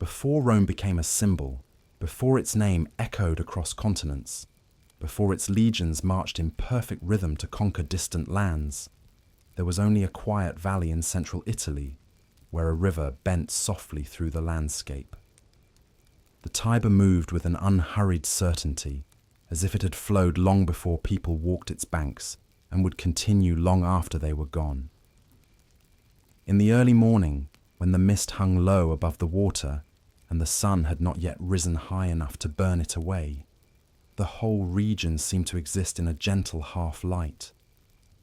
Before Rome became a symbol, before its name echoed across continents, before its legions marched in perfect rhythm to conquer distant lands, there was only a quiet valley in central Italy, where a river bent softly through the landscape. The Tiber moved with an unhurried certainty, as if it had flowed long before people walked its banks and would continue long after they were gone. In the early morning, when the mist hung low above the water and the sun had not yet risen high enough to burn it away, the whole region seemed to exist in a gentle half-light.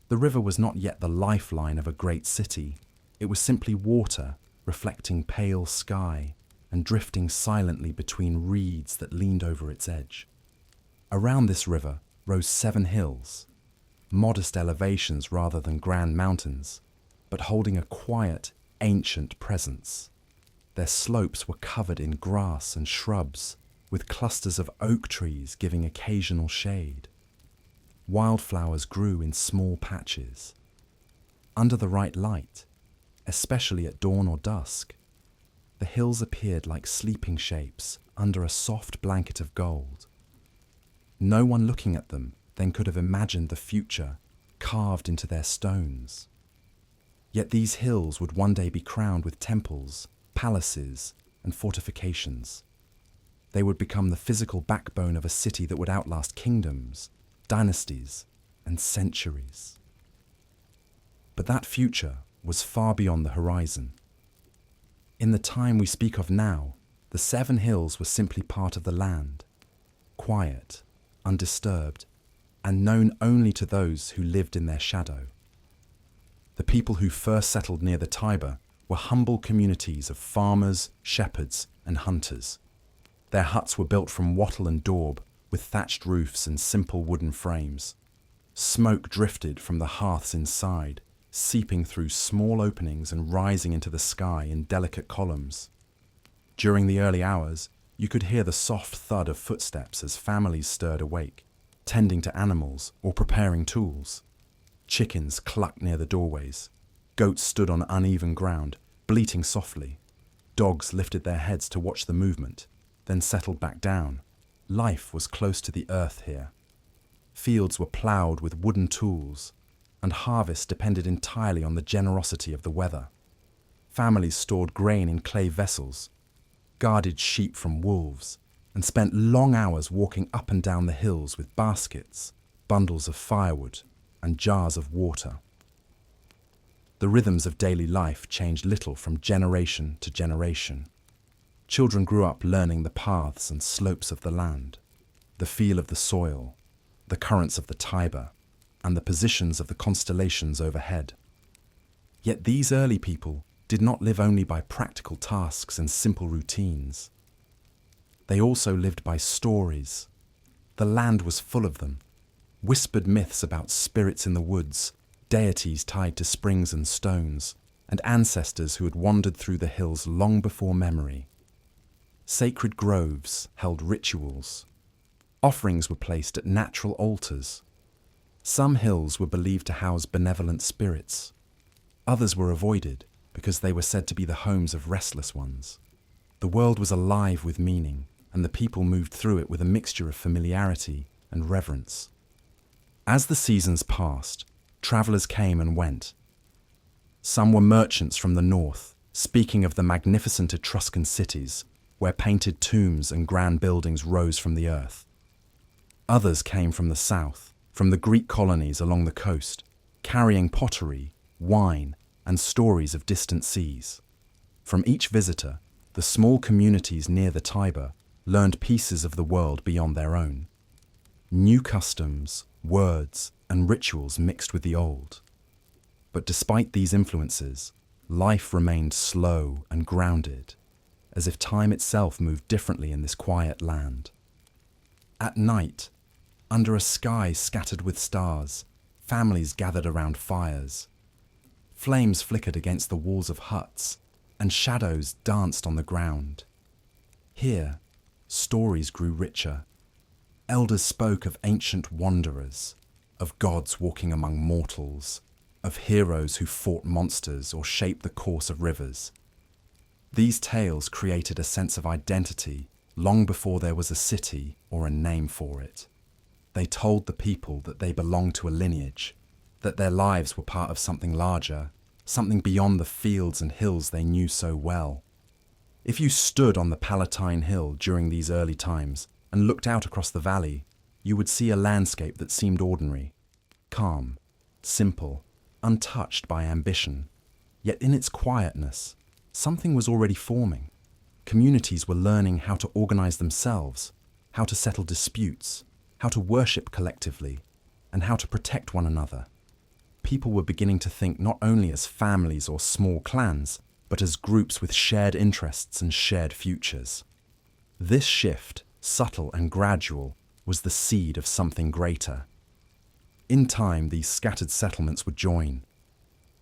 The river was not yet the lifeline of a great city. It was simply water, reflecting pale sky and drifting silently between reeds that leaned over its edge. Around this river rose 7 hills, modest elevations rather than grand mountains, but holding a quiet, ancient presence. Their slopes were covered in grass and shrubs, with clusters of oak trees giving occasional shade. Wildflowers grew in small patches. Under the right light, especially at dawn or dusk, the hills appeared like sleeping shapes under a soft blanket of gold. No one looking at them then could have imagined the future carved into their stones. Yet these hills would one day be crowned with temples, palaces, and fortifications. They would become the physical backbone of a city that would outlast kingdoms, dynasties, and centuries. But that future was far beyond the horizon. In the time we speak of now, the 7 hills were simply part of the land, quiet, undisturbed, and known only to those who lived in their shadow. The people who first settled near the Tiber were humble communities of farmers, shepherds, and hunters. Their huts were built from wattle and daub, with thatched roofs and simple wooden frames. Smoke drifted from the hearths inside, seeping through small openings and rising into the sky in delicate columns. During the early hours, you could hear the soft thud of footsteps as families stirred awake, tending to animals or preparing tools. Chickens clucked near the doorways. Goats stood on uneven ground, bleating softly. Dogs lifted their heads to watch the movement, then settled back down. Life was close to the earth here. Fields were ploughed with wooden tools, and harvest depended entirely on the generosity of the weather. Families stored grain in clay vessels, guarded sheep from wolves, and spent long hours walking up and down the hills with baskets, bundles of firewood, and jars of water. The rhythms of daily life changed little from generation to generation. Children grew up learning the paths and slopes of the land, the feel of the soil, the currents of the Tiber, and the positions of the constellations overhead. Yet these early people did not live only by practical tasks and simple routines. They also lived by stories. The land was full of them. Whispered myths about spirits in the woods, deities tied to springs and stones, and ancestors who had wandered through the hills long before memory. Sacred groves held rituals. Offerings were placed at natural altars. Some hills were believed to house benevolent spirits. Others were avoided because they were said to be the homes of restless ones. The world was alive with meaning, and the people moved through it with a mixture of familiarity and reverence. As the seasons passed, travellers came and went. Some were merchants from the north, speaking of the magnificent Etruscan cities, where painted tombs and grand buildings rose from the earth. Others came from the south, from the Greek colonies along the coast, carrying pottery, wine, and stories of distant seas. From each visitor, the small communities near the Tiber learned pieces of the world beyond their own. New customs, words, and rituals mixed with the old. But despite these influences, life remained slow and grounded, as if time itself moved differently in this quiet land. At night, under a sky scattered with stars, families gathered around fires. Flames flickered against the walls of huts, and shadows danced on the ground. Here, stories grew richer. Elders spoke of ancient wanderers, of gods walking among mortals, of heroes who fought monsters or shaped the course of rivers. These tales created a sense of identity long before there was a city or a name for it. They told the people that they belonged to a lineage, that their lives were part of something larger, something beyond the fields and hills they knew so well. If you stood on the Palatine Hill during these early times and looked out across the valley, you would see a landscape that seemed ordinary, calm, simple, untouched by ambition. Yet in its quietness, something was already forming. Communities were learning how to organize themselves, how to settle disputes, how to worship collectively, and how to protect one another. People were beginning to think not only as families or small clans, but as groups with shared interests and shared futures. This shift, subtle and gradual, was the seed of something greater. In time, these scattered settlements would join.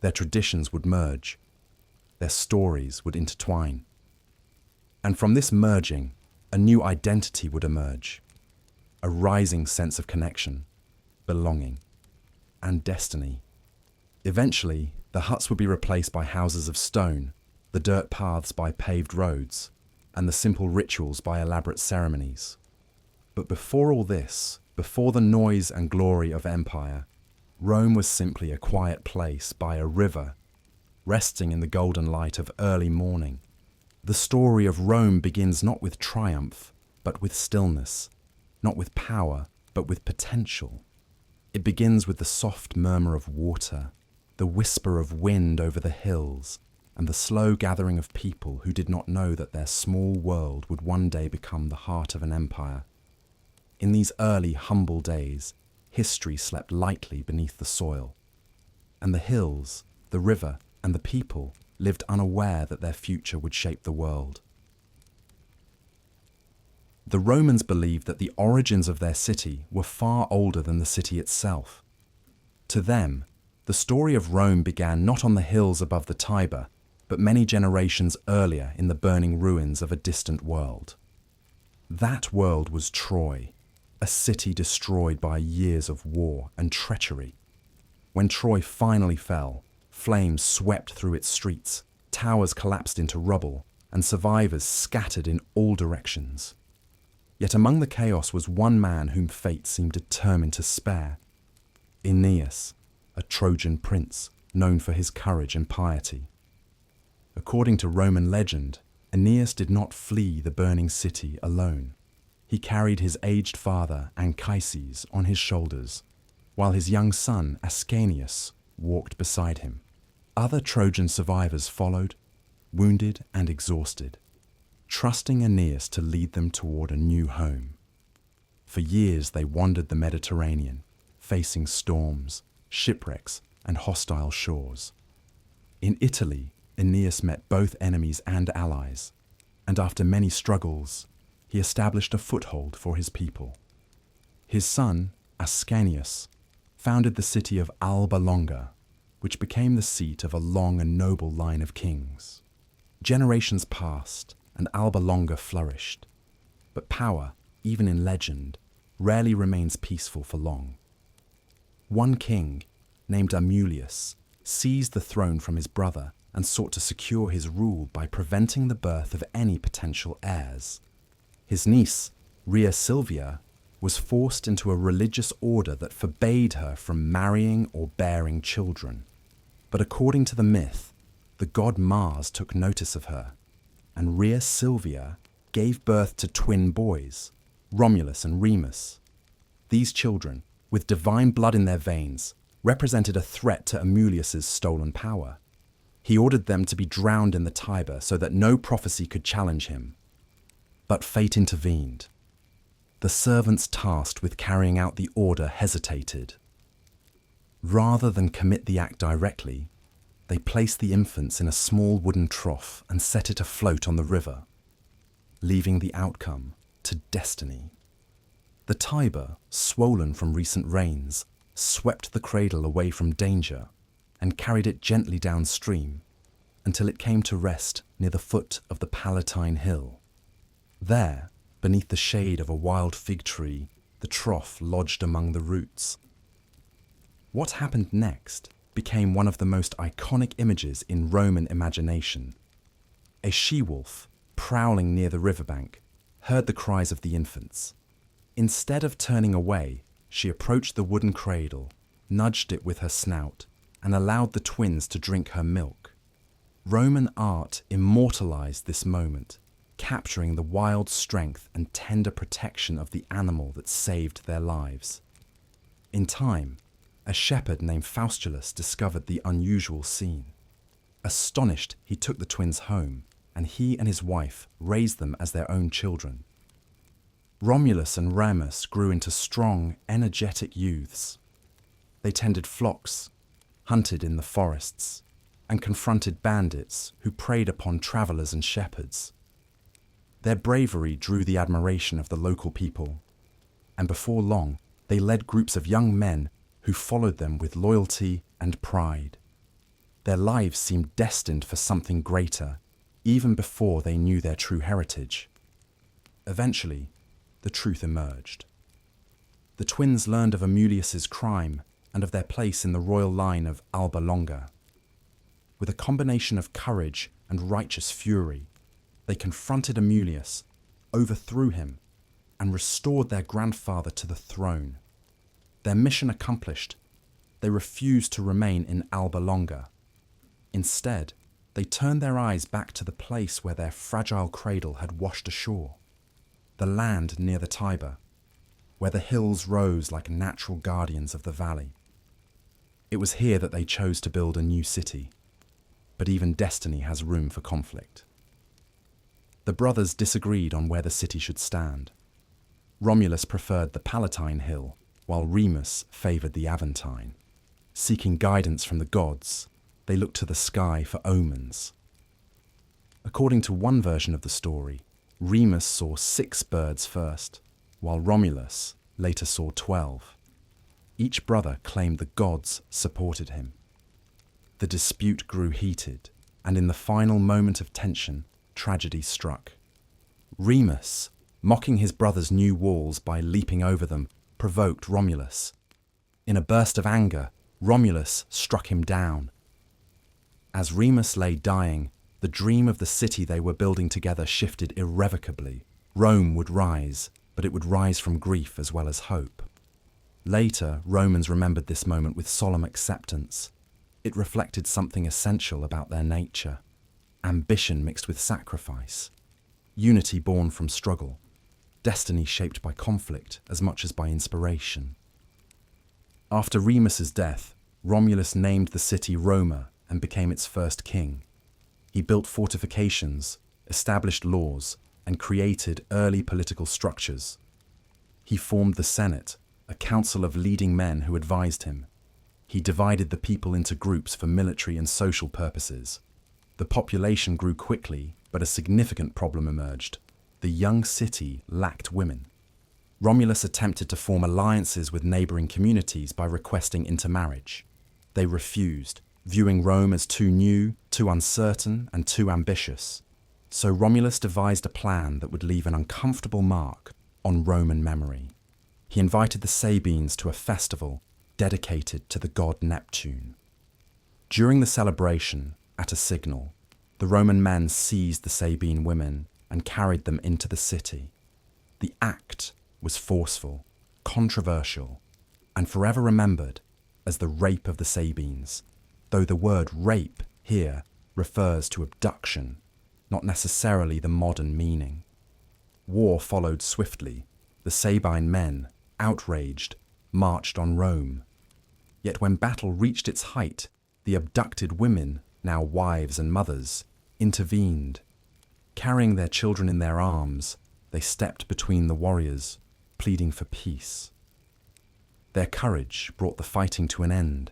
Their traditions would merge. Their stories would intertwine. And from this merging, a new identity would emerge. A rising sense of connection, belonging, and destiny. Eventually, the huts would be replaced by houses of stone, the dirt paths by paved roads, and the simple rituals by elaborate ceremonies. But before all this, before the noise and glory of empire, Rome was simply a quiet place by a river, resting in the golden light of early morning. The story of Rome begins not with triumph, but with stillness, not with power, but with potential. It begins with the soft murmur of water, the whisper of wind over the hills, and the slow gathering of people who did not know that their small world would one day become the heart of an empire. In these early, humble days, history slept lightly beneath the soil, and the hills, the river, and the people lived unaware that their future would shape the world. The Romans believed that the origins of their city were far older than the city itself. To them, the story of Rome began not on the hills above the Tiber, but many generations earlier in the burning ruins of a distant world. That world was Troy, a city destroyed by years of war and treachery. When Troy finally fell, flames swept through its streets, towers collapsed into rubble, and survivors scattered in all directions. Yet among the chaos was one man whom fate seemed determined to spare: Aeneas, a Trojan prince known for his courage and piety. According to Roman legend, Aeneas did not flee the burning city alone. He carried his aged father, Anchises, on his shoulders, while his young son, Ascanius, walked beside him. Other Trojan survivors followed, wounded and exhausted, trusting Aeneas to lead them toward a new home. For years they wandered the Mediterranean, facing storms, shipwrecks, and hostile shores. In Italy, Aeneas met both enemies and allies, and after many struggles, he established a foothold for his people. His son, Ascanius, founded the city of Alba Longa, which became the seat of a long and noble line of kings. Generations passed, and Alba Longa flourished. But power, even in legend, rarely remains peaceful for long. One king, named Amulius, seized the throne from his brother and sought to secure his rule by preventing the birth of any potential heirs. His niece, Rhea Silvia, was forced into a religious order that forbade her from marrying or bearing children. But according to the myth, the god Mars took notice of her, and Rhea Silvia gave birth to twin boys, Romulus and Remus. These children, with divine blood in their veins, represented a threat to Amulius's stolen power. He ordered them to be drowned in the Tiber so that no prophecy could challenge him. But fate intervened. The servants tasked with carrying out the order hesitated. Rather than commit the act directly, they placed the infants in a small wooden trough and set it afloat on the river, leaving the outcome to destiny. The Tiber, swollen from recent rains, swept the cradle away from danger and carried it gently downstream until it came to rest near the foot of the Palatine Hill. There, beneath the shade of a wild fig tree, the trough lodged among the roots. What happened next became one of the most iconic images in Roman imagination. A she-wolf, prowling near the riverbank, heard the cries of the infants. Instead of turning away, she approached the wooden cradle, nudged it with her snout, and allowed the twins to drink her milk. Roman art immortalized this moment, capturing the wild strength and tender protection of the animal that saved their lives. In time, a shepherd named Faustulus discovered the unusual scene. Astonished, he took the twins home, and he and his wife raised them as their own children. Romulus and Remus grew into strong, energetic youths. They tended flocks, hunted in the forests, and confronted bandits who preyed upon travelers and shepherds. Their bravery drew the admiration of the local people, and before long, they led groups of young men who followed them with loyalty and pride. Their lives seemed destined for something greater, even before they knew their true heritage. Eventually, the truth emerged. The twins learned of Amulius's crime and of their place in the royal line of Alba Longa. With a combination of courage and righteous fury, they confronted Amulius, overthrew him, and restored their grandfather to the throne. Their mission accomplished, they refused to remain in Alba Longa. Instead, they turned their eyes back to the place where their fragile cradle had washed ashore, the land near the Tiber, where the hills rose like natural guardians of the valley. It was here that they chose to build a new city, but even destiny has room for conflict. The brothers disagreed on where the city should stand. Romulus preferred the Palatine Hill, while Remus favoured the Aventine. Seeking guidance from the gods, they looked to the sky for omens. According to one version of the story, Remus saw 6 birds first, while Romulus later saw 12. Each brother claimed the gods supported him. The dispute grew heated, and in the final moment of tension, tragedy struck. Remus, mocking his brother's new walls by leaping over them, provoked Romulus. In a burst of anger, Romulus struck him down. As Remus lay dying, the dream of the city they were building together shifted irrevocably. Rome would rise, but it would rise from grief as well as hope. Later, Romans remembered this moment with solemn acceptance. It reflected something essential about their nature: ambition mixed with sacrifice, unity born from struggle, destiny shaped by conflict as much as by inspiration. After Remus's death, Romulus named the city Roma and became its first king. He built fortifications, established laws, and created early political structures. He formed the Senate, a council of leading men who advised him. He divided the people into groups for military and social purposes. The population grew quickly, but a significant problem emerged. The young city lacked women. Romulus attempted to form alliances with neighbouring communities by requesting intermarriage. They refused, viewing Rome as too new, too uncertain, and too ambitious. So Romulus devised a plan that would leave an uncomfortable mark on Roman memory. He invited the Sabines to a festival dedicated to the god Neptune. During the celebration, at a signal, the Roman men seized the Sabine women and carried them into the city. The act was forceful, controversial, and forever remembered as the rape of the Sabines, though the word rape here refers to abduction, not necessarily the modern meaning. War followed swiftly. The Sabine men, outraged, marched on Rome. Yet when battle reached its height, the abducted women, now wives and mothers, intervened. Carrying their children in their arms, they stepped between the warriors, pleading for peace. Their courage brought the fighting to an end.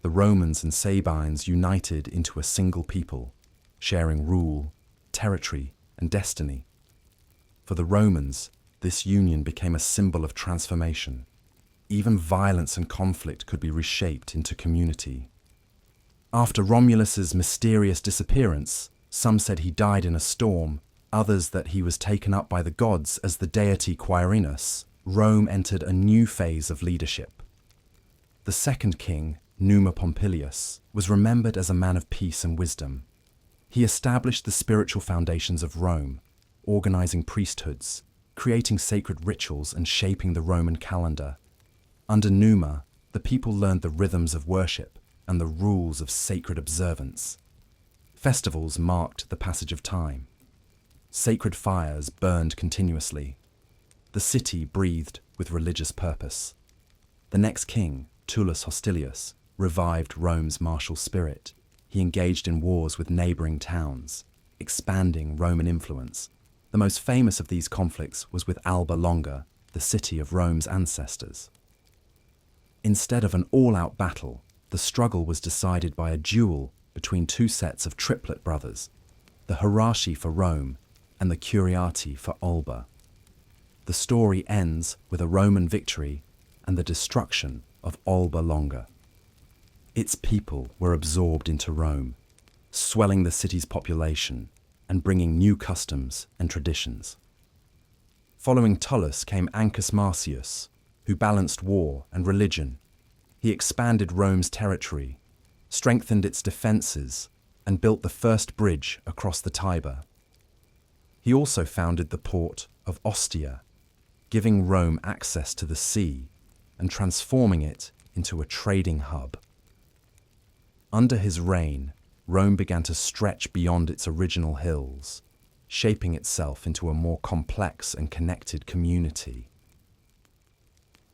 The Romans and Sabines united into a single people, sharing rule, territory, and destiny. For the Romans, this union became a symbol of transformation. Even violence and conflict could be reshaped into community. After Romulus's mysterious disappearance, some said he died in a storm, others that he was taken up by the gods as the deity Quirinus, Rome entered a new phase of leadership. The second king, Numa Pompilius, was remembered as a man of peace and wisdom. He established the spiritual foundations of Rome, organizing priesthoods, creating sacred rituals, and shaping the Roman calendar. Under Numa, the people learned the rhythms of worship and the rules of sacred observance. Festivals marked the passage of time. Sacred fires burned continuously. The city breathed with religious purpose. The next king, Tullus Hostilius, revived Rome's martial spirit. He engaged in wars with neighboring towns, expanding Roman influence. The most famous of these conflicts was with Alba Longa, the city of Rome's ancestors. Instead of an all-out battle, the struggle was decided by a duel between two sets of triplet brothers, the Hieraci for Rome and the Curiati for Alba. The story ends with a Roman victory and the destruction of Alba Longa. Its people were absorbed into Rome, swelling the city's population and bringing new customs and traditions. Following Tullus came Ancus Marcius, who balanced war and religion. He expanded Rome's territory, strengthened its defences, and built the first bridge across the Tiber. He also founded the port of Ostia, giving Rome access to the sea and transforming it into a trading hub. Under his reign, Rome began to stretch beyond its original hills, shaping itself into a more complex and connected community.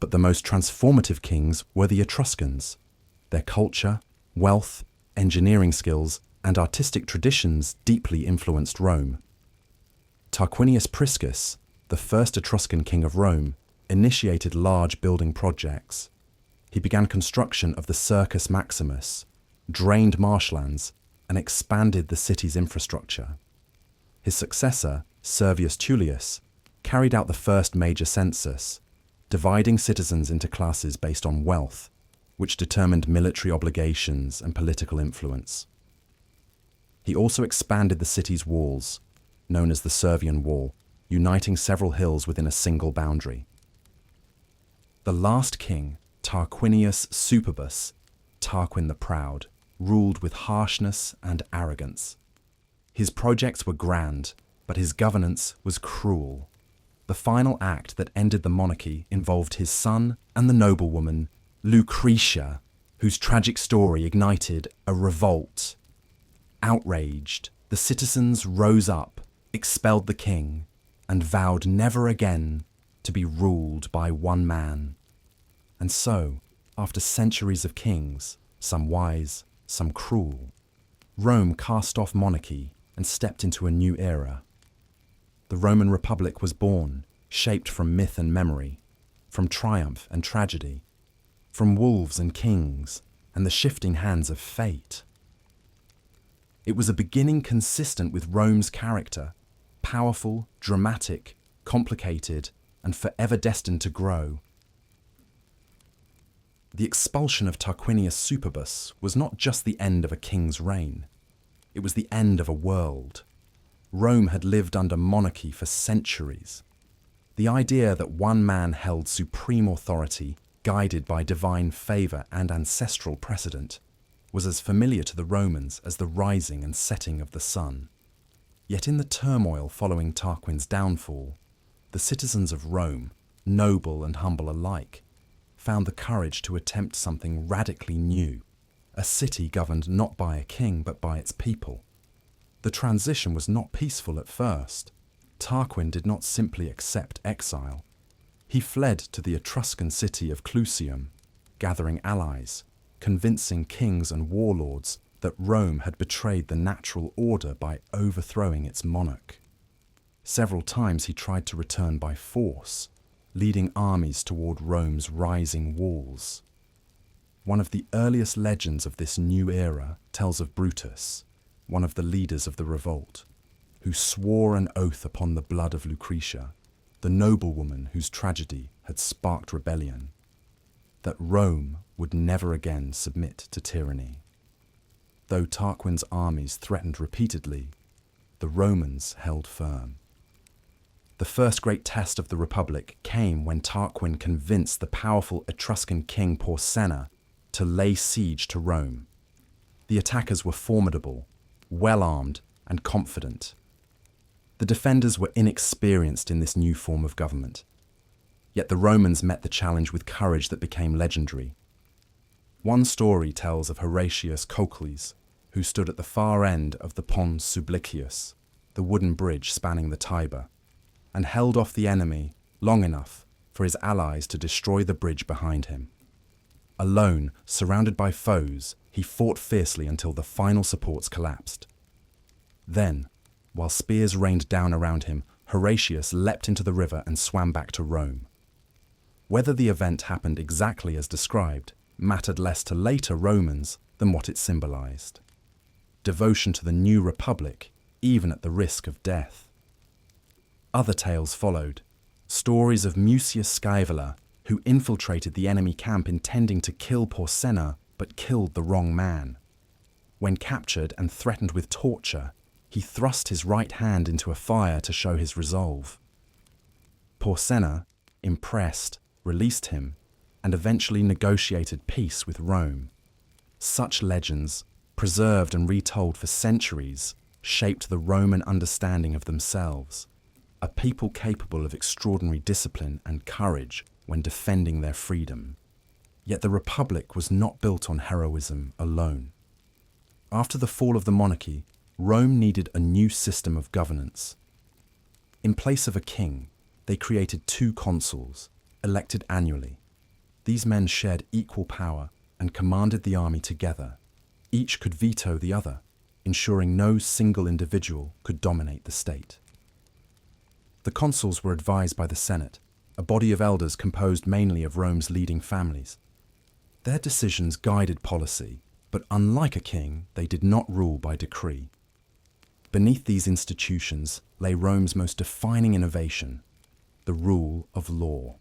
But the most transformative kings were the Etruscans. Their culture, wealth, engineering skills, and artistic traditions deeply influenced Rome. Tarquinius Priscus, the first Etruscan king of Rome, initiated large building projects. He began construction of the Circus Maximus, drained marshlands, and expanded the city's infrastructure. His successor, Servius Tullius, carried out the first major census, dividing citizens into classes based on wealth, which determined military obligations and political influence. He also expanded the city's walls, known as the Servian Wall, uniting several hills within a single boundary. The last king, Tarquinius Superbus, Tarquin the Proud, ruled with harshness and arrogance. His projects were grand, but his governance was cruel. The final act that ended the monarchy involved his son and the noblewoman, Lucretia, whose tragic story ignited a revolt. Outraged, the citizens rose up, expelled the king, and vowed never again to be ruled by one man. And so, after centuries of kings, some wise, some cruel, Rome cast off monarchy and stepped into a new era. The Roman Republic was born, shaped from myth and memory, from triumph and tragedy, from wolves and kings, and the shifting hands of fate. It was a beginning consistent with Rome's character, powerful, dramatic, complicated, and forever destined to grow. The expulsion of Tarquinius Superbus was not just the end of a king's reign. It was the end of a world. Rome had lived under monarchy for centuries. The idea that one man held supreme authority, guided by divine favour and ancestral precedent, was as familiar to the Romans as the rising and setting of the sun. Yet in the turmoil following Tarquin's downfall, the citizens of Rome, noble and humble alike, found the courage to attempt something radically new, a city governed not by a king but by its people. The transition was not peaceful at first. Tarquin did not simply accept exile. He fled to the Etruscan city of Clusium, gathering allies, convincing kings and warlords that Rome had betrayed the natural order by overthrowing its monarch. Several times he tried to return by force, leading armies toward Rome's rising walls. One of the earliest legends of this new era tells of Brutus, one of the leaders of the revolt, who swore an oath upon the blood of Lucretia, the noblewoman whose tragedy had sparked rebellion, that Rome would never again submit to tyranny. Though Tarquin's armies threatened repeatedly, the Romans held firm. The first great test of the Republic came when Tarquin convinced the powerful Etruscan king Porsenna to lay siege to Rome. The attackers were formidable, well-armed, and confident. The defenders were inexperienced in this new form of government. Yet the Romans met the challenge with courage that became legendary. One story tells of Horatius Cocles, who stood at the far end of the Pons Sublicius, the wooden bridge spanning the Tiber, and held off the enemy long enough for his allies to destroy the bridge behind him. Alone, surrounded by foes, he fought fiercely until the final supports collapsed. Then, while spears rained down around him, Horatius leapt into the river and swam back to Rome. Whether the event happened exactly as described mattered less to later Romans than what it symbolized: devotion to the new republic, even at the risk of death. Other tales followed, stories of Mucius Scaevola, who infiltrated the enemy camp intending to kill Porsenna but killed the wrong man. When captured and threatened with torture, he thrust his right hand into a fire to show his resolve. Porsenna, impressed, released him and eventually negotiated peace with Rome. Such legends, preserved and retold for centuries, shaped the Roman understanding of themselves, a people capable of extraordinary discipline and courage when defending their freedom. Yet the Republic was not built on heroism alone. After the fall of the monarchy, Rome needed a new system of governance. In place of a king, they created 2 consuls, elected annually. These men shared equal power and commanded the army together. Each could veto the other, ensuring no single individual could dominate the state. The consuls were advised by the Senate, a body of elders composed mainly of Rome's leading families. Their decisions guided policy, but unlike a king, they did not rule by decree. Beneath these institutions lay Rome's most defining innovation: the rule of law.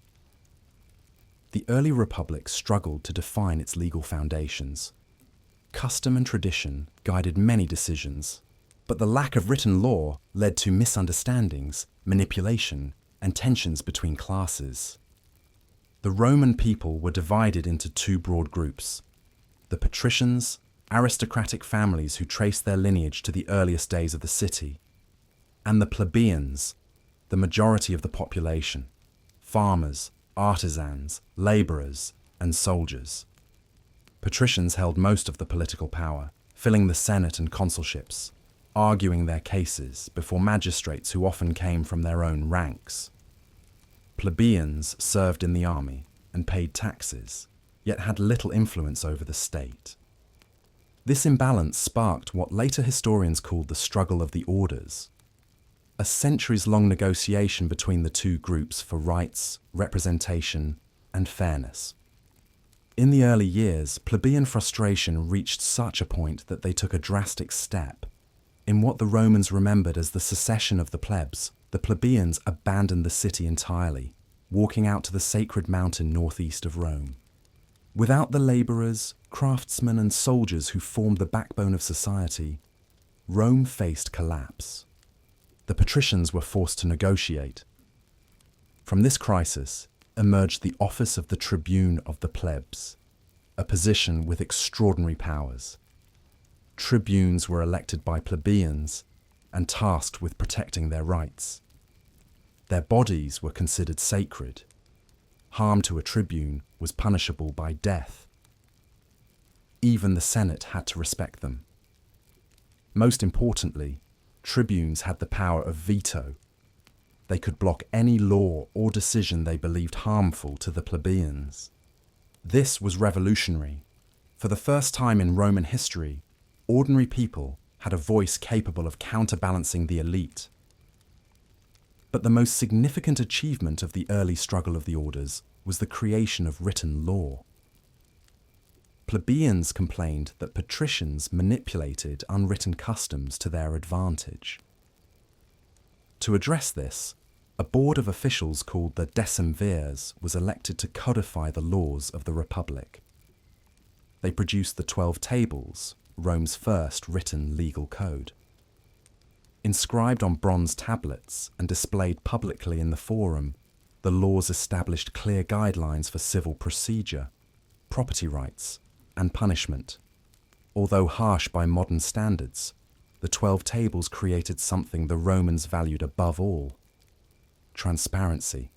The early republic struggled to define its legal foundations. Custom and tradition guided many decisions, but the lack of written law led to misunderstandings, manipulation, and tensions between classes. The Roman people were divided into 2 broad groups: the Patricians, aristocratic families who traced their lineage to the earliest days of the city, and the Plebeians, the majority of the population, farmers, artisans, labourers, and soldiers. Patricians held most of the political power, filling the Senate and consulships, arguing their cases before magistrates who often came from their own ranks. Plebeians served in the army and paid taxes, yet had little influence over the state. This imbalance sparked what later historians called the struggle of the orders, a centuries-long negotiation between the 2 groups for rights, representation, and fairness. In the early years, plebeian frustration reached such a point that they took a drastic step. In what the Romans remembered as the secession of the plebs, the plebeians abandoned the city entirely, walking out to the sacred mountain northeast of Rome. Without the labourers, craftsmen, and soldiers who formed the backbone of society, Rome faced collapse. The patricians were forced to negotiate. From this crisis emerged the office of the tribune of the plebs, a position with extraordinary powers. Tribunes were elected by plebeians and tasked with protecting their rights. Their bodies were considered sacred. Harm to a tribune was punishable by death. Even the Senate had to respect them. Most importantly, tribunes had the power of veto. They could block any law or decision they believed harmful to the plebeians. This was revolutionary. For the first time in Roman history, ordinary people had a voice capable of counterbalancing the elite. But the most significant achievement of the early struggle of the orders was the creation of written law. Plebeians complained that patricians manipulated unwritten customs to their advantage. To address this, a board of officials called the decemvirs was elected to codify the laws of the Republic. They produced the 12 Tables, Rome's first written legal code. Inscribed on bronze tablets and displayed publicly in the Forum, the laws established clear guidelines for civil procedure, property rights, and punishment. Although harsh by modern standards, the 12 tables created something the Romans valued above all: transparency.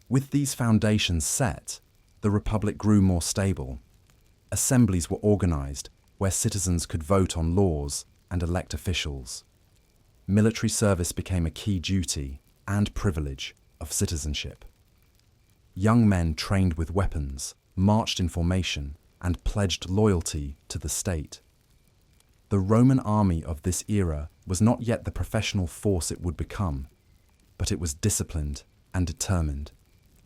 With these foundations set, the Republic grew more stable. Assemblies were organized where citizens could vote on laws and elect officials. Military service became a key duty and privilege of citizenship. Young men trained with weapons, marched in formation, and pledged loyalty to the state. The Roman army of this era was not yet the professional force it would become, but it was disciplined and determined,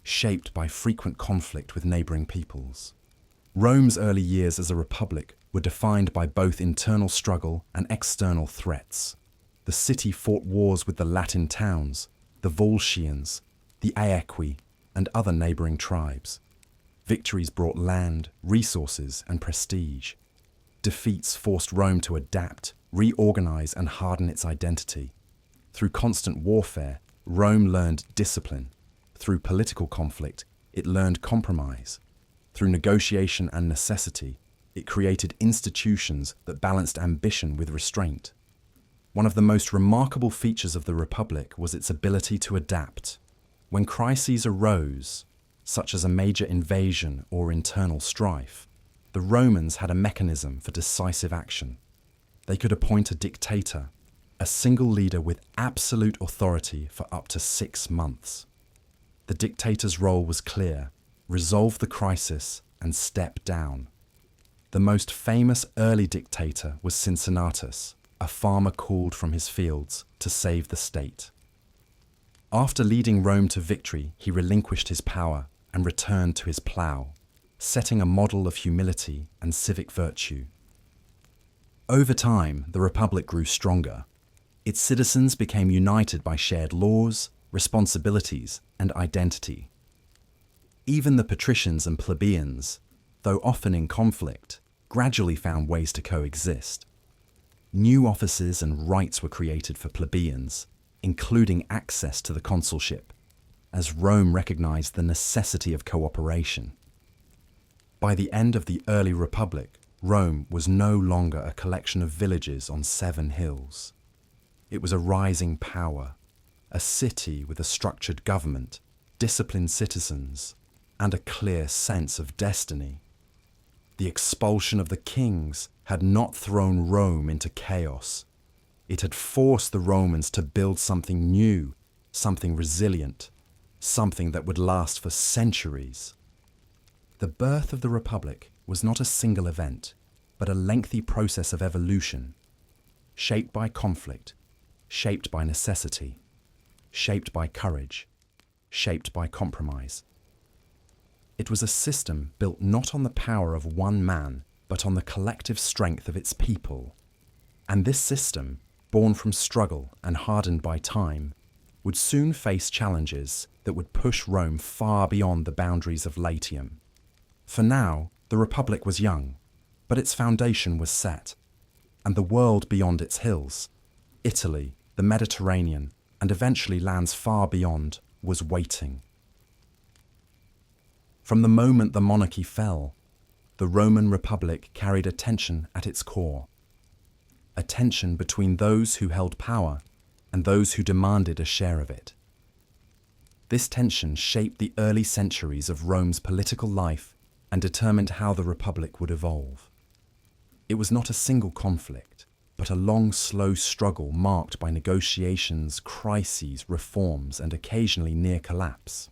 shaped by frequent conflict with neighboring peoples. Rome's early years as a republic were defined by both internal struggle and external threats. The city fought wars with the Latin towns, the Volscians, the Aequi, and other neighboring tribes. Victories brought land, resources, and prestige. Defeats forced Rome to adapt, reorganize, and harden its identity. Through constant warfare, Rome learned discipline. Through political conflict, it learned compromise. Through negotiation and necessity, it created institutions that balanced ambition with restraint. One of the most remarkable features of the Republic was its ability to adapt. When crises arose, such as a major invasion or internal strife, the Romans had a mechanism for decisive action. They could appoint a dictator, a single leader with absolute authority for up to 6 months. The dictator's role was clear: resolve the crisis and step down. The most famous early dictator was Cincinnatus, a farmer called from his fields to save the state. After leading Rome to victory, he relinquished his power and returned to his plough, setting a model of humility and civic virtue. Over time, the Republic grew stronger. Its citizens became united by shared laws, responsibilities, and identity. Even the Patricians and Plebeians, though often in conflict, gradually found ways to coexist. New offices and rights were created for plebeians, including access to the consulship, as Rome recognized the necessity of cooperation. By the end of the early Republic, Rome was no longer a collection of villages on 7 hills. It was a rising power, a city with a structured government, disciplined citizens, and a clear sense of destiny. The expulsion of the kings had not thrown Rome into chaos. It had forced the Romans to build something new, something resilient, something that would last for centuries. The birth of the Republic was not a single event, but a lengthy process of evolution, shaped by conflict, shaped by necessity, shaped by courage, shaped by compromise. It was a system built not on the power of one man, but on the collective strength of its people. And this system, born from struggle and hardened by time, would soon face challenges that would push Rome far beyond the boundaries of Latium. For now, the Republic was young, but its foundation was set, and the world beyond its hills, Italy, the Mediterranean, and eventually lands far beyond, was waiting. From the moment the monarchy fell, the Roman Republic carried a tension at its core. A tension between those who held power and those who demanded a share of it. This tension shaped the early centuries of Rome's political life and determined how the Republic would evolve. It was not a single conflict, but a long, slow struggle marked by negotiations, crises, reforms, and occasionally near collapse.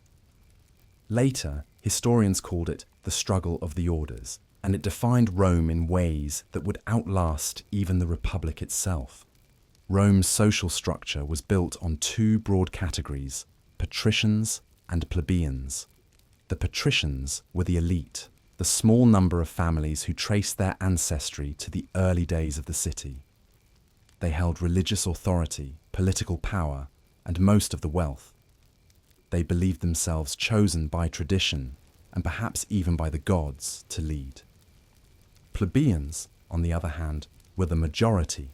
Later, historians called it the struggle of the orders, and it defined Rome in ways that would outlast even the Republic itself. Rome's social structure was built on 2 broad categories: patricians and plebeians. The patricians were the elite, the small number of families who traced their ancestry to the early days of the city. They held religious authority, political power, and most of the wealth. They believed themselves chosen by tradition, and perhaps even by the gods, to lead. Plebeians, on the other hand, were the majority.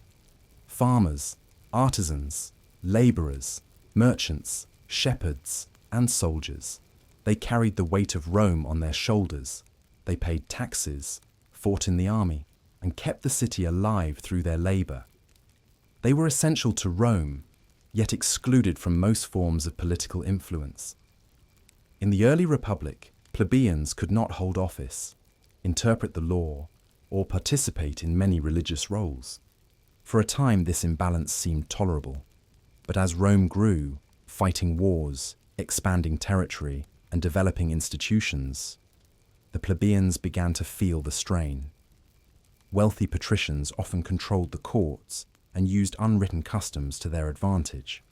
Farmers, artisans, labourers, merchants, shepherds, and soldiers. They carried the weight of Rome on their shoulders. They paid taxes, fought in the army, and kept the city alive through their labour. They were essential to Rome, yet excluded from most forms of political influence. In the early Republic, plebeians could not hold office, interpret the law, or participate in many religious roles. For a time, this imbalance seemed tolerable, but as Rome grew, fighting wars, expanding territory, and developing institutions, the plebeians began to feel the strain. Wealthy patricians often controlled the courts and used unwritten customs to their advantage.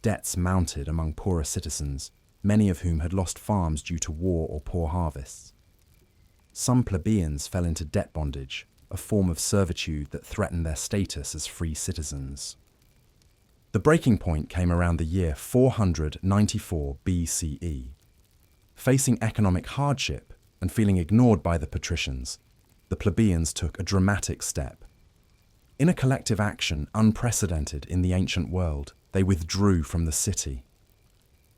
Debts mounted among poorer citizens, many of whom had lost farms due to war or poor harvests. Some plebeians fell into debt bondage, a form of servitude that threatened their status as free citizens. The breaking point came around the year 494 BCE. Facing economic hardship and feeling ignored by the patricians, the plebeians took a dramatic step. In a collective action unprecedented in the ancient world, they withdrew from the city.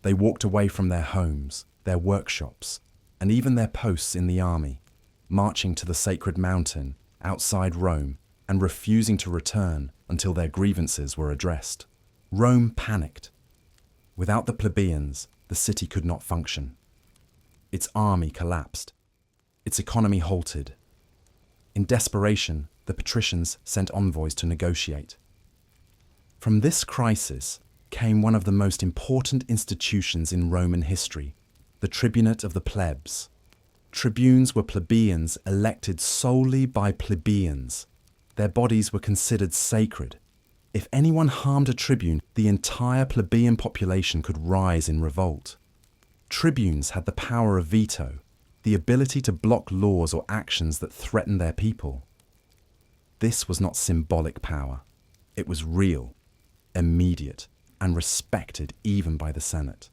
They walked away from their homes, their workshops, and even their posts in the army, marching to the sacred mountain outside Rome and refusing to return until their grievances were addressed. Rome panicked. Without the plebeians, the city could not function. Its army collapsed. Its economy halted. In desperation, the patricians sent envoys to negotiate. From this crisis came one of the most important institutions in Roman history, the tribunate of the plebs. Tribunes were plebeians elected solely by plebeians. Their bodies were considered sacred. If anyone harmed a tribune, the entire plebeian population could rise in revolt. Tribunes had the power of veto, the ability to block laws or actions that threatened their people. This was not symbolic power. It was real, immediate, and respected even by the Senate.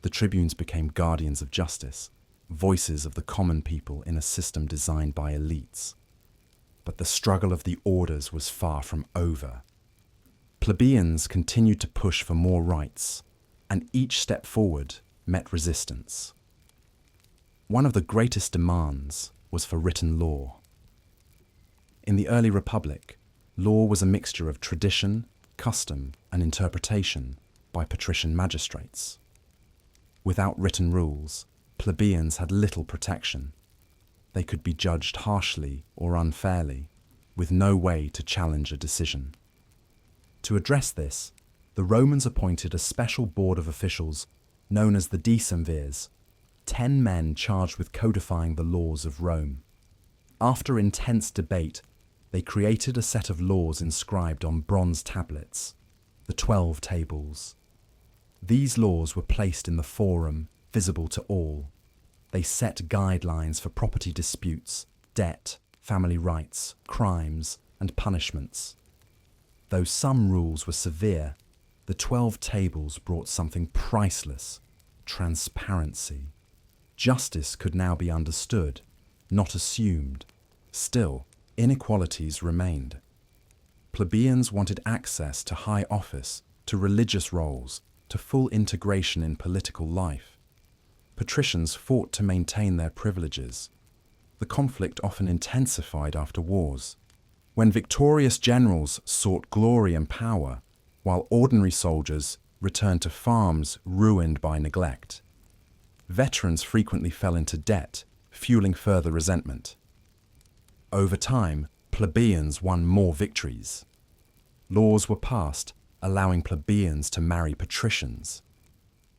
The tribunes became guardians of justice, voices of the common people in a system designed by elites. But the struggle of the orders was far from over. Plebeians continued to push for more rights, and each step forward met resistance. One of the greatest demands was for written law. In the early Republic, law was a mixture of tradition, custom, and interpretation by patrician magistrates. Without written rules, plebeians had little protection. They could be judged harshly or unfairly, with no way to challenge a decision. To address this, the Romans appointed a special board of officials known as the Decemvirs, 10 men charged with codifying the laws of Rome. After intense debate, they created a set of laws inscribed on bronze tablets, the 12 tables. These laws were placed in the forum, visible to all. They set guidelines for property disputes, debt, family rights, crimes, and punishments. Though some rules were severe, the 12 tables brought something priceless: transparency. Justice could now be understood, not assumed. Still, inequalities remained. Plebeians wanted access to high office, to religious roles, to full integration in political life. Patricians fought to maintain their privileges. The conflict often intensified after wars, when victorious generals sought glory and power, while ordinary soldiers returned to farms ruined by neglect. Veterans frequently fell into debt, fueling further resentment. Over time, plebeians won more victories. Laws were passed allowing plebeians to marry patricians.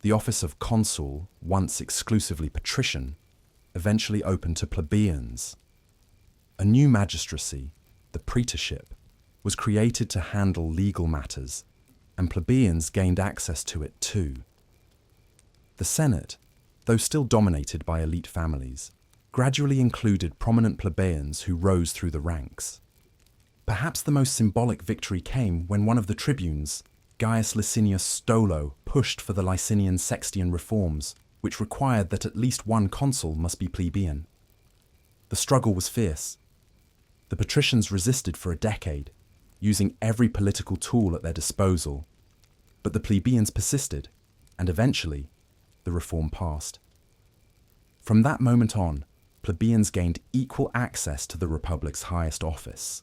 The office of consul, once exclusively patrician, eventually opened to plebeians. A new magistracy, the praetorship, was created to handle legal matters, and plebeians gained access to it too. The Senate, though still dominated by elite families, gradually included prominent plebeians who rose through the ranks. Perhaps the most symbolic victory came when one of the tribunes, Gaius Licinius Stolo, pushed for the Licinian Sextian reforms, which required that at least one consul must be plebeian. The struggle was fierce. The patricians resisted for a decade, using every political tool at their disposal, but the plebeians persisted, and eventually, the reform passed. From that moment on, plebeians gained equal access to the Republic's highest office.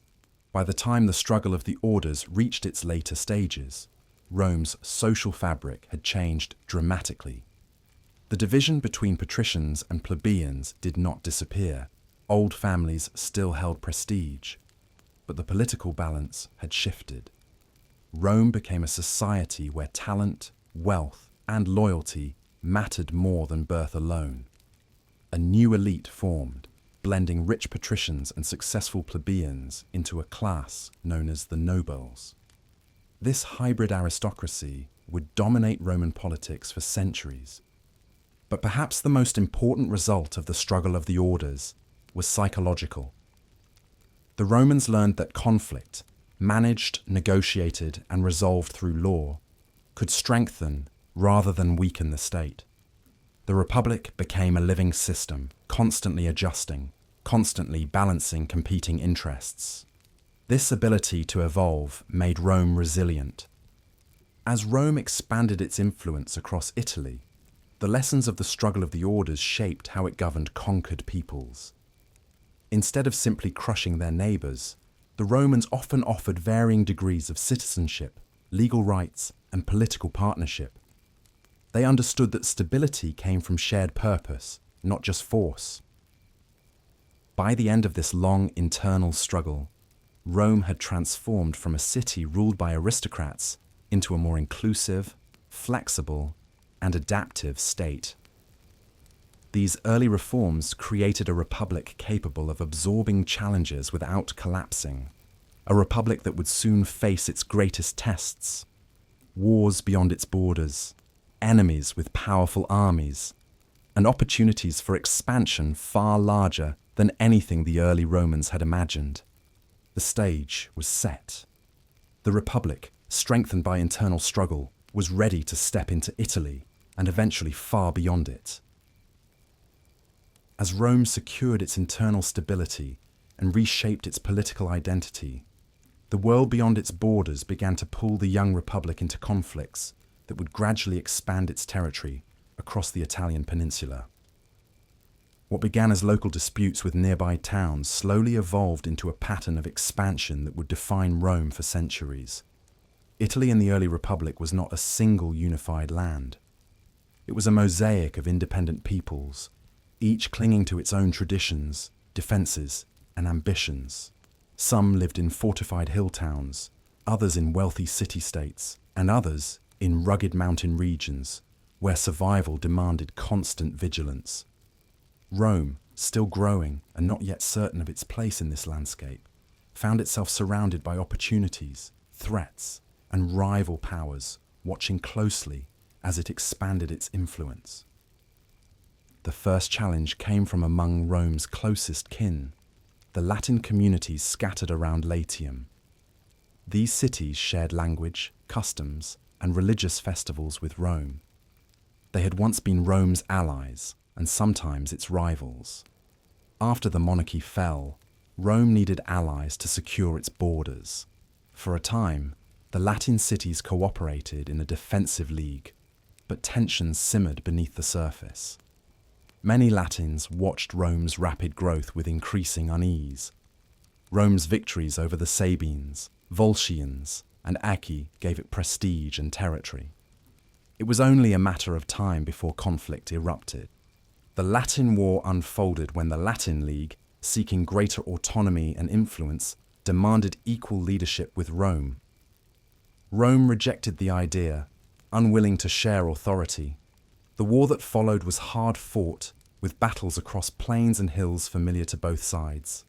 By the time the struggle of the orders reached its later stages, Rome's social fabric had changed dramatically. The division between patricians and plebeians did not disappear. Old families still held prestige, but the political balance had shifted. Rome became a society where talent, wealth, and loyalty mattered more than birth alone. A new elite formed, blending rich patricians and successful plebeians into a class known as the nobles. This hybrid aristocracy would dominate Roman politics for centuries. But perhaps the most important result of the struggle of the orders was psychological. The Romans learned that conflict, managed, negotiated, and resolved through law, could strengthen rather than weaken the state. The Republic became a living system, constantly adjusting, constantly balancing competing interests. This ability to evolve made Rome resilient. As Rome expanded its influence across Italy, the lessons of the struggle of the orders shaped how it governed conquered peoples. Instead of simply crushing their neighbours, the Romans often offered varying degrees of citizenship, legal rights, and political partnership. They understood that stability came from shared purpose, not just force. By the end of this long internal struggle, Rome had transformed from a city ruled by aristocrats into a more inclusive, flexible, and adaptive state. These early reforms created a republic capable of absorbing challenges without collapsing, a republic that would soon face its greatest tests: wars beyond its borders, enemies with powerful armies, and opportunities for expansion far larger than anything the early Romans had imagined. The stage was set. The republic, strengthened by internal struggle, was ready to step into Italy and eventually far beyond it. As Rome secured its internal stability and reshaped its political identity, the world beyond its borders began to pull the young republic into conflicts that would gradually expand its territory across the Italian peninsula. What began as local disputes with nearby towns slowly evolved into a pattern of expansion that would define Rome for centuries. Italy in the early republic was not a single unified land. It was a mosaic of independent peoples, each clinging to its own traditions, defences, and ambitions. Some lived in fortified hill towns, others in wealthy city-states, and others in rugged mountain regions, where survival demanded constant vigilance. Rome, still growing and not yet certain of its place in this landscape, found itself surrounded by opportunities, threats, and rival powers watching closely as it expanded its influence. The first challenge came from among Rome's closest kin, the Latin communities scattered around Latium. These cities shared language, customs, and religious festivals with Rome. They had once been Rome's allies, and sometimes its rivals. After the monarchy fell, Rome needed allies to secure its borders. For a time, the Latin cities cooperated in a defensive league, but tensions simmered beneath the surface. Many Latins watched Rome's rapid growth with increasing unease. Rome's victories over the Sabines, Volscians, and Acci gave it prestige and territory. It was only a matter of time before conflict erupted. The Latin War unfolded when the Latin League, seeking greater autonomy and influence, demanded equal leadership with Rome. Rome rejected the idea, unwilling to share authority. The war that followed was hard fought, with battles across plains and hills familiar to both sides.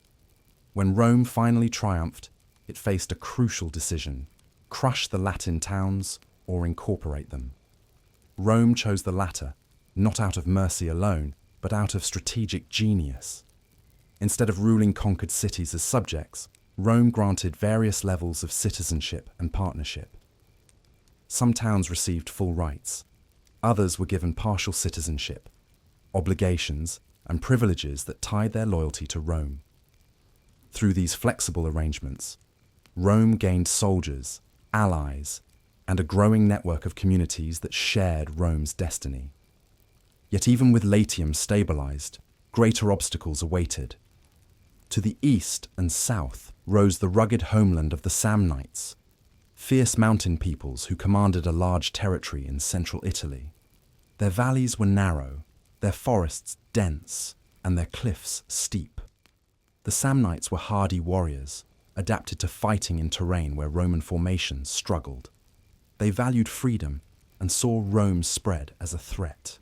When Rome finally triumphed, it faced a crucial decision: crush the Latin towns or incorporate them. Rome chose the latter, not out of mercy alone, but out of strategic genius. Instead of ruling conquered cities as subjects, Rome granted various levels of citizenship and partnership. Some towns received full rights. Others were given partial citizenship, obligations, and privileges that tied their loyalty to Rome. Through these flexible arrangements, Rome gained soldiers, allies, and a growing network of communities that shared Rome's destiny. Yet even with Latium stabilized, greater obstacles awaited. To the east and south rose the rugged homeland of the Samnites, fierce mountain peoples who commanded a large territory in central Italy. Their valleys were narrow, their forests dense, and their cliffs steep. The Samnites were hardy warriors, adapted to fighting in terrain where Roman formations struggled. They valued freedom and saw Rome spread as a threat.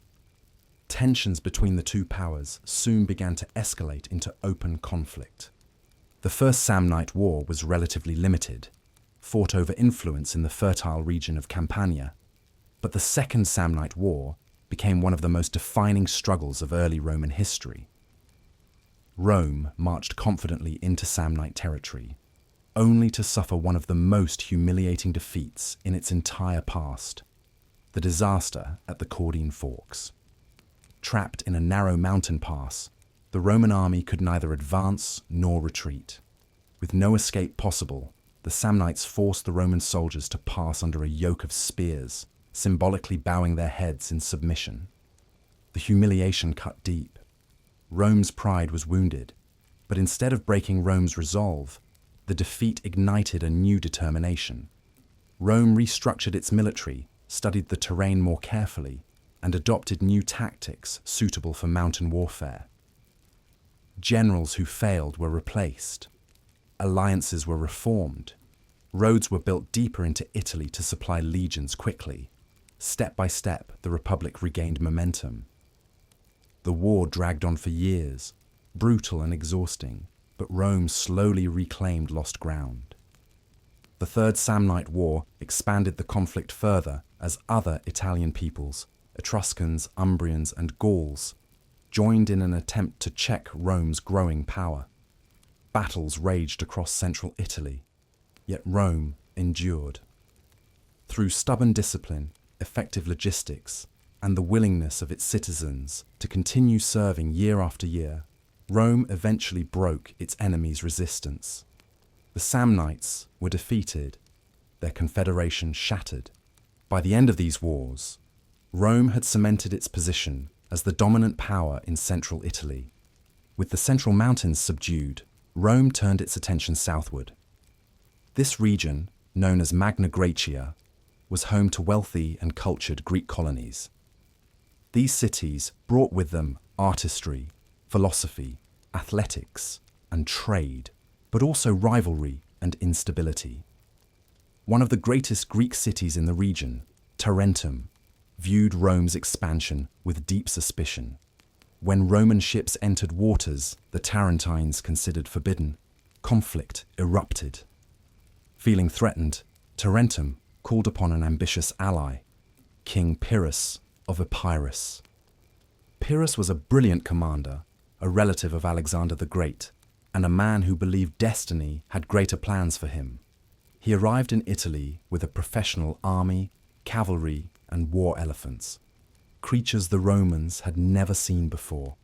Tensions between the two powers soon began to escalate into open conflict. The First Samnite War was relatively limited, fought over influence in the fertile region of Campania, but the Second Samnite War became one of the most defining struggles of early Roman history. Rome marched confidently into Samnite territory, only to suffer one of the most humiliating defeats in its entire past, the disaster at the Caudine Forks. Trapped in a narrow mountain pass, the Roman army could neither advance nor retreat. With no escape possible, the Samnites forced the Roman soldiers to pass under a yoke of spears, symbolically bowing their heads in submission. The humiliation cut deep. Rome's pride was wounded, but instead of breaking Rome's resolve, the defeat ignited a new determination. Rome restructured its military, studied the terrain more carefully, and adopted new tactics suitable for mountain warfare. Generals who failed were replaced. Alliances were reformed. Roads were built deeper into Italy to supply legions quickly. Step by step, the Republic regained momentum. The war dragged on for years, brutal and exhausting, but Rome slowly reclaimed lost ground. The Third Samnite War expanded the conflict further as other Italian peoples, Etruscans, Umbrians, and Gauls, joined in an attempt to check Rome's growing power. Battles raged across central Italy, yet Rome endured. Through stubborn discipline, effective logistics, and the willingness of its citizens to continue serving year after year, Rome eventually broke its enemies' resistance. The Samnites were defeated, their confederation shattered. By the end of these wars, Rome had cemented its position as the dominant power in central Italy. With the central mountains subdued, Rome turned its attention southward. This region, known as Magna Graecia, was home to wealthy and cultured Greek colonies. These cities brought with them artistry, philosophy, athletics, and trade, but also rivalry and instability. One of the greatest Greek cities in the region, Tarentum, viewed Rome's expansion with deep suspicion. When Roman ships entered waters the Tarentines considered forbidden, conflict erupted. Feeling threatened, Tarentum called upon an ambitious ally, King Pyrrhus of Epirus. Pyrrhus was a brilliant commander, a relative of Alexander the Great, and a man who believed destiny had greater plans for him. He arrived in Italy with a professional army, cavalry, and war elephants, creatures the Romans had never seen before.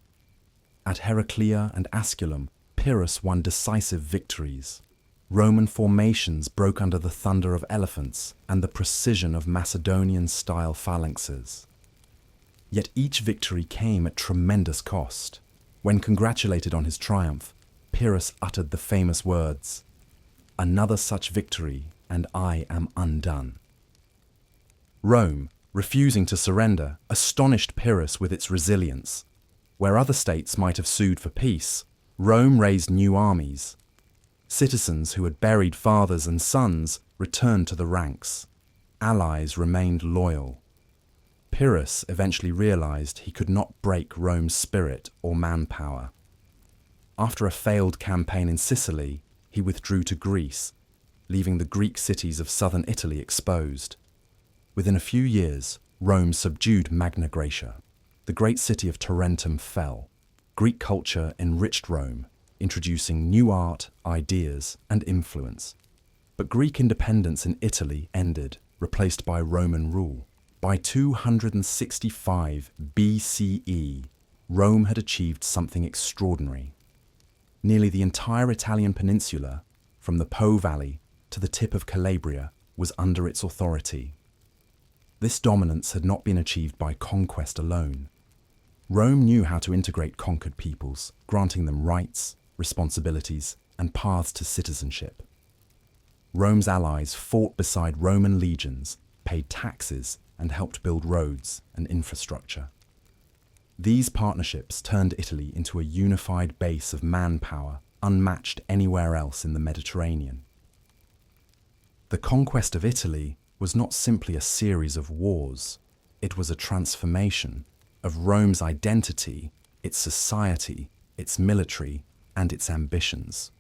At Heraclea and Asculum, Pyrrhus won decisive victories. Roman formations broke under the thunder of elephants and the precision of Macedonian-style phalanxes. Yet each victory came at tremendous cost. When congratulated on his triumph, Pyrrhus uttered the famous words, "Another such victory, and I am undone." Rome, refusing to surrender, astonished Pyrrhus with its resilience. Where other states might have sued for peace, Rome raised new armies. Citizens who had buried fathers and sons returned to the ranks. Allies remained loyal. Pyrrhus eventually realized he could not break Rome's spirit or manpower. After a failed campaign in Sicily, he withdrew to Greece, leaving the Greek cities of southern Italy exposed. Within a few years, Rome subdued Magna Graecia. The great city of Tarentum fell. Greek culture enriched Rome, introducing new art, ideas, and influence. But Greek independence in Italy ended, replaced by Roman rule. By 265 BCE, Rome had achieved something extraordinary. Nearly the entire Italian peninsula, from the Po Valley to the tip of Calabria, was under its authority. This dominance had not been achieved by conquest alone. Rome knew how to integrate conquered peoples, granting them rights, responsibilities, and paths to citizenship. Rome's allies fought beside Roman legions, paid taxes, and helped build roads and infrastructure. These partnerships turned Italy into a unified base of manpower unmatched anywhere else in the Mediterranean. The conquest of Italy was not simply a series of wars. It was a transformation of Rome's identity, its society, its military, and its ambitions.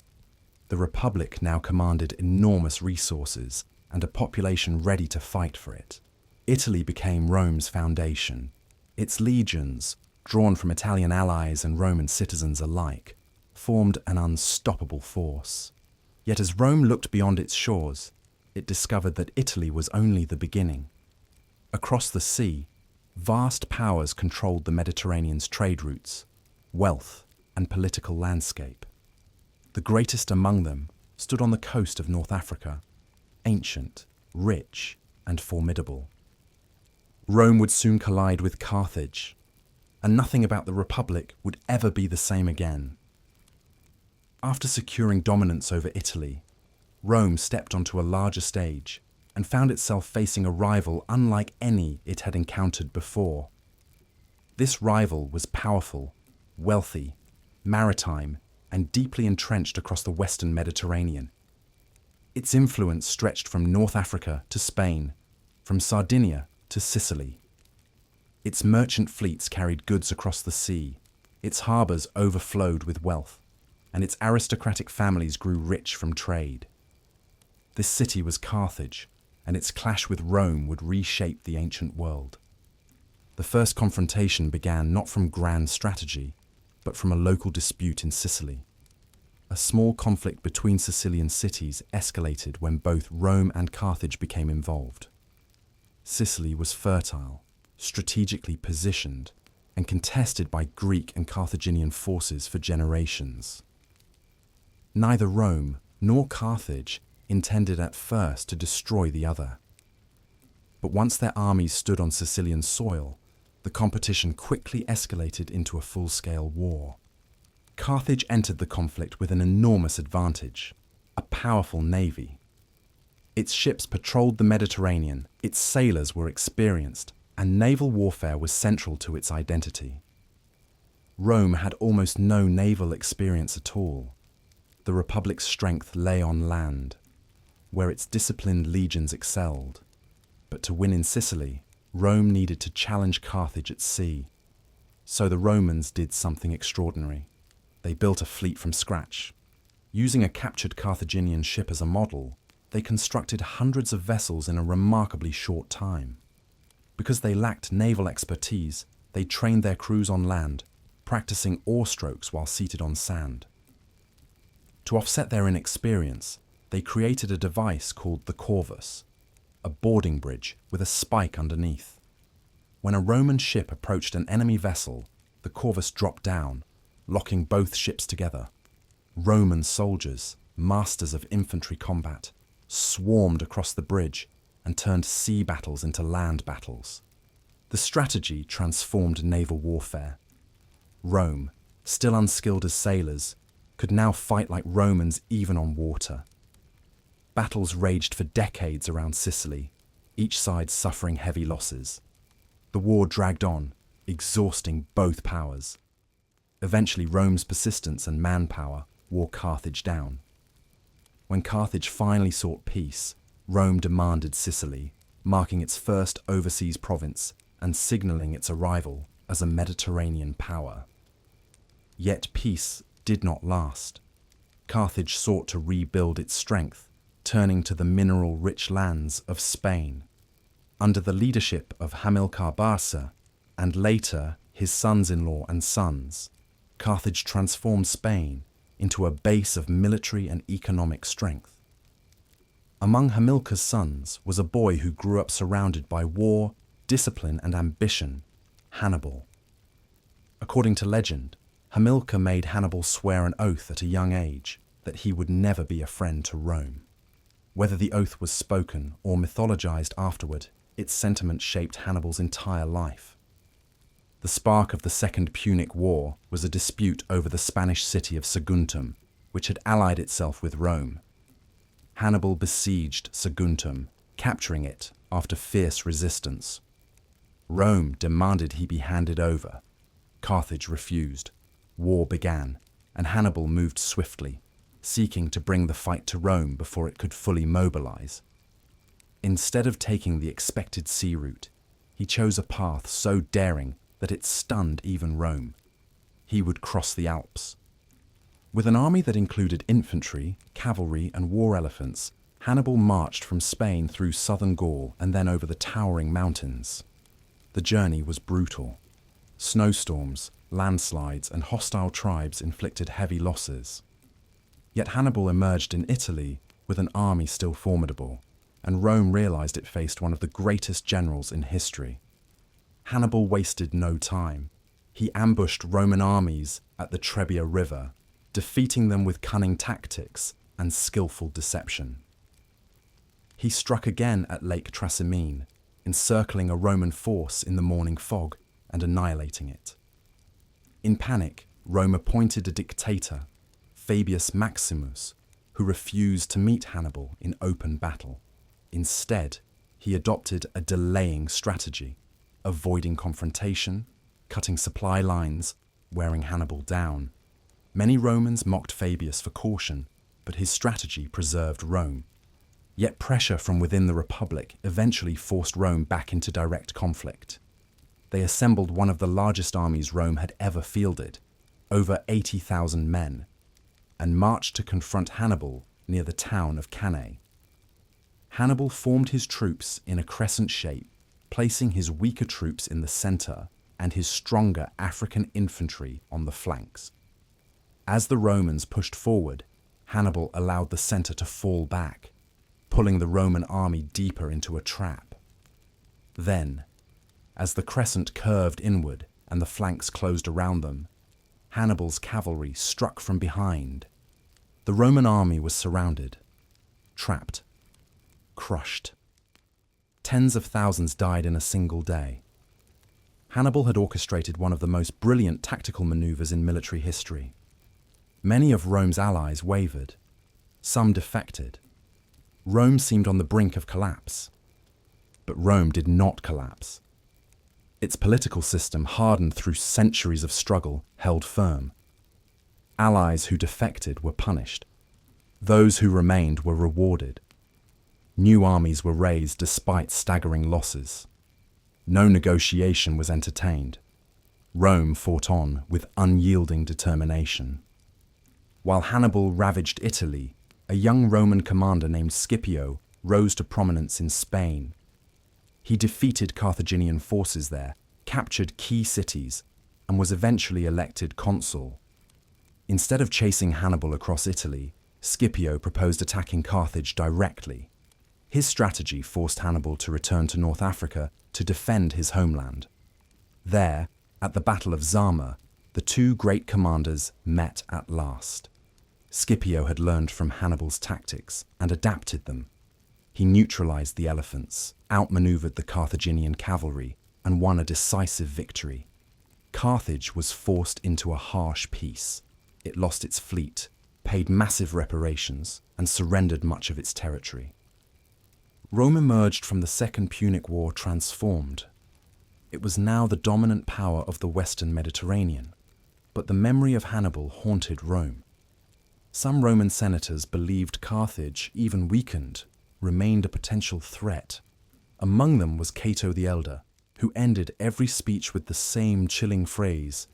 The Republic now commanded enormous resources and a population ready to fight for it. Italy became Rome's foundation. Its legions, drawn from Italian allies and Roman citizens alike, formed an unstoppable force. Yet as Rome looked beyond its shores, it discovered that Italy was only the beginning. Across the sea, vast powers controlled the Mediterranean's trade routes, wealth, and political landscape. The greatest among them stood on the coast of North Africa, ancient, rich, and formidable. Rome would soon collide with Carthage, and nothing about the Republic would ever be the same again. After securing dominance over Italy, Rome stepped onto a larger stage and found itself facing a rival unlike any it had encountered before. This rival was powerful, wealthy, maritime, and deeply entrenched across the Western Mediterranean. Its influence stretched from North Africa to Spain, from Sardinia to Sicily. Its merchant fleets carried goods across the sea, its harbours overflowed with wealth, and its aristocratic families grew rich from trade. This city was Carthage, and its clash with Rome would reshape the ancient world. The first confrontation began not from grand strategy, but from a local dispute in Sicily. A small conflict between Sicilian cities escalated when both Rome and Carthage became involved. Sicily was fertile, strategically positioned, and contested by Greek and Carthaginian forces for generations. Neither Rome nor Carthage intended at first to destroy the other. But once their armies stood on Sicilian soil, the competition quickly escalated into a full-scale war. Carthage entered the conflict with an enormous advantage, a powerful navy. Its ships patrolled the Mediterranean, its sailors were experienced, and naval warfare was central to its identity. Rome had almost no naval experience at all. The Republic's strength lay on land, where its disciplined legions excelled. But to win in Sicily, Rome needed to challenge Carthage at sea. So the Romans did something extraordinary. They built a fleet from scratch. Using a captured Carthaginian ship as a model, they constructed hundreds of vessels in a remarkably short time. Because they lacked naval expertise, they trained their crews on land, practicing oar strokes while seated on sand. To offset their inexperience, they created a device called the corvus, a boarding bridge with a spike underneath. When a Roman ship approached an enemy vessel, the corvus dropped down, locking both ships together. Roman soldiers, masters of infantry combat, swarmed across the bridge and turned sea battles into land battles. The strategy transformed naval warfare. Rome, still unskilled as sailors, could now fight like Romans even on water. Battles raged for decades around Sicily, each side suffering heavy losses. The war dragged on, exhausting both powers. Eventually, Rome's persistence and manpower wore Carthage down. When Carthage finally sought peace, Rome demanded Sicily, marking its first overseas province and signalling its arrival as a Mediterranean power. Yet peace did not last. Carthage sought to rebuild its strength, turning to the mineral-rich lands of Spain. Under the leadership of Hamilcar Barca, and later his sons-in-law and sons, Carthage transformed Spain into a base of military and economic strength. Among Hamilcar's sons was a boy who grew up surrounded by war, discipline, and ambition, Hannibal. According to legend, Hamilcar made Hannibal swear an oath at a young age that he would never be a friend to Rome. Whether the oath was spoken or mythologized afterward, its sentiment shaped Hannibal's entire life. The spark of the Second Punic War was a dispute over the Spanish city of Saguntum, which had allied itself with Rome. Hannibal besieged Saguntum, capturing it after fierce resistance. Rome demanded he be handed over. Carthage refused. War began, and Hannibal moved swiftly, seeking to bring the fight to Rome before it could fully mobilize. Instead of taking the expected sea route, he chose a path so daring that it stunned even Rome. He would cross the Alps. With an army that included infantry, cavalry, and war elephants, Hannibal marched from Spain through southern Gaul and then over the towering mountains. The journey was brutal. Snowstorms, landslides, and hostile tribes inflicted heavy losses. Yet Hannibal emerged in Italy with an army still formidable, and Rome realized it faced one of the greatest generals in history. Hannibal wasted no time. He ambushed Roman armies at the Tiber River, defeating them with cunning tactics and skillful deception. He struck again at Lake Trasimene, encircling a Roman force in the morning fog and annihilating it. In panic, Rome appointed a dictator, Fabius Maximus, who refused to meet Hannibal in open battle. Instead, he adopted a delaying strategy, avoiding confrontation, cutting supply lines, wearing Hannibal down. Many Romans mocked Fabius for caution, but his strategy preserved Rome. Yet pressure from within the Republic eventually forced Rome back into direct conflict. They assembled one of the largest armies Rome had ever fielded, over 80,000 men, and marched to confront Hannibal near the town of Cannae. Hannibal formed his troops in a crescent shape, placing his weaker troops in the center and his stronger African infantry on the flanks. As the Romans pushed forward, Hannibal allowed the center to fall back, pulling the Roman army deeper into a trap. Then, as the crescent curved inward and the flanks closed around them, Hannibal's cavalry struck from behind. The Roman army was surrounded, trapped, crushed. Tens of thousands died in a single day. Hannibal had orchestrated one of the most brilliant tactical maneuvers in military history. Many of Rome's allies wavered. Some defected. Rome seemed on the brink of collapse. But Rome did not collapse. Its political system, hardened through centuries of struggle, held firm. Allies who defected were punished. Those who remained were rewarded. New armies were raised despite staggering losses. No negotiation was entertained. Rome fought on with unyielding determination. While Hannibal ravaged Italy, a young Roman commander named Scipio rose to prominence in Spain. He defeated Carthaginian forces there, captured key cities, and was eventually elected consul. Instead of chasing Hannibal across Italy, Scipio proposed attacking Carthage directly. His strategy forced Hannibal to return to North Africa to defend his homeland. There, at the Battle of Zama, the two great commanders met at last. Scipio had learned from Hannibal's tactics and adapted them. He neutralized the elephants, outmaneuvered the Carthaginian cavalry, and won a decisive victory. Carthage was forced into a harsh peace. It lost its fleet, paid massive reparations, and surrendered much of its territory. Rome emerged from the Second Punic War transformed. It was now the dominant power of the Western Mediterranean, but the memory of Hannibal haunted Rome. Some Roman senators believed Carthage, even weakened, remained a potential threat. Among them was Cato the Elder, who ended every speech with the same chilling phrase,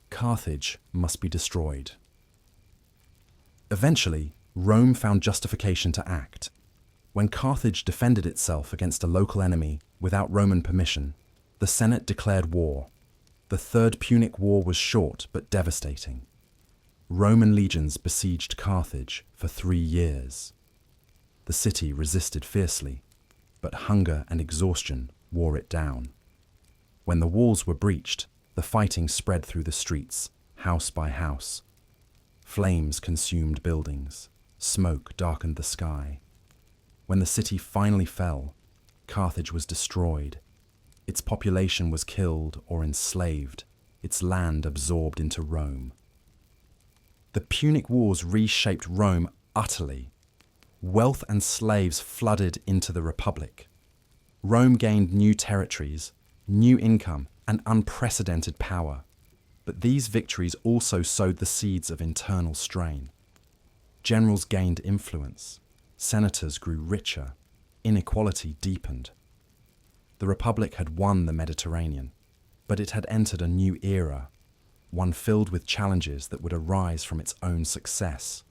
"Carthage must be destroyed." Eventually, Rome found justification to act. When Carthage defended itself against a local enemy without Roman permission, the Senate declared war. The Third Punic War was short but devastating. Roman legions besieged Carthage for 3 years. The city resisted fiercely, but hunger and exhaustion wore it down. When the walls were breached, the fighting spread through the streets, house by house. Flames consumed buildings, smoke darkened the sky. When the city finally fell, Carthage was destroyed. Its population was killed or enslaved, its land absorbed into Rome. The Punic Wars reshaped Rome utterly. Wealth and slaves flooded into the Republic. Rome gained new territories, new income, and unprecedented power. But these victories also sowed the seeds of internal strain. Generals gained influence. Senators grew richer. Inequality deepened. The Republic had won the Mediterranean, but it had entered a new era, one filled with challenges that would arise from its own success.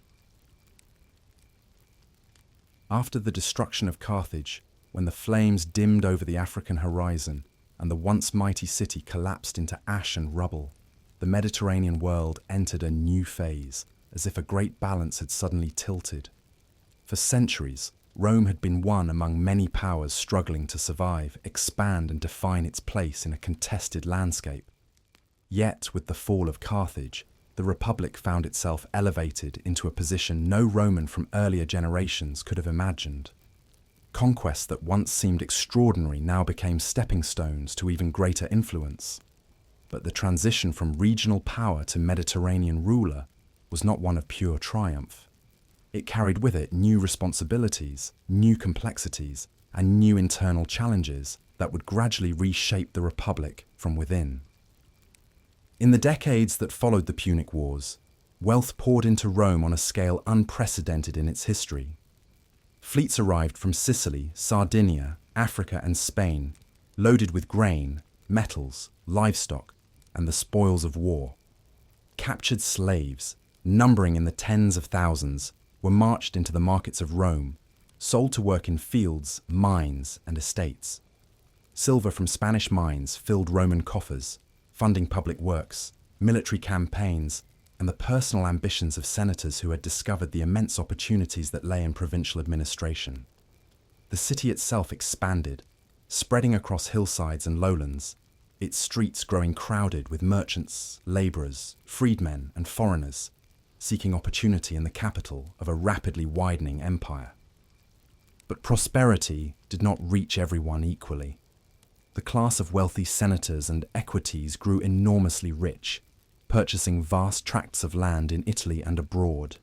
After the destruction of Carthage, when the flames dimmed over the African horizon and the once mighty city collapsed into ash and rubble, the Mediterranean world entered a new phase, as if a great balance had suddenly tilted. For centuries, Rome had been one among many powers struggling to survive, expand, and define its place in a contested landscape. Yet, with the fall of Carthage, the Republic found itself elevated into a position no Roman from earlier generations could have imagined. Conquests that once seemed extraordinary now became stepping stones to even greater influence. But the transition from regional power to Mediterranean ruler was not one of pure triumph. It carried with it new responsibilities, new complexities, and new internal challenges that would gradually reshape the Republic from within. In the decades that followed the Punic Wars, wealth poured into Rome on a scale unprecedented in its history. Fleets arrived from Sicily, Sardinia, Africa, and Spain, loaded with grain, metals, livestock, and the spoils of war. Captured slaves, numbering in the tens of thousands, were marched into the markets of Rome, sold to work in fields, mines, and estates. Silver from Spanish mines filled Roman coffers, funding public works, military campaigns, and the personal ambitions of senators who had discovered the immense opportunities that lay in provincial administration. The city itself expanded, spreading across hillsides and lowlands, its streets growing crowded with merchants, labourers, freedmen, and foreigners, seeking opportunity in the capital of a rapidly widening empire. But prosperity did not reach everyone equally. The class of wealthy senators and equites grew enormously rich, purchasing vast tracts of land in Italy and abroad.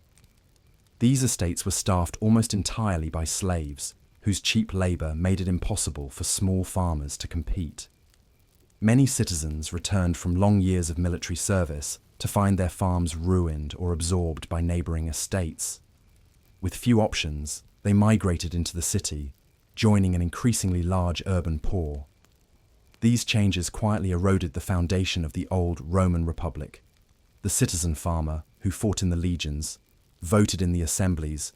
These estates were staffed almost entirely by slaves, whose cheap labour made it impossible for small farmers to compete. Many citizens returned from long years of military service to find their farms ruined or absorbed by neighbouring estates. With few options, they migrated into the city, joining an increasingly large urban poor. These changes quietly eroded the foundation of the old Roman Republic. The citizen farmer, who fought in the legions, voted in the assemblies,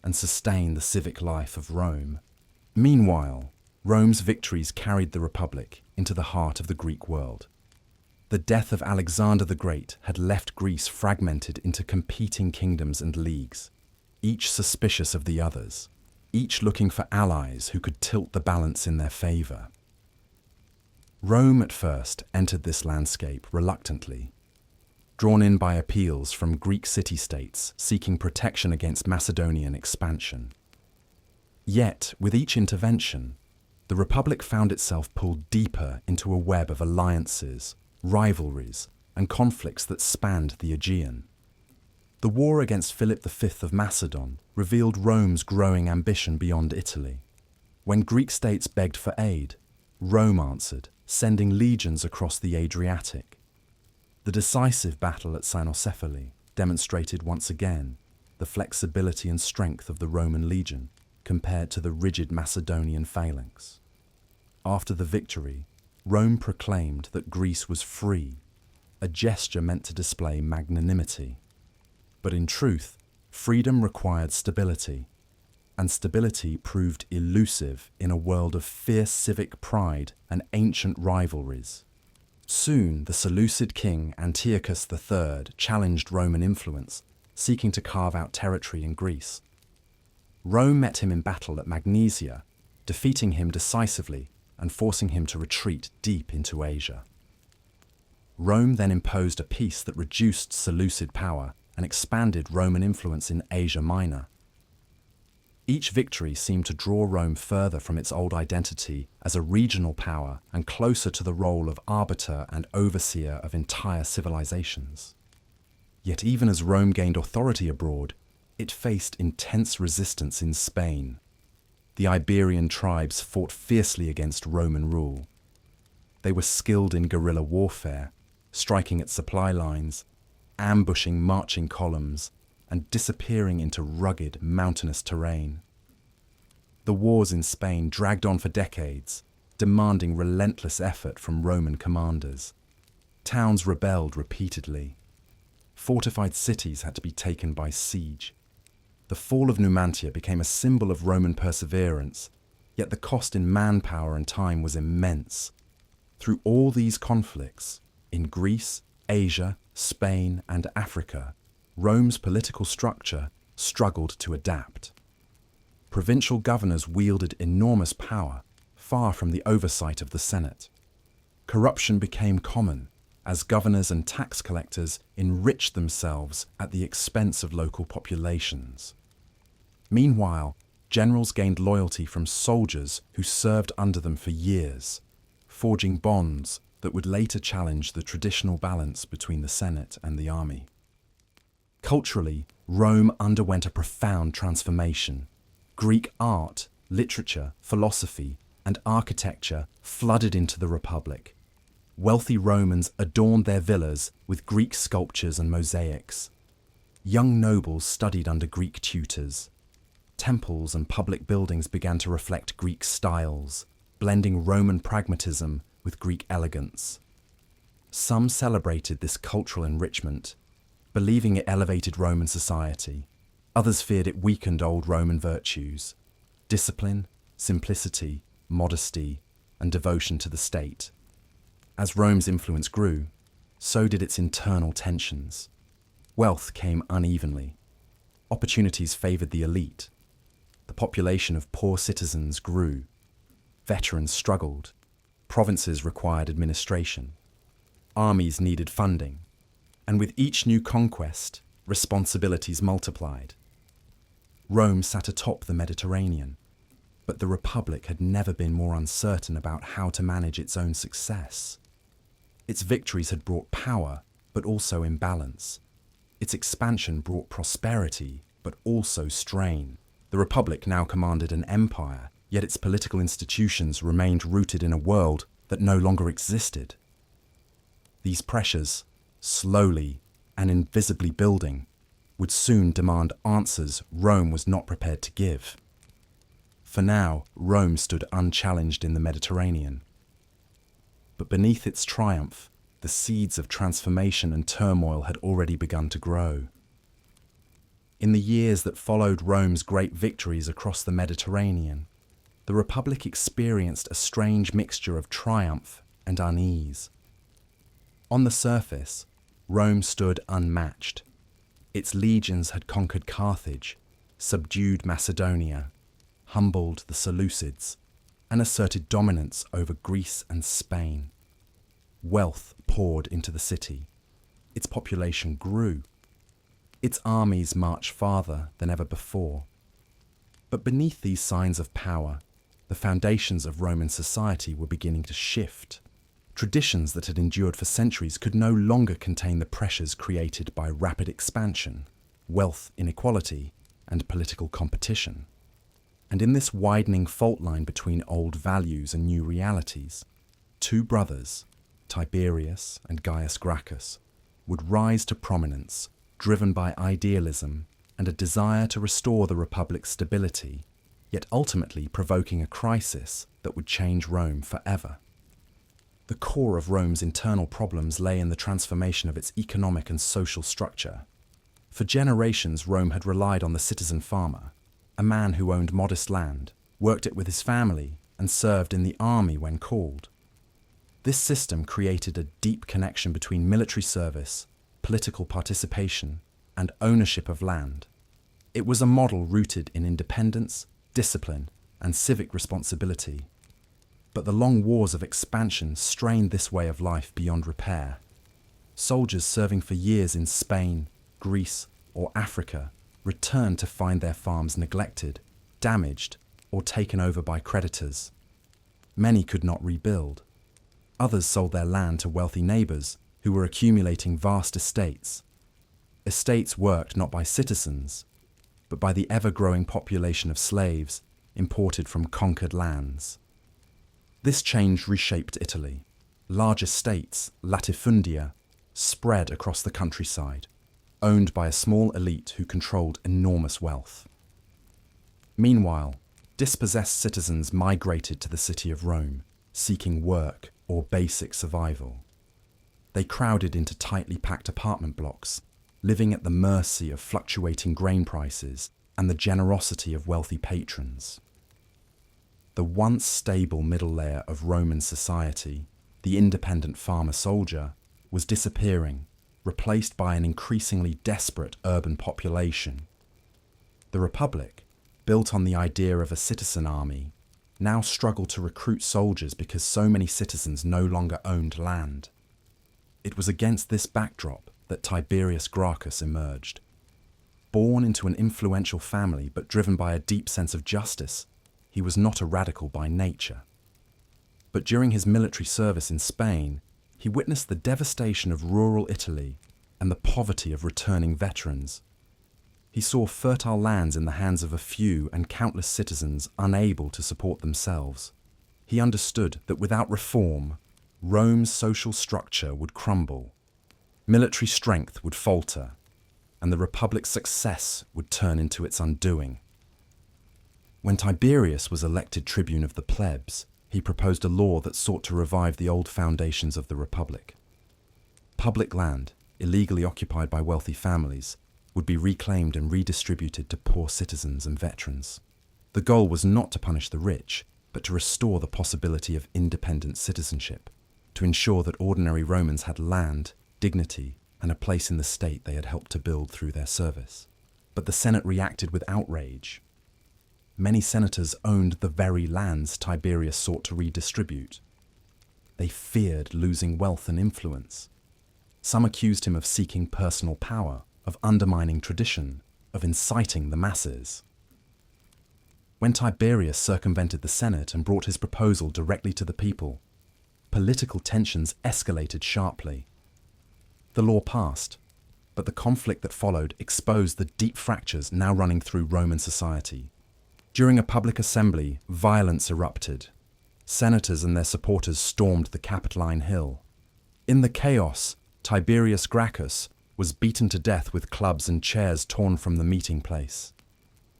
and sustained the civic life of Rome. Meanwhile, Rome's victories carried the Republic into the heart of the Greek world. The death of Alexander the Great had left Greece fragmented into competing kingdoms and leagues, each suspicious of the others, each looking for allies who could tilt the balance in their favour. Rome at first entered this landscape reluctantly, drawn in by appeals from Greek city-states seeking protection against Macedonian expansion. Yet, with each intervention, the Republic found itself pulled deeper into a web of alliances, rivalries, and conflicts that spanned the Aegean. The war against Philip V of Macedon revealed Rome's growing ambition beyond Italy. When Greek states begged for aid, Rome answered, sending legions across the Adriatic. The decisive battle at Cynocephaly demonstrated once again the flexibility and strength of the Roman legion compared to the rigid Macedonian phalanx. After the victory, Rome proclaimed that Greece was free, a gesture meant to display magnanimity. But in truth, freedom required stability, and stability proved elusive in a world of fierce civic pride and ancient rivalries. Soon, the Seleucid king Antiochus III challenged Roman influence, seeking to carve out territory in Greece. Rome met him in battle at Magnesia, defeating him decisively and forcing him to retreat deep into Asia. Rome then imposed a peace that reduced Seleucid power and expanded Roman influence in Asia Minor. Each victory seemed to draw Rome further from its old identity as a regional power and closer to the role of arbiter and overseer of entire civilizations. Yet even as Rome gained authority abroad, it faced intense resistance in Spain. The Iberian tribes fought fiercely against Roman rule. They were skilled in guerrilla warfare, striking at supply lines, ambushing marching columns, and disappearing into rugged, mountainous terrain. The wars in Spain dragged on for decades, demanding relentless effort from Roman commanders. Towns rebelled repeatedly. Fortified cities had to be taken by siege. The fall of Numantia became a symbol of Roman perseverance, yet the cost in manpower and time was immense. Through all these conflicts, in Greece, Asia, Spain, and Africa, Rome's political structure struggled to adapt. Provincial governors wielded enormous power, far from the oversight of the Senate. Corruption became common, as governors and tax collectors enriched themselves at the expense of local populations. Meanwhile, generals gained loyalty from soldiers who served under them for years, forging bonds that would later challenge the traditional balance between the Senate and the army. Culturally, Rome underwent a profound transformation. Greek art, literature, philosophy, and architecture flooded into the Republic. Wealthy Romans adorned their villas with Greek sculptures and mosaics. Young nobles studied under Greek tutors. Temples and public buildings began to reflect Greek styles, blending Roman pragmatism with Greek elegance. Some celebrated this cultural enrichment, believing it elevated Roman society. Others feared it weakened old Roman virtues: discipline, simplicity, modesty, and devotion to the state. As Rome's influence grew, so did its internal tensions. Wealth came unevenly. Opportunities favored the elite. The population of poor citizens grew. Veterans struggled. Provinces required administration. Armies needed funding. And with each new conquest, responsibilities multiplied. Rome sat atop the Mediterranean, but the Republic had never been more uncertain about how to manage its own success. Its victories had brought power, but also imbalance. Its expansion brought prosperity, but also strain. The Republic now commanded an empire, yet its political institutions remained rooted in a world that no longer existed. These pressures, slowly and invisibly building, would soon demand answers Rome was not prepared to give. For now, Rome stood unchallenged in the Mediterranean. But beneath its triumph, the seeds of transformation and turmoil had already begun to grow. In the years that followed Rome's great victories across the Mediterranean, the Republic experienced a strange mixture of triumph and unease. On the surface, Rome stood unmatched. Its legions had conquered Carthage, subdued Macedonia, humbled the Seleucids, and asserted dominance over Greece and Spain. Wealth poured into the city. Its population grew. Its armies marched farther than ever before. But beneath these signs of power, the foundations of Roman society were beginning to shift. Traditions that had endured for centuries could no longer contain the pressures created by rapid expansion, wealth inequality, and political competition. And in this widening fault line between old values and new realities, two brothers, Tiberius and Gaius Gracchus, would rise to prominence, driven by idealism and a desire to restore the Republic's stability, yet ultimately provoking a crisis that would change Rome forever. The core of Rome's internal problems lay in the transformation of its economic and social structure. For generations, Rome had relied on the citizen farmer, a man who owned modest land, worked it with his family, and served in the army when called. This system created a deep connection between military service, political participation, and ownership of land. It was a model rooted in independence, discipline, and civic responsibility. But the long wars of expansion strained this way of life beyond repair. Soldiers serving for years in Spain, Greece, or Africa returned to find their farms neglected, damaged, or taken over by creditors. Many could not rebuild. Others sold their land to wealthy neighbours who were accumulating vast estates. Estates worked not by citizens, but by the ever-growing population of slaves imported from conquered lands. This change reshaped Italy. Large estates, latifundia, spread across the countryside, owned by a small elite who controlled enormous wealth. Meanwhile, dispossessed citizens migrated to the city of Rome, seeking work or basic survival. They crowded into tightly packed apartment blocks, living at the mercy of fluctuating grain prices and the generosity of wealthy patrons. The once stable middle layer of Roman society, the independent farmer-soldier, was disappearing, replaced by an increasingly desperate urban population. The Republic, built on the idea of a citizen army, now struggled to recruit soldiers because so many citizens no longer owned land. It was against this backdrop that Tiberius Gracchus emerged. Born into an influential family but driven by a deep sense of justice, he was not a radical by nature. But during his military service in Spain, he witnessed the devastation of rural Italy and the poverty of returning veterans. He saw fertile lands in the hands of a few and countless citizens unable to support themselves. He understood that without reform, Rome's social structure would crumble, military strength would falter, and the Republic's success would turn into its undoing. When Tiberius was elected tribune of the plebs, he proposed a law that sought to revive the old foundations of the Republic. Public land, illegally occupied by wealthy families, would be reclaimed and redistributed to poor citizens and veterans. The goal was not to punish the rich, but to restore the possibility of independent citizenship, to ensure that ordinary Romans had land, dignity, and a place in the state they had helped to build through their service. But the Senate reacted with outrage. Many senators owned the very lands Tiberius sought to redistribute. They feared losing wealth and influence. Some accused him of seeking personal power, of undermining tradition, of inciting the masses. When Tiberius circumvented the Senate and brought his proposal directly to the people, political tensions escalated sharply. The law passed, but the conflict that followed exposed the deep fractures now running through Roman society. During a public assembly, violence erupted. Senators and their supporters stormed the Capitoline Hill. In the chaos, Tiberius Gracchus was beaten to death with clubs and chairs torn from the meeting place.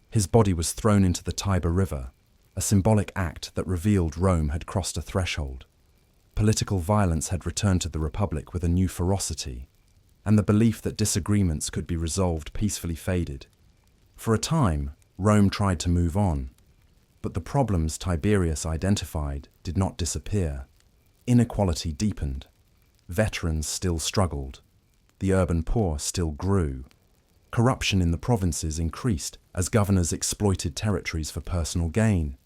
His body was thrown into the Tiber River, a symbolic act that revealed Rome had crossed a threshold. Political violence had returned to the Republic with a new ferocity, and the belief that disagreements could be resolved peacefully faded. For a time, Rome tried to move on, but the problems Tiberius identified did not disappear. Inequality deepened. Veterans still struggled. The urban poor still grew. Corruption in the provinces increased as governors exploited territories for personal gain.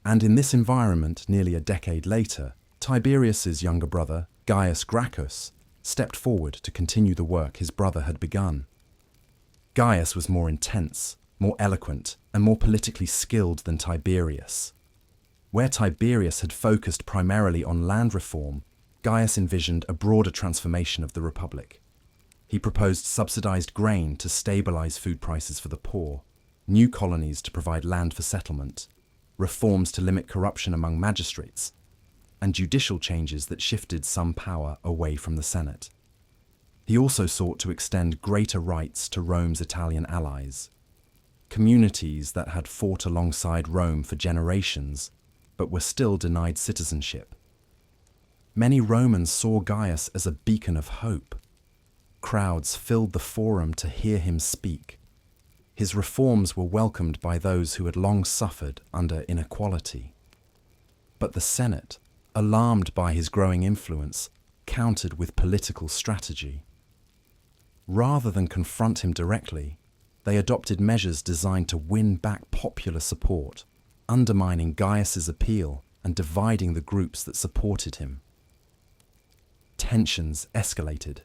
And in this environment, nearly a decade later, Tiberius's younger brother, Gaius Gracchus, stepped forward to continue the work his brother had begun. Gaius was more intense, more eloquent, and more politically skilled than Tiberius. Where Tiberius had focused primarily on land reform, Gaius envisioned a broader transformation of the Republic. He proposed subsidized grain to stabilize food prices for the poor, new colonies to provide land for settlement, reforms to limit corruption among magistrates, and judicial changes that shifted some power away from the Senate. He also sought to extend greater rights to Rome's Italian allies, communities that had fought alongside Rome for generations, but were still denied citizenship. Many Romans saw Gaius as a beacon of hope. Crowds filled the forum to hear him speak. His reforms were welcomed by those who had long suffered under inequality. But the Senate, alarmed by his growing influence, countered with political strategy. Rather than confront him directly, they adopted measures designed to win back popular support, undermining Gaius's appeal and dividing the groups that supported him. Tensions escalated.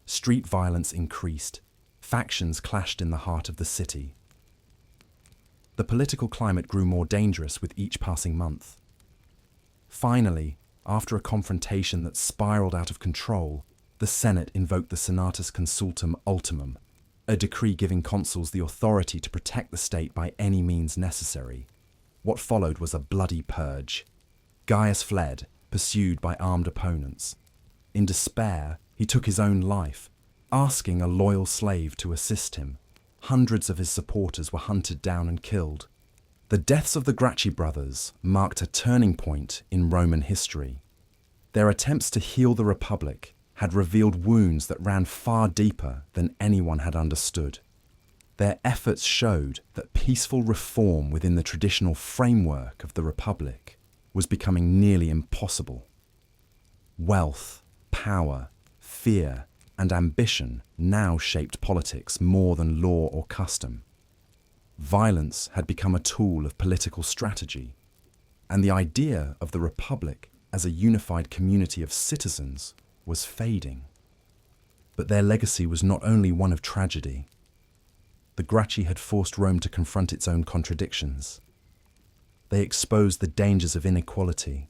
Street violence increased. Factions clashed in the heart of the city. the political climate grew more dangerous with each passing month. Finally, after a confrontation that spiraled out of control, the Senate invoked the Senatus Consultum Ultimum, a decree giving consuls the authority to protect the state by any means necessary. What followed was a bloody purge. Gaius fled, pursued by armed opponents. In despair, he took his own life, asking a loyal slave to assist him. Hundreds of his supporters were hunted down and killed. The deaths of the Gracchi brothers marked a turning point in Roman history. Their attempts to heal the Republic had revealed wounds that ran far deeper than anyone had understood. Their efforts showed that peaceful reform within the traditional framework of the Republic was becoming nearly impossible. Wealth, power, fear, and ambition now shaped politics more than law or custom. Violence had become a tool of political strategy, and the idea of the Republic as a unified community of citizens was fading. But their legacy was not only one of tragedy. The Gracchi had forced Rome to confront its own contradictions. They exposed the dangers of inequality,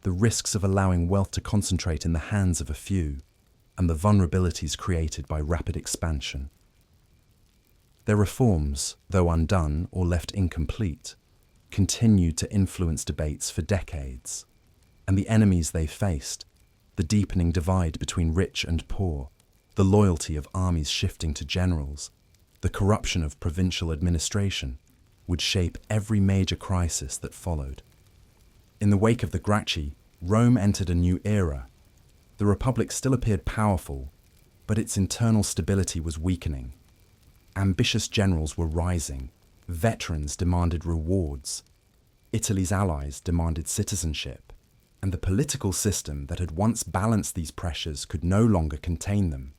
the risks of allowing wealth to concentrate in the hands of a few, and the vulnerabilities created by rapid expansion. Their reforms, though undone or left incomplete, continued to influence debates for decades, and the enemies they faced, the deepening divide between rich and poor, the loyalty of armies shifting to generals, the corruption of provincial administration, would shape every major crisis that followed. In the wake of the Gracchi, Rome entered a new era. The Republic still appeared powerful, but its internal stability was weakening. Ambitious generals were rising, veterans demanded rewards, Italy's allies demanded citizenship, and the political system that had once balanced these pressures could no longer contain them.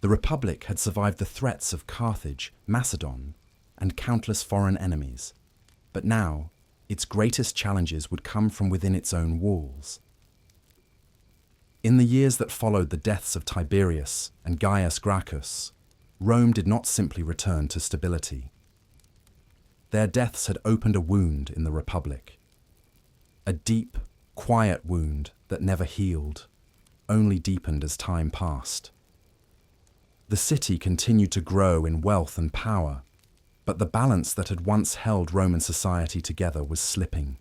The Republic had survived the threats of Carthage, Macedon, and countless foreign enemies, but now its greatest challenges would come from within its own walls. In the years that followed the deaths of Tiberius and Gaius Gracchus, Rome did not simply return to stability. Their deaths had opened a wound in the Republic. A deep, quiet wound that never healed, only deepened as time passed. The city continued to grow in wealth and power, but the balance that had once held Roman society together was slipping.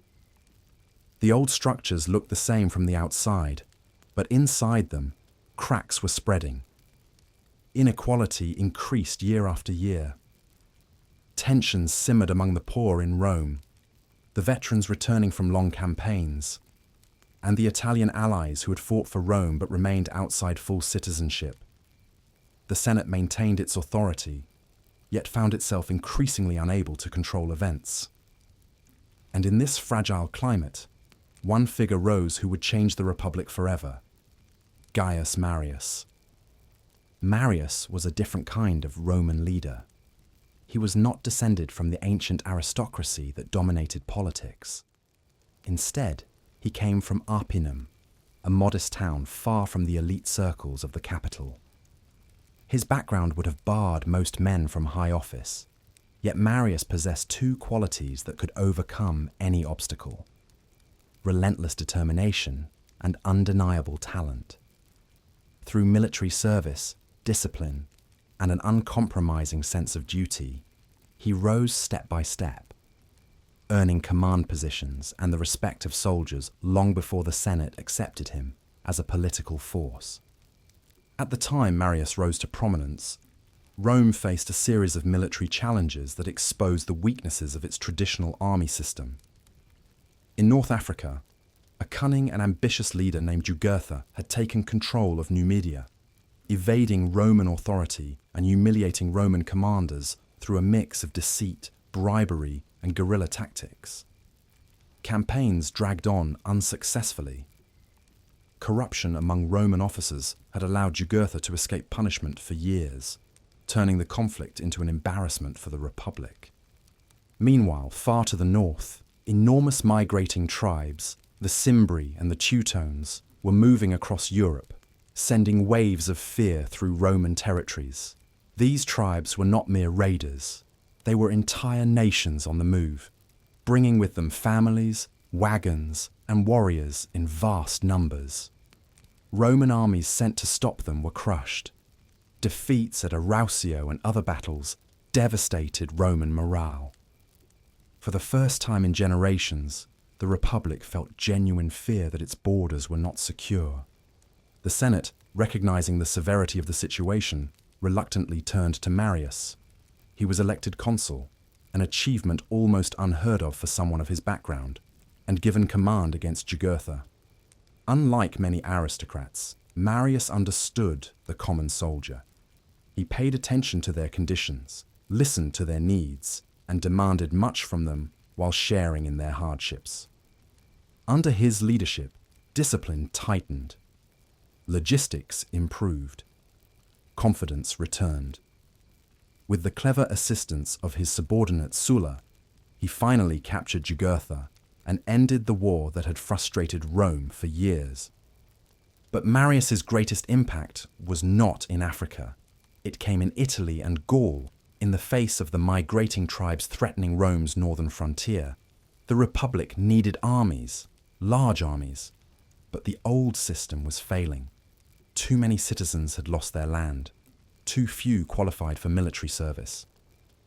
The old structures looked the same from the outside, but inside them, cracks were spreading. Inequality increased year after year. Tensions simmered among the poor in Rome, the veterans returning from long campaigns, and the Italian allies who had fought for Rome but remained outside full citizenship. The Senate maintained its authority, yet found itself increasingly unable to control events. And in this fragile climate, one figure rose who would change the Republic forever: Gaius Marius. Marius was a different kind of Roman leader. He was not descended from the ancient aristocracy that dominated politics. Instead, he came from Arpinum, a modest town far from the elite circles of the capital. His background would have barred most men from high office, yet Marius possessed two qualities that could overcome any obstacle: relentless determination and undeniable talent. Through military service, discipline, and an uncompromising sense of duty, he rose step by step, earning command positions and the respect of soldiers long before the Senate accepted him as a political force. At the time Marius rose to prominence, Rome faced a series of military challenges that exposed the weaknesses of its traditional army system. In North Africa, a cunning and ambitious leader named Jugurtha had taken control of Numidia, evading Roman authority and humiliating Roman commanders through a mix of deceit, bribery, and guerrilla tactics. Campaigns dragged on unsuccessfully. Corruption among Roman officers had allowed Jugurtha to escape punishment for years, turning the conflict into an embarrassment for the Republic. Meanwhile, far to the north, enormous migrating tribes, the Cimbri and the Teutones, were moving across Europe, sending waves of fear through Roman territories. These tribes were not mere raiders. They were entire nations on the move, bringing with them families, wagons, and warriors in vast numbers. Roman armies sent to stop them were crushed. Defeats at Arausio and other battles devastated Roman morale. For the first time in generations, the Republic felt genuine fear that its borders were not secure. The Senate, recognizing the severity of the situation, reluctantly turned to Marius. He was elected consul, an achievement almost unheard of for someone of his background, and given command against Jugurtha. Unlike many aristocrats, Marius understood the common soldier. He paid attention to their conditions, listened to their needs, and demanded much from them while sharing in their hardships. Under his leadership, discipline tightened. Logistics improved. Confidence returned. With the clever assistance of his subordinate Sulla, he finally captured Jugurtha and ended the war that had frustrated Rome for years. But Marius's greatest impact was not in Africa. It came in Italy and Gaul, in the face of the migrating tribes threatening Rome's northern frontier. The Republic needed armies, large armies, but the old system was failing. Too many citizens had lost their land. Too few qualified for military service.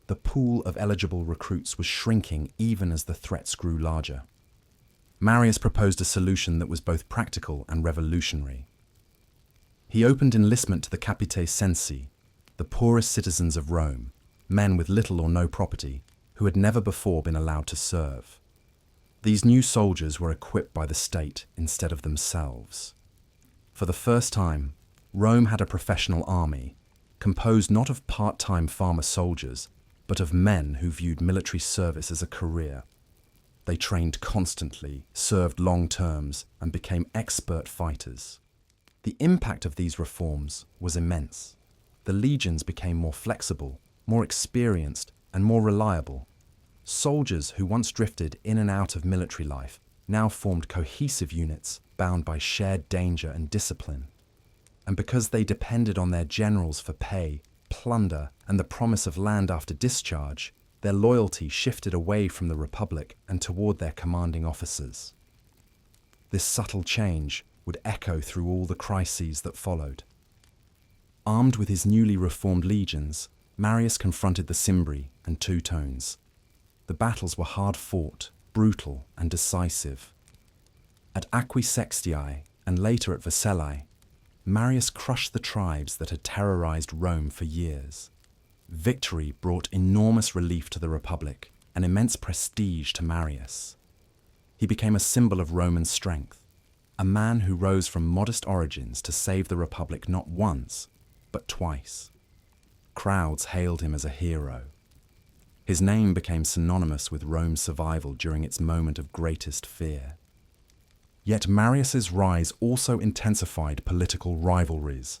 The pool of eligible recruits was shrinking even as the threats grew larger. Marius proposed a solution that was both practical and revolutionary. He opened enlistment to the capitae censi, the poorest citizens of Rome, men with little or no property, who had never before been allowed to serve. These new soldiers were equipped by the state instead of themselves. For the first time, Rome had a professional army, composed not of part-time farmer soldiers, but of men who viewed military service as a career. They trained constantly, served long terms, and became expert fighters. The impact of these reforms was immense. The legions became more flexible, more experienced, and more reliable. Soldiers who once drifted in and out of military life now formed cohesive units bound by shared danger and discipline. And because they depended on their generals for pay, plunder, and the promise of land after discharge, their loyalty shifted away from the Republic and toward their commanding officers. This subtle change would echo through all the crises that followed. Armed with his newly reformed legions, Marius confronted the Cimbri and Teutones. The battles were hard-fought, brutal, and decisive. At Aquae Sextiae and later at Vercellae, Marius crushed the tribes that had terrorized Rome for years. Victory brought enormous relief to the Republic and immense prestige to Marius. He became a symbol of Roman strength, a man who rose from modest origins to save the Republic not once, but twice. Crowds hailed him as a hero. His name became synonymous with Rome's survival during its moment of greatest fear. Yet Marius's rise also intensified political rivalries.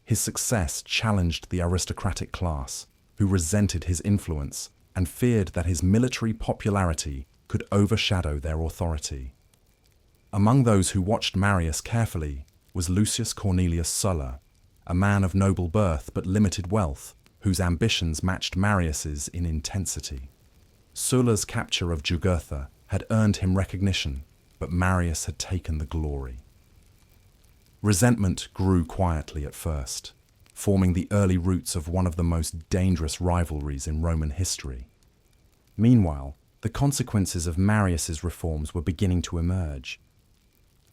His success challenged the aristocratic class, who resented his influence and feared that his military popularity could overshadow their authority. Among those who watched Marius carefully was Lucius Cornelius Sulla, a man of noble birth but limited wealth, whose ambitions matched Marius's in intensity. Sulla's capture of Jugurtha had earned him recognition, but Marius had taken the glory. Resentment grew quietly at first, forming the early roots of one of the most dangerous rivalries in Roman history. Meanwhile, the consequences of Marius's reforms were beginning to emerge.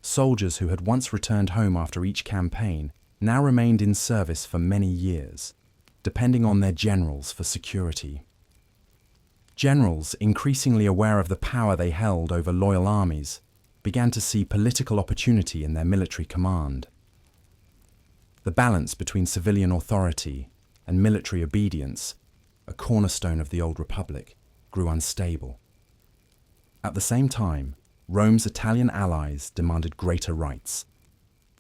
Soldiers who had once returned home after each campaign now remained in service for many years, depending on their generals for security. Generals, increasingly aware of the power they held over loyal armies, began to see political opportunity in their military command. The balance between civilian authority and military obedience, a cornerstone of the old Republic, grew unstable. At the same time, Rome's Italian allies demanded greater rights.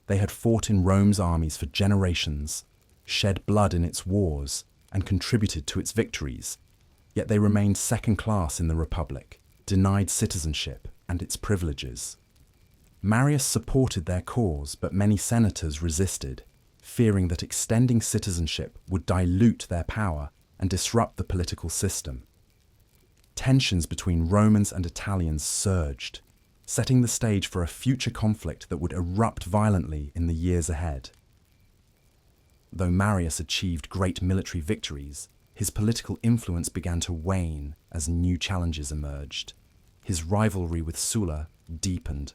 They had fought in Rome's armies for generations, shed blood in its wars, and contributed to its victories, yet they remained second class in the Republic, denied citizenship and its privileges. Marius supported their cause, but many senators resisted, fearing that extending citizenship would dilute their power and disrupt the political system. Tensions between Romans and Italians surged, setting the stage for a future conflict that would erupt violently in the years ahead. Though Marius achieved great military victories, his political influence began to wane as new challenges emerged. His rivalry with Sulla deepened,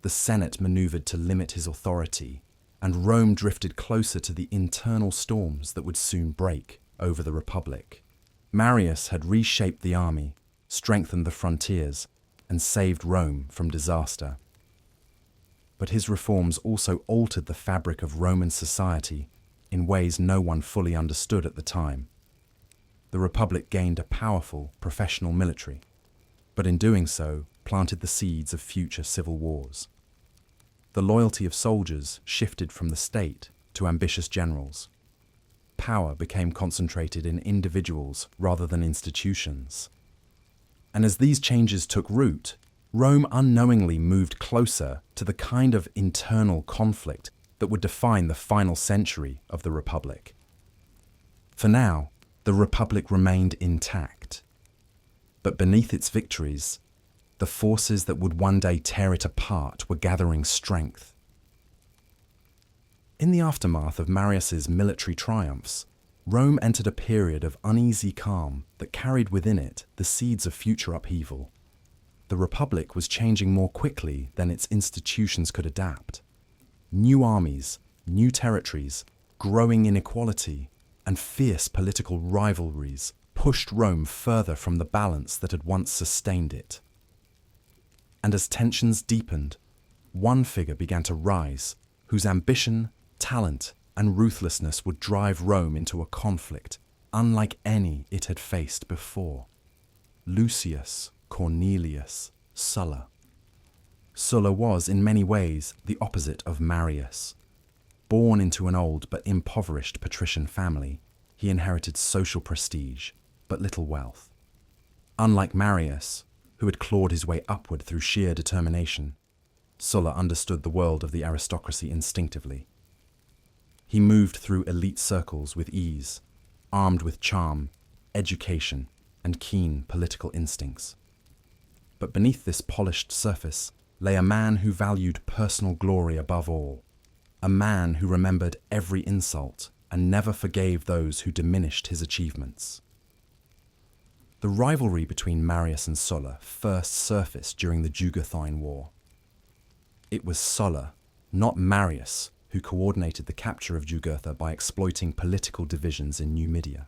the Senate maneuvered to limit his authority, and Rome drifted closer to the internal storms that would soon break over the Republic. Marius had reshaped the army, strengthened the frontiers, and saved Rome from disaster. But his reforms also altered the fabric of Roman society in ways no one fully understood at the time. The Republic gained a powerful, professional military, but in doing so, planted the seeds of future civil wars. The loyalty of soldiers shifted from the state to ambitious generals. Power became concentrated in individuals rather than institutions. And as these changes took root, Rome unknowingly moved closer to the kind of internal conflict that would define the final century of the Republic. For now, the Republic remained intact. But beneath its victories, the forces that would one day tear it apart were gathering strength. In the aftermath of Marius's military triumphs, Rome entered a period of uneasy calm that carried within it the seeds of future upheaval. The Republic was changing more quickly than its institutions could adapt. New armies, new territories, growing inequality, and fierce political rivalries pushed Rome further from the balance that had once sustained it. And as tensions deepened, one figure began to rise, whose ambition, talent, and ruthlessness would drive Rome into a conflict unlike any it had faced before. Lucius Cornelius Sulla. Sulla was, in many ways, the opposite of Marius. Born into an old but impoverished patrician family, he inherited social prestige, but little wealth. Unlike Marius, who had clawed his way upward through sheer determination, Sulla understood the world of the aristocracy instinctively. He moved through elite circles with ease, armed with charm, education, and keen political instincts. But beneath this polished surface lay a man who valued personal glory above all, a man who remembered every insult and never forgave those who diminished his achievements. The rivalry between Marius and Sulla first surfaced during the Jugurthine War. It was Sulla, not Marius, who coordinated the capture of Jugurtha by exploiting political divisions in Numidia.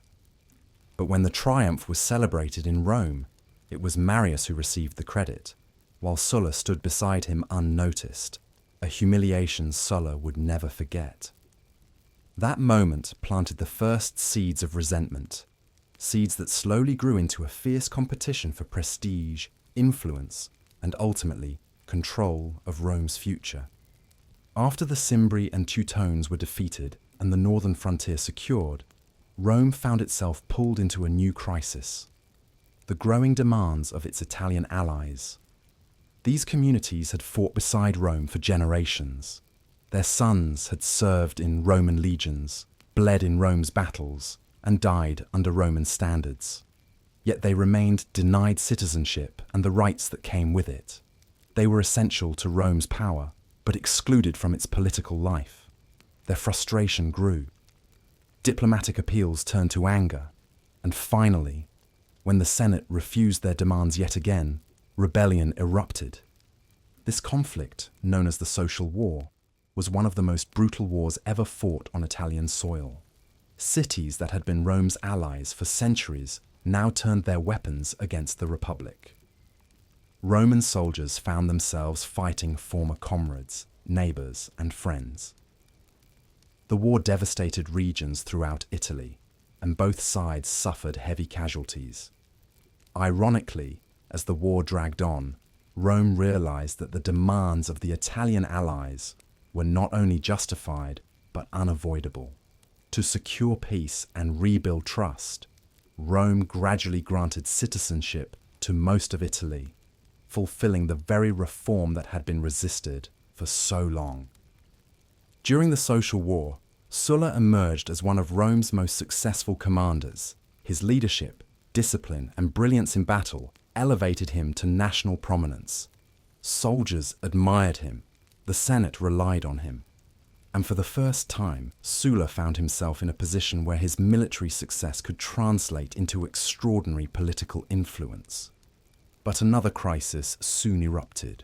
But when the triumph was celebrated in Rome, it was Marius who received the credit, while Sulla stood beside him unnoticed, a humiliation Sulla would never forget. That moment planted the first seeds of resentment, seeds that slowly grew into a fierce competition for prestige, influence, and ultimately control of Rome's future. After the Cimbri and Teutones were defeated and the northern frontier secured, Rome found itself pulled into a new crisis: the growing demands of its Italian allies. These communities had fought beside Rome for generations. Their sons had served in Roman legions, bled in Rome's battles, and died under Roman standards. Yet they remained denied citizenship and the rights that came with it. They were essential to Rome's power, but excluded from its political life. Their frustration grew. Diplomatic appeals turned to anger, and finally, when the Senate refused their demands yet again, rebellion erupted. This conflict, known as the Social War, was one of the most brutal wars ever fought on Italian soil. Cities that had been Rome's allies for centuries now turned their weapons against the Republic. Roman soldiers found themselves fighting former comrades, neighbours, and friends. The war devastated regions throughout Italy, and both sides suffered heavy casualties. Ironically, as the war dragged on, Rome realised that the demands of the Italian allies were not only justified, but unavoidable. To secure peace and rebuild trust, Rome gradually granted citizenship to most of Italy, fulfilling the very reform that had been resisted for so long. During the Social War, Sulla emerged as one of Rome's most successful commanders, His leadership, discipline, and brilliance in battle elevated him to national prominence. Soldiers admired him. The Senate relied on him. And for the first time, Sulla found himself in a position where his military success could translate into extraordinary political influence. But another crisis soon erupted,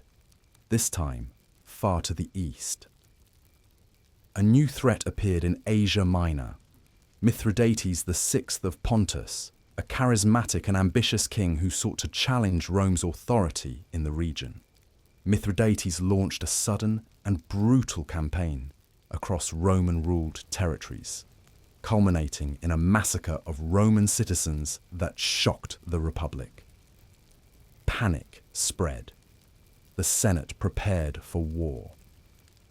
this time far to the east. A new threat appeared in Asia Minor. Mithridates VI of Pontus, a charismatic and ambitious king who sought to challenge Rome's authority in the region. Mithridates launched a sudden and brutal campaign across Roman-ruled territories, culminating in a massacre of Roman citizens that shocked the Republic. Panic spread. The Senate prepared for war,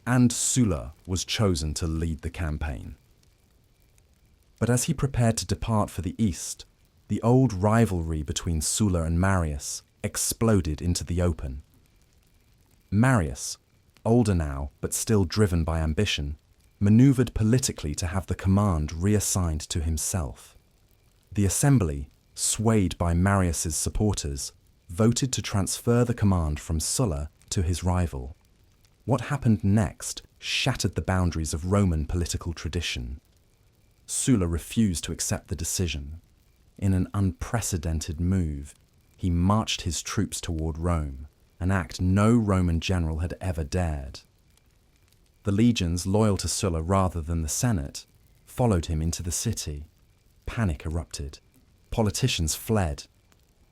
and Sulla was chosen to lead the campaign. But as he prepared to depart for the east, the old rivalry between Sulla and Marius exploded into the open. Marius, older now but still driven by ambition, maneuvered politically to have the command reassigned to himself. The assembly, swayed by Marius's supporters, voted to transfer the command from Sulla to his rival. What happened next shattered the boundaries of Roman political tradition. Sulla refused to accept the decision. In an unprecedented move, he marched his troops toward Rome, an act no Roman general had ever dared. The legions, loyal to Sulla rather than the Senate, followed him into the city. Panic erupted. Politicians fled.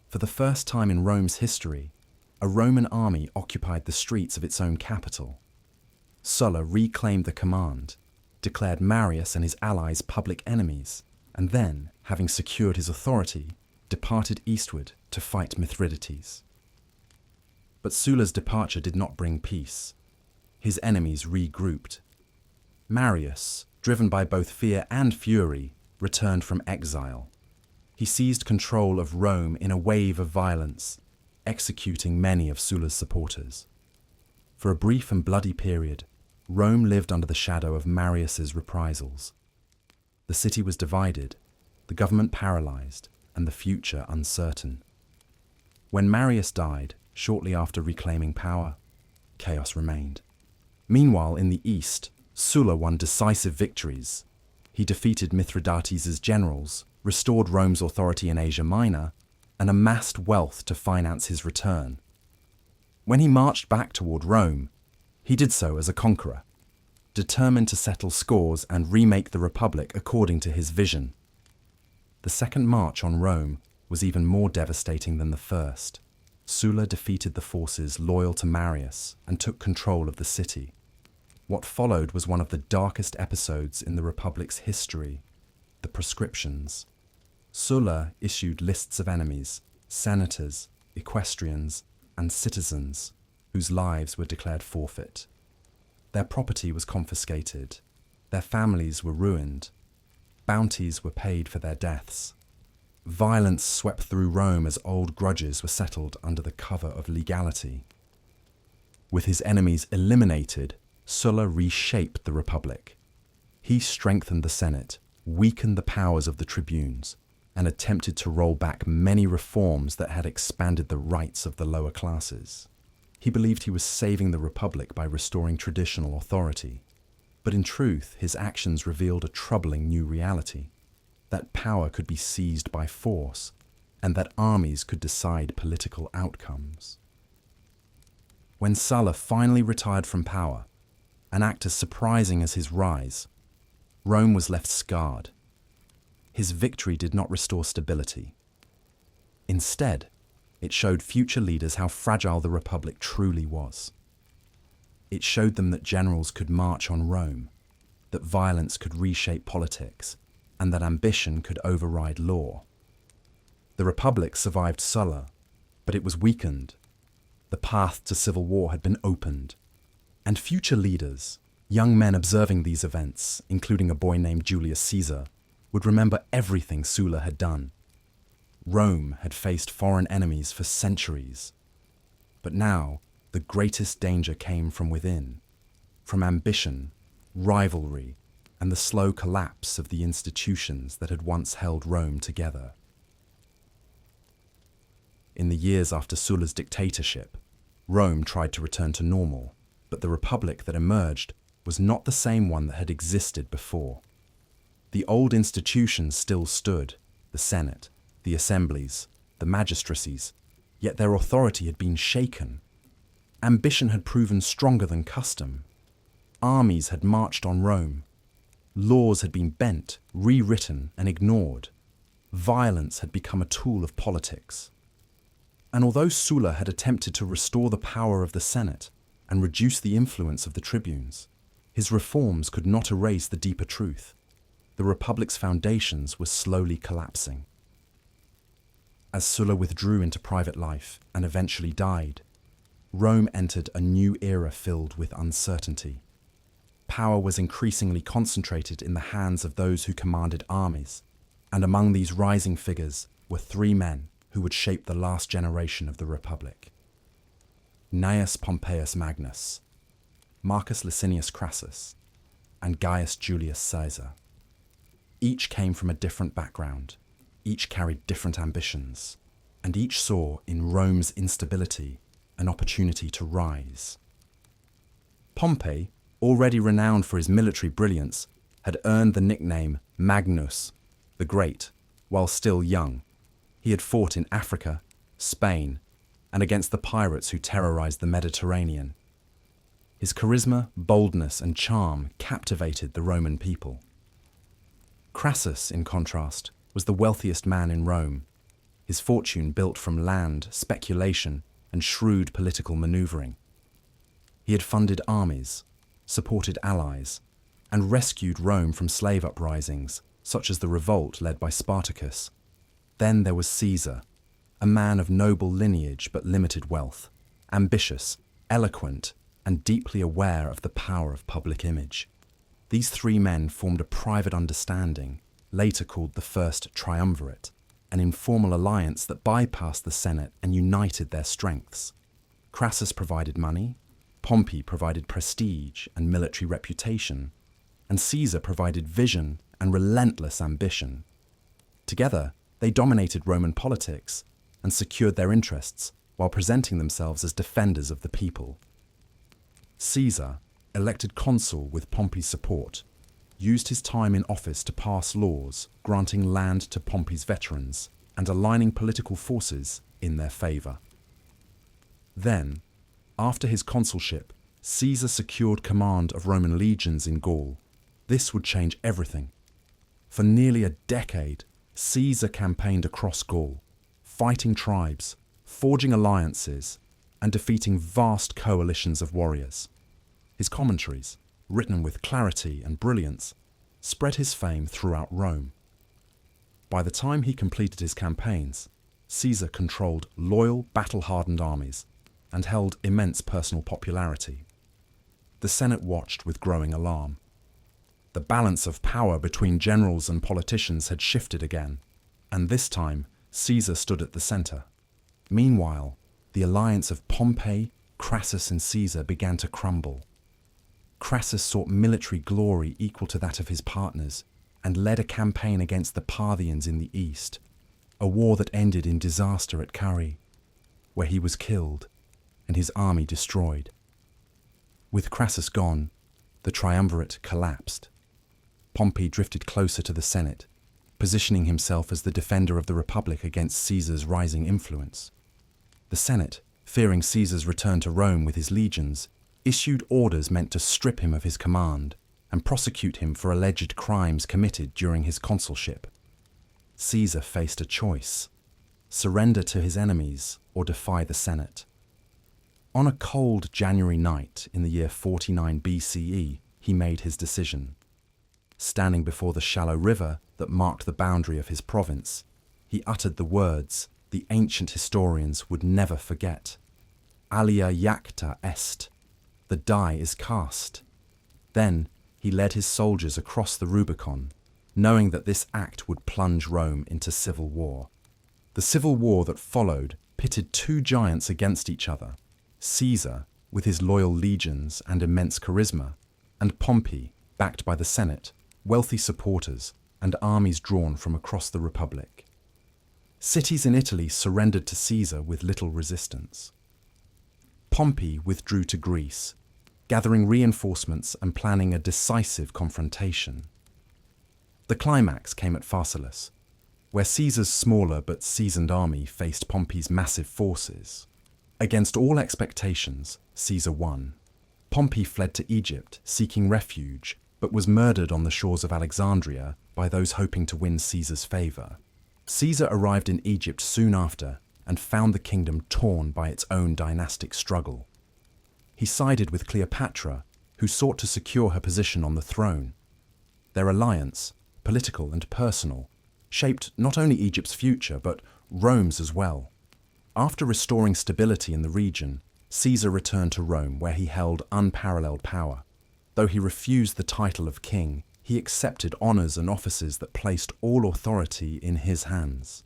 For the first time in Rome's history, a Roman army occupied the streets of its own capital. Sulla reclaimed the command, declared Marius and his allies public enemies, and then, having secured his authority, departed eastward to fight Mithridates. But Sulla's departure did not bring peace. His enemies regrouped. Marius, driven by both fear and fury, returned from exile. He seized control of Rome in a wave of violence, executing many of Sulla's supporters. For a brief and bloody period, Rome lived under the shadow of Marius's reprisals. The city was divided, the government paralyzed, and the future uncertain. When Marius died, shortly after reclaiming power, chaos remained. Meanwhile, in the east, Sulla won decisive victories. He defeated Mithridates' generals, restored Rome's authority in Asia Minor, and amassed wealth to finance his return. When he marched back toward Rome, he did so as a conqueror, determined to settle scores and remake the Republic according to his vision. The second march on Rome was even more devastating than the first. Sulla defeated the forces loyal to Marius and took control of the city. What followed was one of the darkest episodes in the Republic's history, the proscriptions. Sulla issued lists of enemies, senators, equestrians, and citizens whose lives were declared forfeit. Their property was confiscated, their families were ruined, bounties were paid for their deaths. Violence swept through Rome as old grudges were settled under the cover of legality. With his enemies eliminated, Sulla reshaped the Republic. He strengthened the Senate, weakened the powers of the tribunes, and attempted to roll back many reforms that had expanded the rights of the lower classes. He believed he was saving the Republic by restoring traditional authority. But in truth, his actions revealed a troubling new reality: that power could be seized by force, and that armies could decide political outcomes. When Sulla finally retired from power, an act as surprising as his rise, Rome was left scarred. His victory did not restore stability. Instead, it showed future leaders how fragile the Republic truly was. It showed them that generals could march on Rome, that violence could reshape politics, and that ambition could override law. The Republic survived Sulla, but it was weakened. The path to civil war had been opened, and future leaders, young men observing these events, including a boy named Julius Caesar, would remember everything Sulla had done. Rome had faced foreign enemies for centuries, but now the greatest danger came from within, from ambition, rivalry, and the slow collapse of the institutions that had once held Rome together. In the years after Sulla's dictatorship, Rome tried to return to normal, but the republic that emerged was not the same one that had existed before. The old institutions still stood, the Senate, the assemblies, the magistracies, yet their authority had been shaken. Ambition had proven stronger than custom. Armies had marched on Rome. Laws had been bent, rewritten, and ignored. Violence had become a tool of politics. And although Sulla had attempted to restore the power of the Senate and reduce the influence of the tribunes, his reforms could not erase the deeper truth. The republic's foundations were slowly collapsing. As Sulla withdrew into private life and eventually died, Rome entered a new era filled with uncertainty. Power was increasingly concentrated in the hands of those who commanded armies, and among these rising figures were three men who would shape the last generation of the Republic: Gnaeus Pompeius Magnus, Marcus Licinius Crassus, and Gaius Julius Caesar. Each came from a different background, each carried different ambitions, and each saw in Rome's instability an opportunity to rise. Pompey, already renowned for his military brilliance, had earned the nickname Magnus, the Great, while still young. He had fought in Africa, Spain, and against the pirates who terrorized the Mediterranean. His charisma, boldness, and charm captivated the Roman people. Crassus, in contrast, was the wealthiest man in Rome, his fortune built from land, speculation, and shrewd political maneuvering. He had funded armies, supported allies, and rescued Rome from slave uprisings, such as the revolt led by Spartacus. Then there was Caesar, a man of noble lineage but limited wealth, ambitious, eloquent, and deeply aware of the power of public image. These three men formed a private understanding, later called the First Triumvirate, an informal alliance that bypassed the Senate and united their strengths. Crassus provided money, Pompey provided prestige and military reputation, and Caesar provided vision and relentless ambition. Together, they dominated Roman politics and secured their interests while presenting themselves as defenders of the people. Caesar, elected consul with Pompey's support, used his time in office to pass laws granting land to Pompey's veterans and aligning political forces in their favour. Then, after his consulship, Caesar secured command of Roman legions in Gaul. This would change everything. For nearly a decade, Caesar campaigned across Gaul, fighting tribes, forging alliances, and defeating vast coalitions of warriors. His commentaries, written with clarity and brilliance, spread his fame throughout Rome. By the time he completed his campaigns, Caesar controlled loyal, battle-hardened armies and held immense personal popularity. The Senate watched with growing alarm. The balance of power between generals and politicians had shifted again, and this time Caesar stood at the center. Meanwhile, the alliance of Pompey, Crassus, and Caesar began to crumble. Crassus sought military glory equal to that of his partners and led a campaign against the Parthians in the east, a war that ended in disaster at Carrhae, where he was killed and his army destroyed. With Crassus gone, the triumvirate collapsed. Pompey drifted closer to the Senate, positioning himself as the defender of the Republic against Caesar's rising influence. The Senate, fearing Caesar's return to Rome with his legions, issued orders meant to strip him of his command and prosecute him for alleged crimes committed during his consulship. Caesar faced a choice: surrender to his enemies or defy the Senate. On a cold January night in the year 49 BCE, he made his decision. Standing before the shallow river that marked the boundary of his province, he uttered the words the ancient historians would never forget: Alia iacta est. The die is cast. Then he led his soldiers across the Rubicon, knowing that this act would plunge Rome into civil war. The civil war that followed pitted two giants against each other: Caesar, with his loyal legions and immense charisma, and Pompey, backed by the Senate, wealthy supporters, and armies drawn from across the Republic. Cities in Italy surrendered to Caesar with little resistance. Pompey withdrew to Greece, gathering reinforcements and planning a decisive confrontation. The climax came at Pharsalus, where Caesar's smaller but seasoned army faced Pompey's massive forces. Against all expectations, Caesar won. Pompey fled to Egypt, seeking refuge, but was murdered on the shores of Alexandria by those hoping to win Caesar's favour. Caesar arrived in Egypt soon after and found the kingdom torn by its own dynastic struggle. He sided with Cleopatra, who sought to secure her position on the throne. Their alliance, political and personal, shaped not only Egypt's future but Rome's as well. After restoring stability in the region, Caesar returned to Rome, where he held unparalleled power. Though he refused the title of king, he accepted honours and offices that placed all authority in his hands.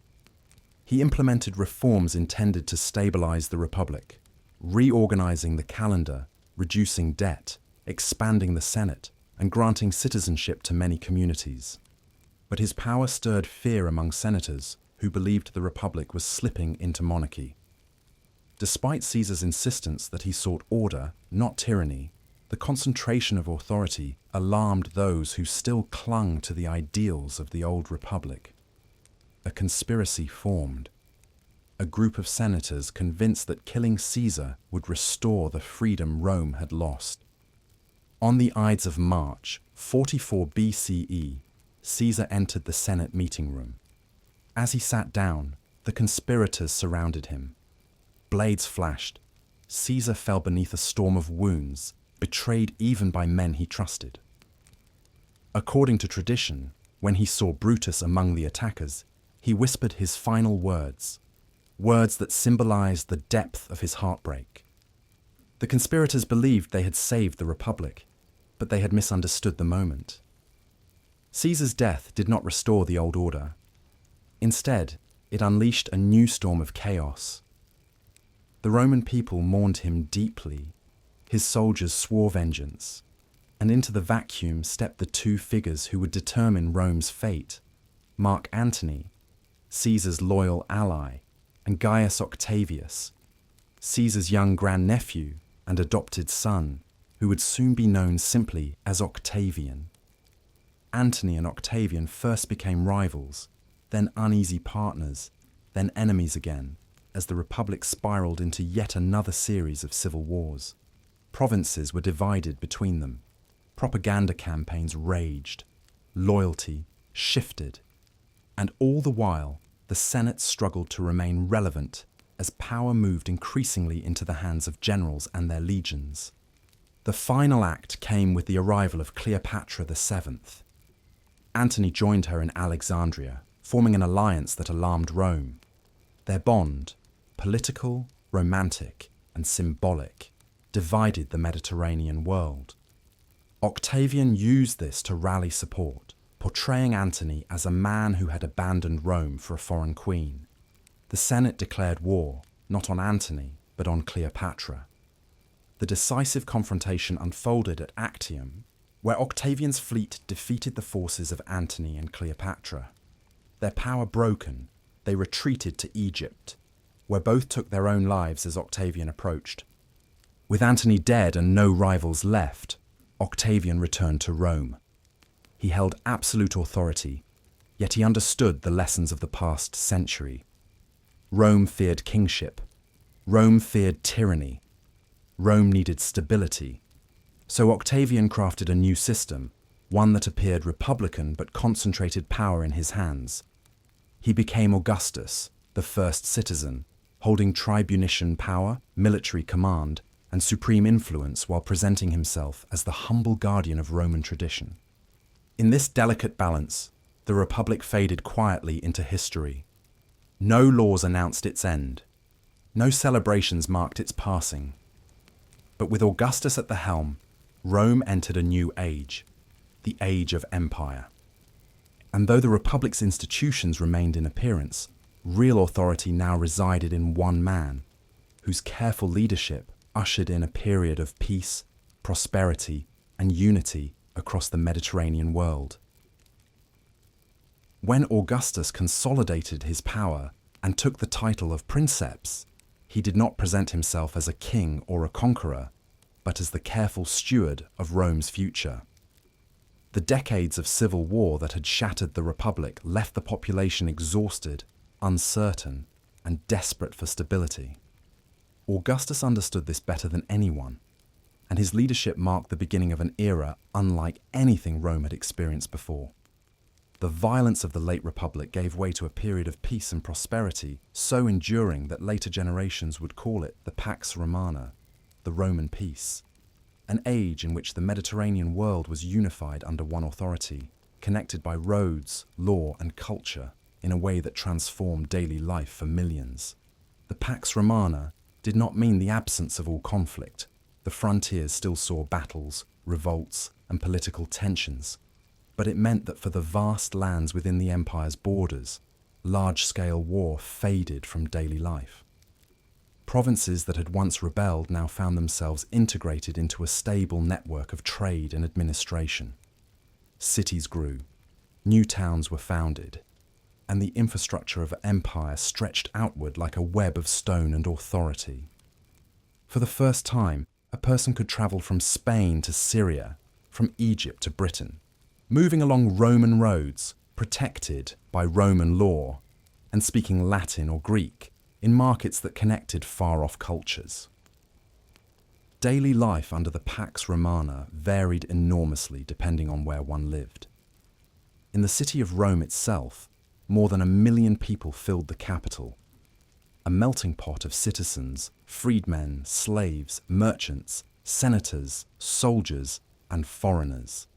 He implemented reforms intended to stabilise the Republic, reorganising the calendar, reducing debt, expanding the Senate, and granting citizenship to many communities. But his power stirred fear among senators who believed the Republic was slipping into monarchy. Despite Caesar's insistence that he sought order, not tyranny, the concentration of authority alarmed those who still clung to the ideals of the old Republic. A conspiracy formed. A group of senators convinced that killing Caesar would restore the freedom Rome had lost. On the Ides of March, 44 BCE, Caesar entered the Senate meeting room. As he sat down, the conspirators surrounded him. Blades flashed. Caesar fell beneath a storm of wounds, betrayed even by men he trusted. According to tradition, when he saw Brutus among the attackers, he whispered his final words, words that symbolized the depth of his heartbreak. The conspirators believed they had saved the Republic, but they had misunderstood the moment. Caesar's death did not restore the old order. Instead, it unleashed a new storm of chaos. The Roman people mourned him deeply. His soldiers swore vengeance, and into the vacuum stepped the two figures who would determine Rome's fate: Mark Antony, Caesar's loyal ally, and Gaius Octavius, Caesar's young grandnephew and adopted son, who would soon be known simply as Octavian. Antony and Octavian first became rivals, then uneasy partners, then enemies again, as the Republic spiraled into yet another series of civil wars. Provinces were divided between them. Propaganda campaigns raged. Loyalty shifted. And all the while, the Senate struggled to remain relevant as power moved increasingly into the hands of generals and their legions. The final act came with the arrival of Cleopatra VII. Antony joined her in Alexandria, forming an alliance that alarmed Rome. Their bond, political, romantic, and symbolic, divided the Mediterranean world. Octavian used this to rally support, portraying Antony as a man who had abandoned Rome for a foreign queen. The Senate declared war, not on Antony, but on Cleopatra. The decisive confrontation unfolded at Actium, where Octavian's fleet defeated the forces of Antony and Cleopatra. Their power broken, they retreated to Egypt, where both took their own lives as Octavian approached. With Antony dead and no rivals left, Octavian returned to Rome. He held absolute authority, yet he understood the lessons of the past century. Rome feared kingship. Rome feared tyranny. Rome needed stability. So Octavian crafted a new system, one that appeared republican but concentrated power in his hands. He became Augustus, the first citizen, holding tribunician power, military command, and supreme influence while presenting himself as the humble guardian of Roman tradition. In this delicate balance, the Republic faded quietly into history. No laws announced its end. No celebrations marked its passing. But with Augustus at the helm, Rome entered a new age, the age of empire. And though the Republic's institutions remained in appearance, real authority now resided in one man, whose careful leadership ushered in a period of peace, prosperity, and unity across the Mediterranean world. When Augustus consolidated his power and took the title of princeps, he did not present himself as a king or a conqueror, but as the careful steward of Rome's future. The decades of civil war that had shattered the Republic left the population exhausted, uncertain, and desperate for stability. Augustus understood this better than anyone, and his leadership marked the beginning of an era unlike anything Rome had experienced before. The violence of the late Republic gave way to a period of peace and prosperity so enduring that later generations would call it the Pax Romana, the Roman peace, an age in which the Mediterranean world was unified under one authority, connected by roads, law, and culture in a way that transformed daily life for millions. The Pax Romana did not mean the absence of all conflict. The frontiers still saw battles, revolts, and political tensions, but it meant that for the vast lands within the empire's borders, large-scale war faded from daily life. Provinces that had once rebelled now found themselves integrated into a stable network of trade and administration. Cities grew, new towns were founded, and the infrastructure of empire stretched outward like a web of stone and authority. For the first time, a person could travel from Spain to Syria, from Egypt to Britain, moving along Roman roads, protected by Roman law, and speaking Latin or Greek in markets that connected far-off cultures. Daily life under the Pax Romana varied enormously depending on where one lived. In the city of Rome itself, more than 1 million people filled the capital, a melting pot of citizens, freedmen, slaves, merchants, senators, soldiers, and foreigners.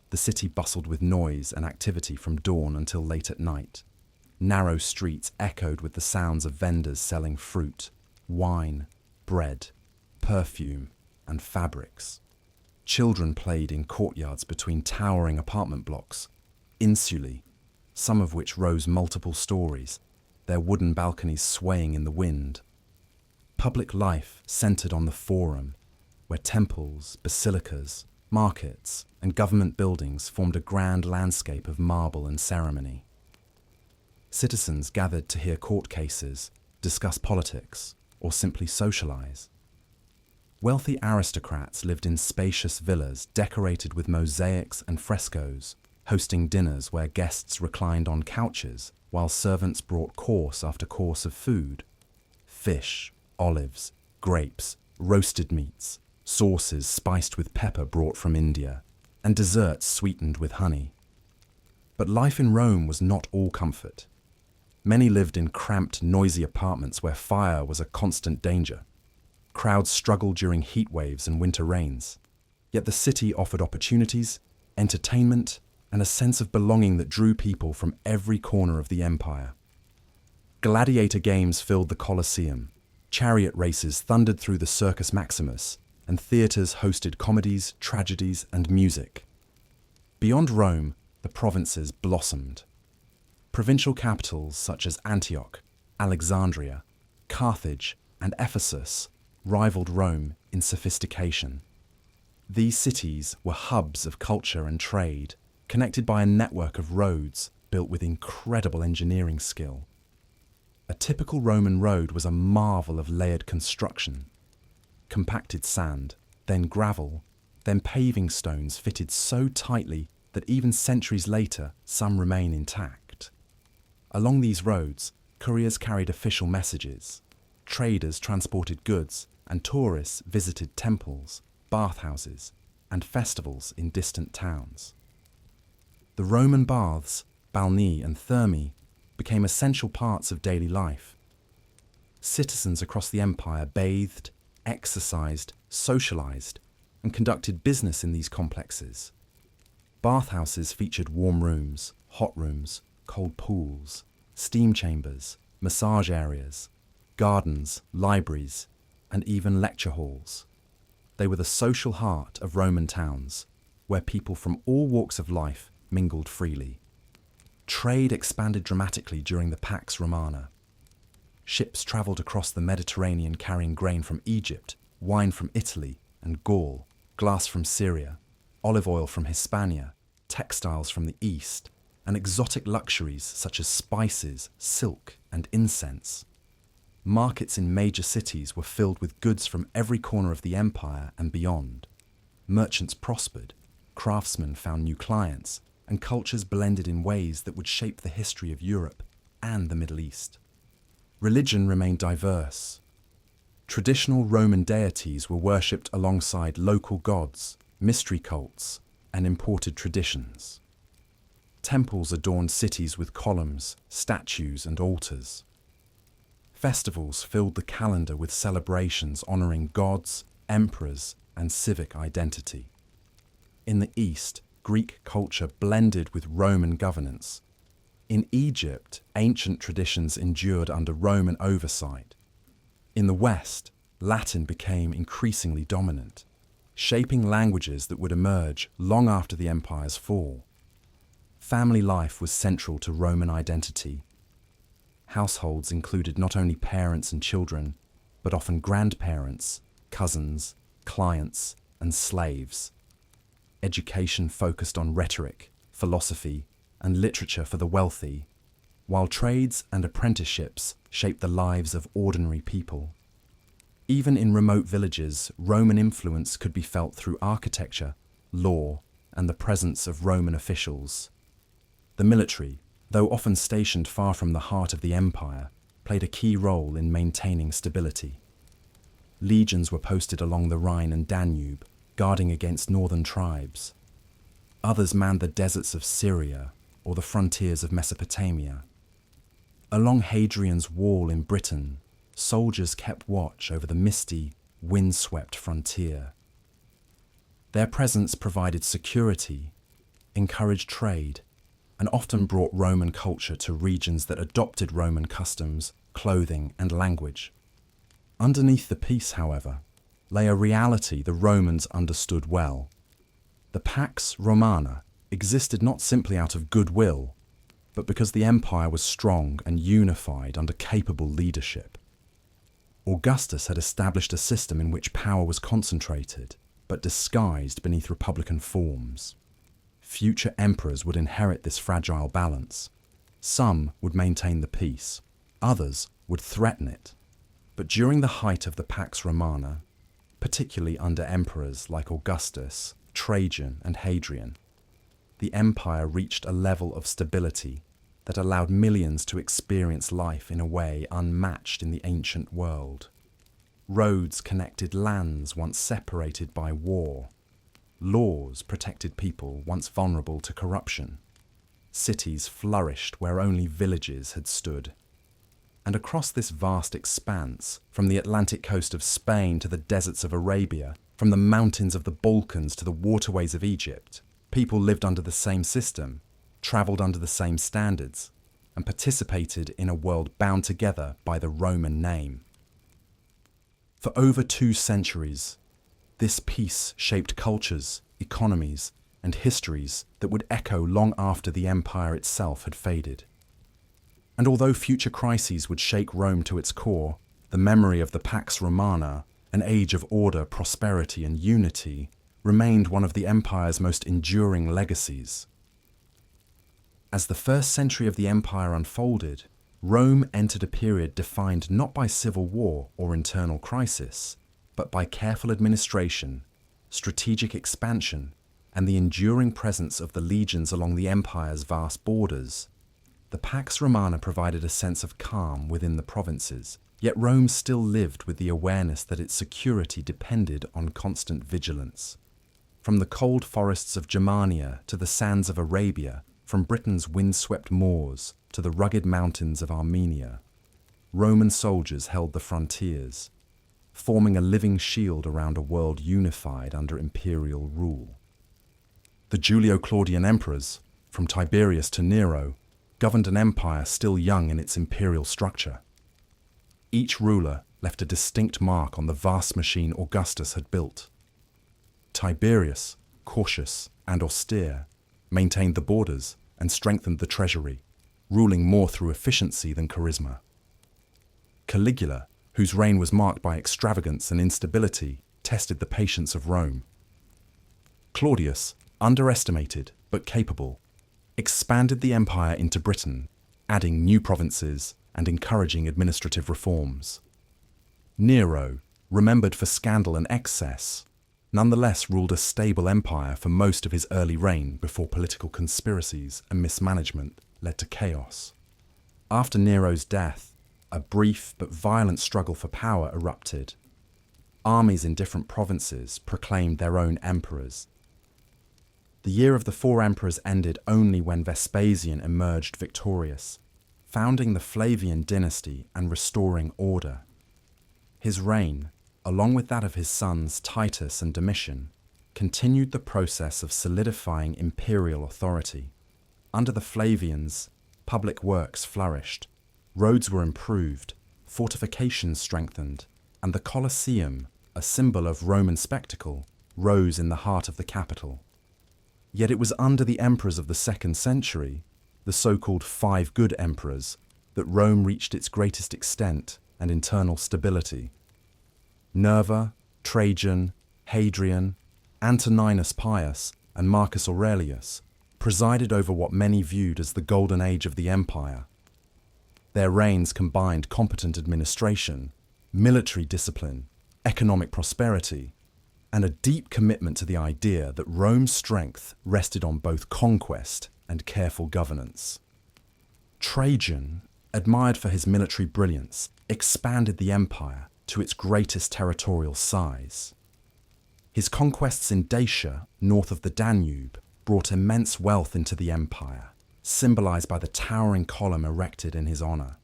The city bustled with noise and activity from dawn until late at night. Narrow streets echoed with the sounds of vendors selling fruit, wine, bread, perfume, and fabrics. Children played in courtyards between towering apartment blocks, insulae, some of which rose multiple stories, their wooden balconies swaying in the wind. Public life centered on the Forum, where temples, basilicas, markets, and government buildings formed a grand landscape of marble and ceremony. Citizens gathered to hear court cases, discuss politics, or simply socialize. Wealthy aristocrats lived in spacious villas decorated with mosaics and frescoes, hosting dinners where guests reclined on couches while servants brought course after course of food: fish, olives, grapes, roasted meats, sauces spiced with pepper brought from India, and desserts sweetened with honey. But life in Rome was not all comfort. Many lived in cramped, noisy apartments where fire was a constant danger. Crowds struggled during heat waves and winter rains. Yet the city offered opportunities, entertainment, and a sense of belonging that drew people from every corner of the empire. Gladiator games filled the Colosseum, chariot races thundered through the Circus Maximus, and theatres hosted comedies, tragedies, and music. Beyond Rome, the provinces blossomed. Provincial capitals such as Antioch, Alexandria, Carthage, and Ephesus rivaled Rome in sophistication. These cities were hubs of culture and trade, connected by a network of roads built with incredible engineering skill. A typical Roman road was a marvel of layered construction. Compacted sand, then gravel, then paving stones fitted so tightly that even centuries later some remain intact. Along these roads, couriers carried official messages, traders transported goods, and tourists visited temples, bathhouses, and festivals in distant towns. The Roman baths, balneae and thermae, became essential parts of daily life. Citizens across the empire bathed, exercised, socialized, and conducted business in these complexes. Bathhouses featured warm rooms, hot rooms, cold pools, steam chambers, massage areas, gardens, libraries, and even lecture halls. They were the social heart of Roman towns, where people from all walks of life mingled freely. Trade expanded dramatically during the Pax Romana. Ships travelled across the Mediterranean carrying grain from Egypt, wine from Italy and Gaul, glass from Syria, olive oil from Hispania, textiles from the East, and exotic luxuries such as spices, silk, and incense. Markets in major cities were filled with goods from every corner of the empire and beyond. Merchants prospered, craftsmen found new clients, and cultures blended in ways that would shape the history of Europe and the Middle East. Religion remained diverse. Traditional Roman deities were worshipped alongside local gods, mystery cults, and imported traditions. Temples adorned cities with columns, statues, and altars. Festivals filled the calendar with celebrations honoring gods, emperors, and civic identity. In the East, Greek culture blended with Roman governance. In Egypt, ancient traditions endured under Roman oversight. In the West, Latin became increasingly dominant, shaping languages that would emerge long after the empire's fall. Family life was central to Roman identity. Households included not only parents and children, but often grandparents, cousins, clients, and slaves. Education focused on rhetoric, philosophy, and literature for the wealthy, while trades and apprenticeships shaped the lives of ordinary people. Even in remote villages, Roman influence could be felt through architecture, law, and the presence of Roman officials. The military, though often stationed far from the heart of the empire, played a key role in maintaining stability. Legions were posted along the Rhine and Danube, guarding against northern tribes. Others manned the deserts of Syria or the frontiers of Mesopotamia. Along Hadrian's wall in Britain, soldiers kept watch over the misty, wind-swept frontier. Their presence provided security, encouraged trade, and often brought Roman culture to regions that adopted Roman customs, clothing, and language. Underneath the peace, however, lay a reality the Romans understood well. The Pax Romana existed not simply out of goodwill, but because the empire was strong and unified under capable leadership. Augustus had established a system in which power was concentrated, but disguised beneath republican forms. Future emperors would inherit this fragile balance. Some would maintain the peace, others would threaten it. But during the height of the Pax Romana, particularly under emperors like Augustus, Trajan, and Hadrian, the empire reached a level of stability that allowed millions to experience life in a way unmatched in the ancient world. Roads connected lands once separated by war. Laws protected people once vulnerable to corruption. Cities flourished where only villages had stood. And across this vast expanse, from the Atlantic coast of Spain to the deserts of Arabia, from the mountains of the Balkans to the waterways of Egypt, people lived under the same system, travelled under the same standards, and participated in a world bound together by the Roman name. For over 2 centuries, this peace shaped cultures, economies, and histories that would echo long after the empire itself had faded. And although future crises would shake Rome to its core, the memory of the Pax Romana, an age of order, prosperity, and unity, remained one of the empire's most enduring legacies. As the first century of the empire unfolded, Rome entered a period defined not by civil war or internal crisis, but by careful administration, strategic expansion, and the enduring presence of the legions along the empire's vast borders. The Pax Romana provided a sense of calm within the provinces, yet Rome still lived with the awareness that its security depended on constant vigilance. From the cold forests of Germania to the sands of Arabia, from Britain's wind-swept moors to the rugged mountains of Armenia, Roman soldiers held the frontiers, forming a living shield around a world unified under imperial rule. The Julio-Claudian emperors, from Tiberius to Nero, governed an empire still young in its imperial structure. Each ruler left a distinct mark on the vast machine Augustus had built. Tiberius, cautious and austere, maintained the borders and strengthened the treasury, ruling more through efficiency than charisma. Caligula, whose reign was marked by extravagance and instability, tested the patience of Rome. Claudius, underestimated but capable, expanded the empire into Britain, adding new provinces and encouraging administrative reforms. Nero, remembered for scandal and excess, nonetheless ruled a stable empire for most of his early reign before political conspiracies and mismanagement led to chaos. After Nero's death, a brief but violent struggle for power erupted. Armies in different provinces proclaimed their own emperors. The year of the four emperors ended only when Vespasian emerged victorious, founding the Flavian dynasty and restoring order. His reign, along with that of his sons Titus and Domitian, continued the process of solidifying imperial authority. Under the Flavians, public works flourished, roads were improved, fortifications strengthened, and the Colosseum, a symbol of Roman spectacle, rose in the heart of the capital. Yet it was under the emperors of the 2nd century, the so-called Five Good Emperors, that Rome reached its greatest extent and internal stability. Nerva, Trajan, Hadrian, Antoninus Pius, and Marcus Aurelius presided over what many viewed as the golden age of the empire. Their reigns combined competent administration, military discipline, economic prosperity, and a deep commitment to the idea that Rome's strength rested on both conquest and careful governance. Trajan, admired for his military brilliance, expanded the empire to its greatest territorial size. His conquests in Dacia, north of the Danube, brought immense wealth into the empire, symbolized by the towering column erected in his honor.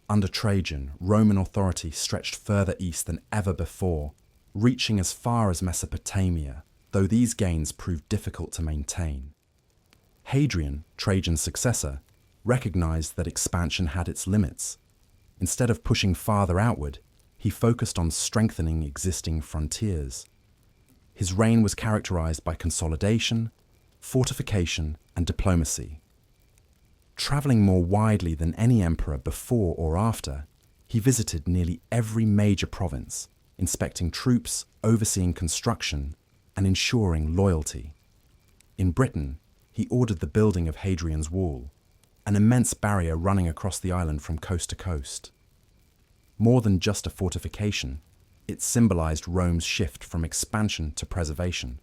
Under Trajan, Roman authority stretched further east than ever before, reaching as far as Mesopotamia, though these gains proved difficult to maintain. Hadrian, Trajan's successor, recognized that expansion had its limits. Instead of pushing farther outward, he focused on strengthening existing frontiers. His reign was characterized by consolidation, fortification, and diplomacy. Traveling more widely than any emperor before or after, he visited nearly every major province, inspecting troops, overseeing construction, and ensuring loyalty. In Britain, he ordered the building of Hadrian's Wall, an immense barrier running across the island from coast to coast. More than just a fortification, it symbolized Rome's shift from expansion to preservation,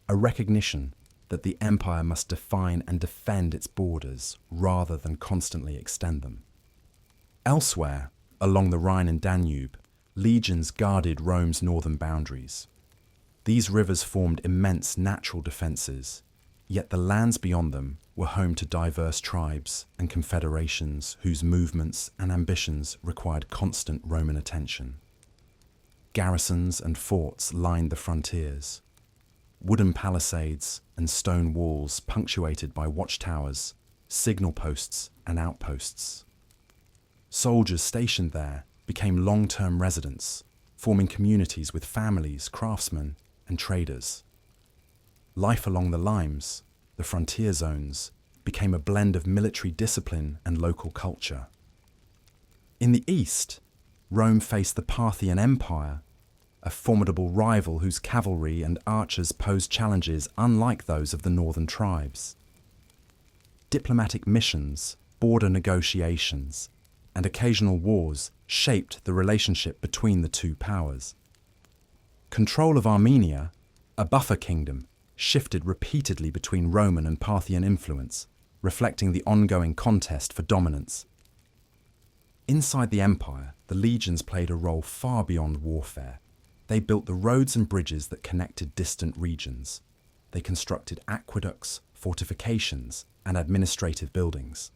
a recognition that the empire must define and defend its borders rather than constantly extend them. Elsewhere, along the Rhine and Danube, legions guarded Rome's northern boundaries. These rivers formed immense natural defences, yet the lands beyond them were home to diverse tribes and confederations whose movements and ambitions required constant Roman attention. Garrisons and forts lined the frontiers. Wooden palisades and stone walls punctuated by watchtowers, signal posts and outposts. Soldiers stationed there became long-term residents, forming communities with families, craftsmen and traders. Life along the limes, the frontier zones, became a blend of military discipline and local culture. In the east, Rome faced the Parthian Empire, a formidable rival whose cavalry and archers posed challenges unlike those of the northern tribes. Diplomatic missions, border negotiations, and occasional wars shaped the relationship between the two powers. Control of Armenia, a buffer kingdom, shifted repeatedly between Roman and Parthian influence, reflecting the ongoing contest for dominance. Inside the empire, the legions played a role far beyond warfare. They built the roads and bridges that connected distant regions. They constructed aqueducts, fortifications, and administrative buildings.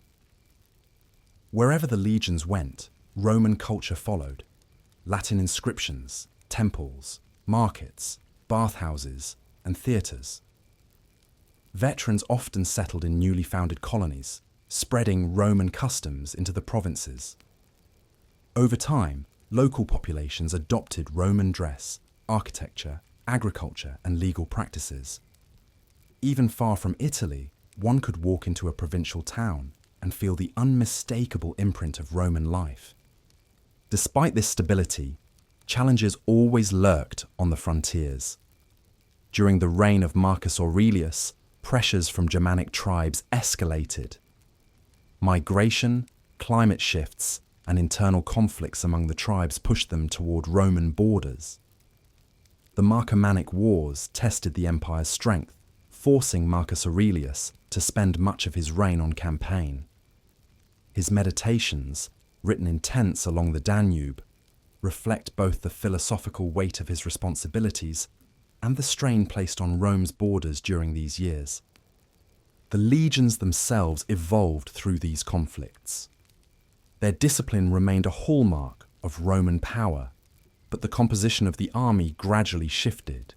Wherever the legions went, Roman culture followed. Latin inscriptions, temples, markets, bathhouses, and theatres. Veterans often settled in newly founded colonies, spreading Roman customs into the provinces. Over time, local populations adopted Roman dress, architecture, agriculture, and legal practices. Even far from Italy, one could walk into a provincial town and feel the unmistakable imprint of Roman life. Despite this stability, challenges always lurked on the frontiers. During the reign of Marcus Aurelius, pressures from Germanic tribes escalated. Migration, climate shifts, and internal conflicts among the tribes pushed them toward Roman borders. The Marcomannic Wars tested the empire's strength, forcing Marcus Aurelius to spend much of his reign on campaign. His meditations, written in tents along the Danube, reflect both the philosophical weight of his responsibilities and the strain placed on Rome's borders during these years. The legions themselves evolved through these conflicts. Their discipline remained a hallmark of Roman power, but the composition of the army gradually shifted.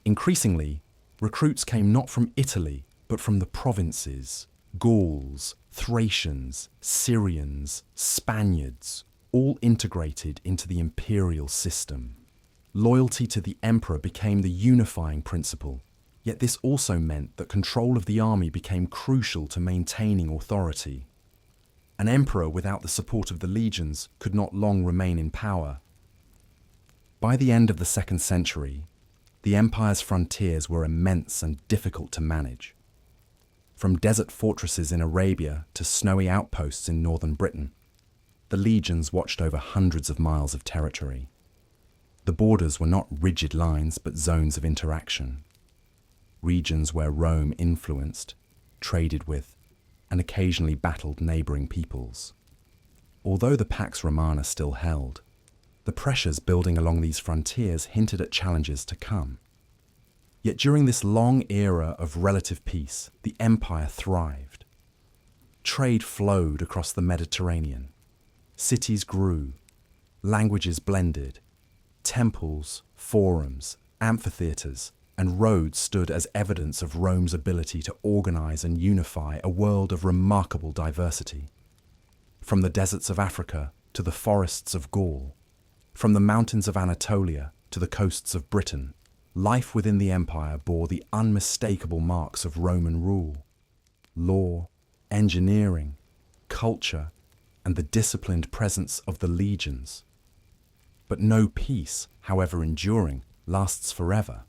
Increasingly, recruits came not from Italy, but from the provinces, Gauls, Thracians, Syrians, Spaniards, all integrated into the imperial system. Loyalty to the emperor became the unifying principle, yet this also meant that control of the army became crucial to maintaining authority. An emperor without the support of the legions could not long remain in power. By the end of the 2nd century, the empire's frontiers were immense and difficult to manage. From desert fortresses in Arabia to snowy outposts in northern Britain, the legions watched over hundreds of miles of territory. The borders were not rigid lines but zones of interaction, regions where Rome influenced, traded with, and occasionally battled neighbouring peoples. Although the Pax Romana still held, the pressures building along these frontiers hinted at challenges to come. Yet during this long era of relative peace, the empire thrived. Trade flowed across the Mediterranean. Cities grew. Languages blended. Temples, forums, amphitheatres, and roads stood as evidence of Rome's ability to organise and unify a world of remarkable diversity. From the deserts of Africa to the forests of Gaul, from the mountains of Anatolia to the coasts of Britain, life within the empire bore the unmistakable marks of Roman rule. Law, engineering, culture, and the disciplined presence of the legions. But no peace, however enduring, lasts forever.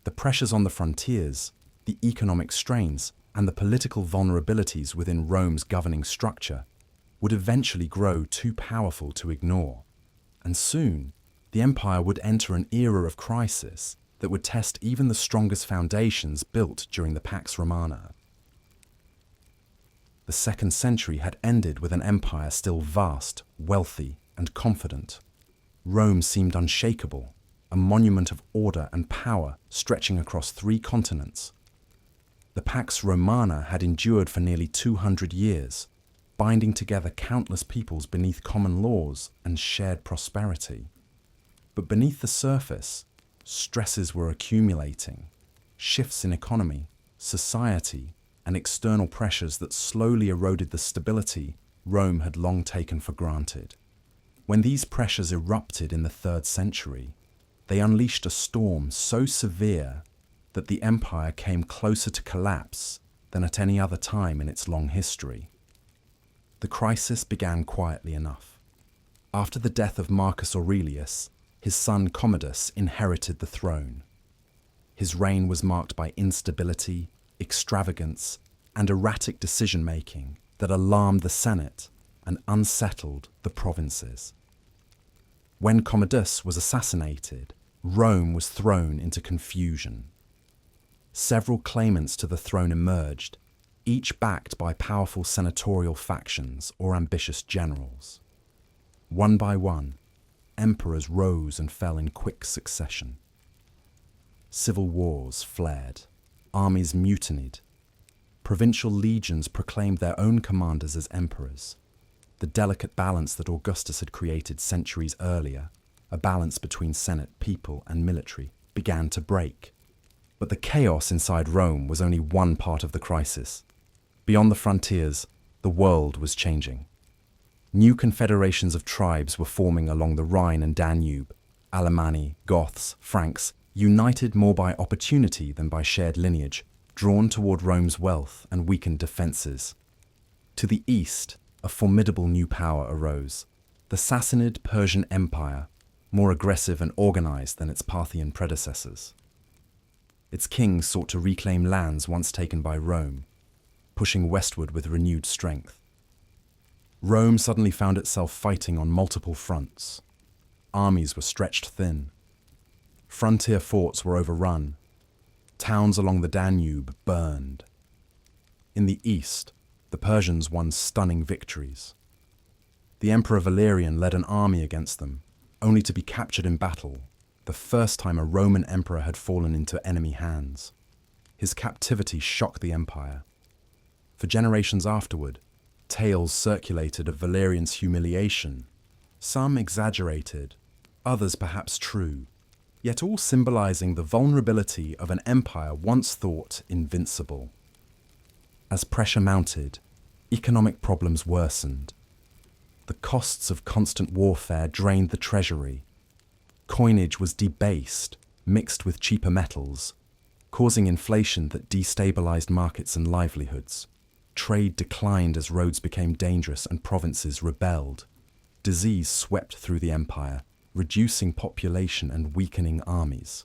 The pressures on the frontiers, the economic strains, and the political vulnerabilities within Rome's governing structure would eventually grow too powerful to ignore. And soon, the empire would enter an era of crisis that would test even the strongest foundations built during the Pax Romana. The 2nd century had ended with an empire still vast, wealthy, and confident. Rome seemed unshakable, a monument of order and power stretching across 3 continents. The Pax Romana had endured for nearly 200 years, binding together countless peoples beneath common laws and shared prosperity. But beneath the surface, stresses were accumulating, shifts in economy, society, and external pressures that slowly eroded the stability Rome had long taken for granted. When these pressures erupted in the 3rd century, they unleashed a storm so severe that the empire came closer to collapse than at any other time in its long history. The crisis began quietly enough. After the death of Marcus Aurelius, his son Commodus inherited the throne. His reign was marked by instability, extravagance, and erratic decision-making that alarmed the Senate and unsettled the provinces. When Commodus was assassinated, Rome was thrown into confusion. Several claimants to the throne emerged, each backed by powerful senatorial factions or ambitious generals. One by one, emperors rose and fell in quick succession. Civil wars flared, armies mutinied, provincial legions proclaimed their own commanders as emperors. The delicate balance that Augustus had created centuries earlier, a balance between Senate, people, and military, began to break. But the chaos inside Rome was only one part of the crisis. Beyond the frontiers, the world was changing. New confederations of tribes were forming along the Rhine and Danube. Alemanni, Goths, Franks, united more by opportunity than by shared lineage, drawn toward Rome's wealth and weakened defences. To the east, a formidable new power arose, the Sassanid Persian Empire, more aggressive and organised than its Parthian predecessors. its kings sought to reclaim lands once taken by Rome, pushing westward with renewed strength. Rome suddenly found itself fighting on multiple fronts. Armies were stretched thin. Frontier forts were overrun. Towns along the Danube burned. In the east, the Persians won stunning victories. The Emperor Valerian led an army against them, only to be captured in battle, the first time a Roman emperor had fallen into enemy hands. His captivity shocked the empire. For generations afterward, tales circulated of Valerian's humiliation, some exaggerated, others perhaps true, yet all symbolizing the vulnerability of an empire once thought invincible. As pressure mounted, economic problems worsened. The costs of constant warfare drained the treasury. Coinage was debased, mixed with cheaper metals, causing inflation that destabilized markets and livelihoods. Trade declined as roads became dangerous and provinces rebelled. Disease swept through the empire, reducing population and weakening armies.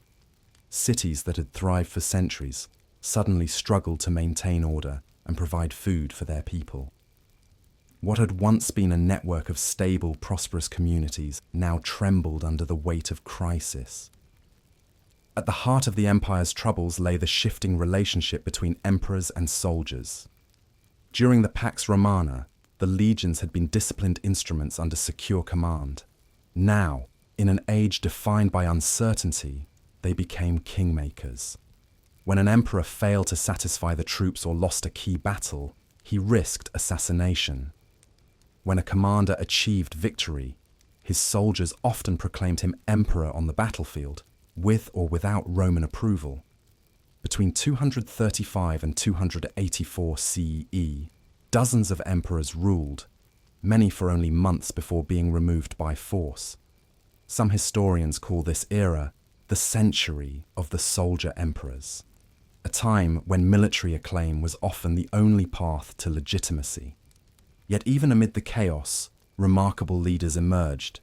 Cities that had thrived for centuries suddenly struggled to maintain order and provide food for their people. What had once been a network of stable, prosperous communities now trembled under the weight of crisis. At the heart of the empire's troubles lay the shifting relationship between emperors and soldiers. During the Pax Romana, the legions had been disciplined instruments under secure command. Now, in an age defined by uncertainty, they became kingmakers. When an emperor failed to satisfy the troops or lost a key battle, he risked assassination. When a commander achieved victory, his soldiers often proclaimed him emperor on the battlefield, with or without Roman approval. Between 235 and 284 CE, dozens of emperors ruled, many for only months before being removed by force. Some historians call this era the century of the soldier emperors, a time when military acclaim was often the only path to legitimacy. Yet even amid the chaos, remarkable leaders emerged.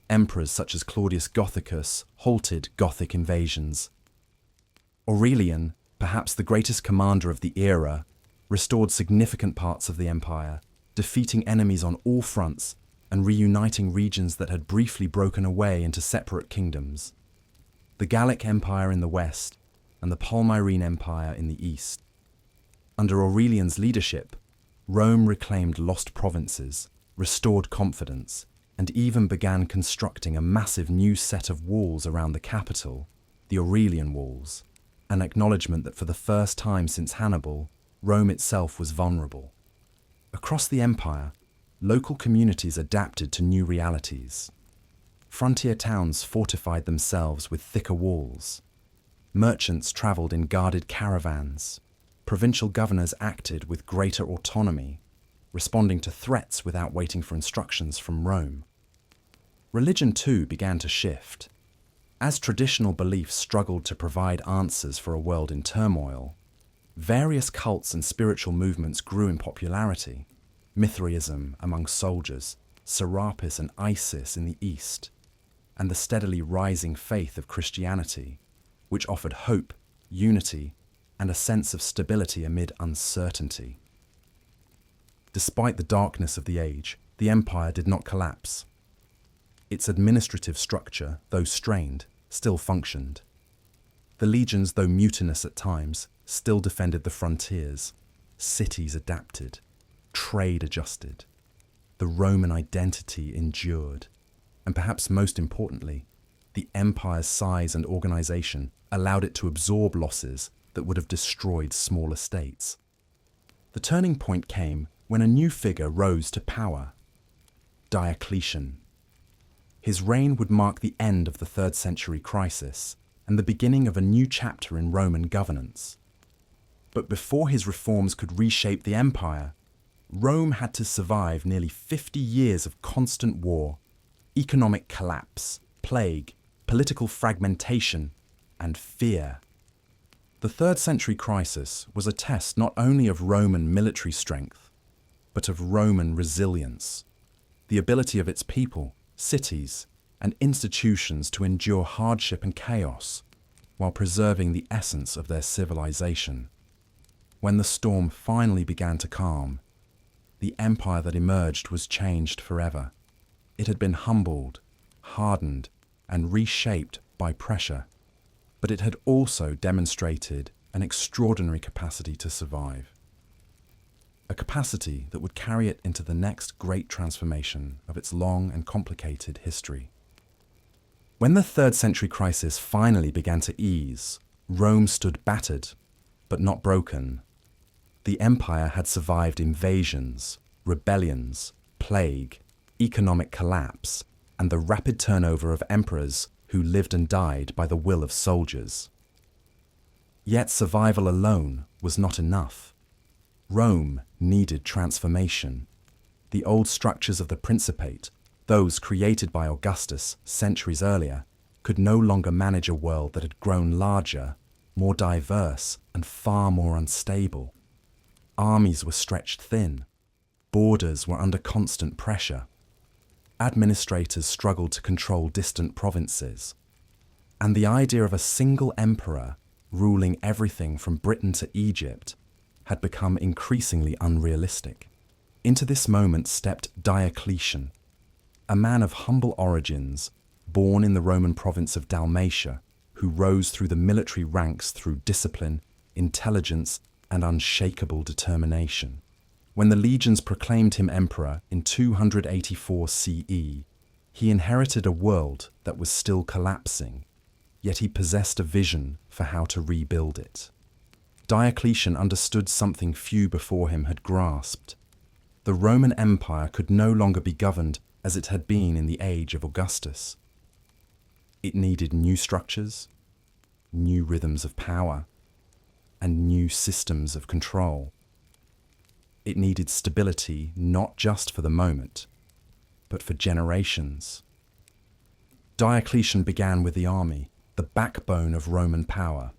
Emperors such as Claudius Gothicus halted Gothic invasions. Aurelian, perhaps the greatest commander of the era, restored significant parts of the empire, defeating enemies on all fronts and reuniting regions that had briefly broken away into separate kingdoms. The Gallic Empire in the west and the Palmyrene Empire in the east. Under Aurelian's leadership, Rome reclaimed lost provinces, restored confidence, and even began constructing a massive new set of walls around the capital, the Aurelian Walls, an acknowledgement that for the first time since Hannibal, Rome itself was vulnerable. Across the empire, local communities adapted to new realities. Frontier towns fortified themselves with thicker walls. Merchants traveled in guarded caravans. Provincial governors acted with greater autonomy, responding to threats without waiting for instructions from Rome. Religion, too, began to shift. As traditional beliefs struggled to provide answers for a world in turmoil, various cults and spiritual movements grew in popularity. Mithraism among soldiers, Serapis and Isis in the east, and the steadily rising faith of Christianity, which offered hope, unity, and a sense of stability amid uncertainty. Despite the darkness of the age, the empire did not collapse. Its administrative structure, though strained, still functioned. The legions, though mutinous at times, still defended the frontiers. Cities adapted. Trade adjusted. The Roman identity endured. And perhaps most importantly, the empire's size and organization allowed it to absorb losses that would have destroyed smaller states. The turning point came when a new figure rose to power: Diocletian. His reign would mark the end of the 3rd century crisis and the beginning of a new chapter in Roman governance. But before his reforms could reshape the empire, Rome had to survive nearly 50 years of constant war, economic collapse, plague, political fragmentation, and fear. The 3rd century crisis was a test not only of Roman military strength, but of Roman resilience, the ability of its people, cities, and institutions to endure hardship and chaos. while preserving the essence of their civilization. When the storm finally began to calm, the empire that emerged was changed forever. It had been humbled, hardened, and reshaped by pressure, but it had also demonstrated an extraordinary capacity to survive. A capacity that would carry it into the next great transformation of its long and complicated history. When the 3rd century crisis finally began to ease, Rome stood battered, but not broken. The empire had survived invasions, rebellions, plague, economic collapse, and the rapid turnover of emperors who lived and died by the will of soldiers. Yet survival alone was not enough. Rome needed transformation. The old structures of the Principate, those created by Augustus centuries earlier, could no longer manage a world that had grown larger, more diverse, and far more unstable. Armies were stretched thin. Borders were under constant pressure. Administrators struggled to control distant provinces. And the idea of a single emperor ruling everything from Britain to Egypt had become increasingly unrealistic. Into this moment stepped Diocletian, a man of humble origins, born in the Roman province of Dalmatia, who rose through the military ranks through discipline, intelligence, and unshakable determination. When the legions proclaimed him emperor in 284 CE, he inherited a world that was still collapsing, yet he possessed a vision for how to rebuild it. Diocletian understood something few before him had grasped. The Roman Empire could no longer be governed as it had been in the age of Augustus. It needed new structures, new rhythms of power, and new systems of control. It needed stability not just for the moment, but for generations. Diocletian began with the army, the backbone of Roman power.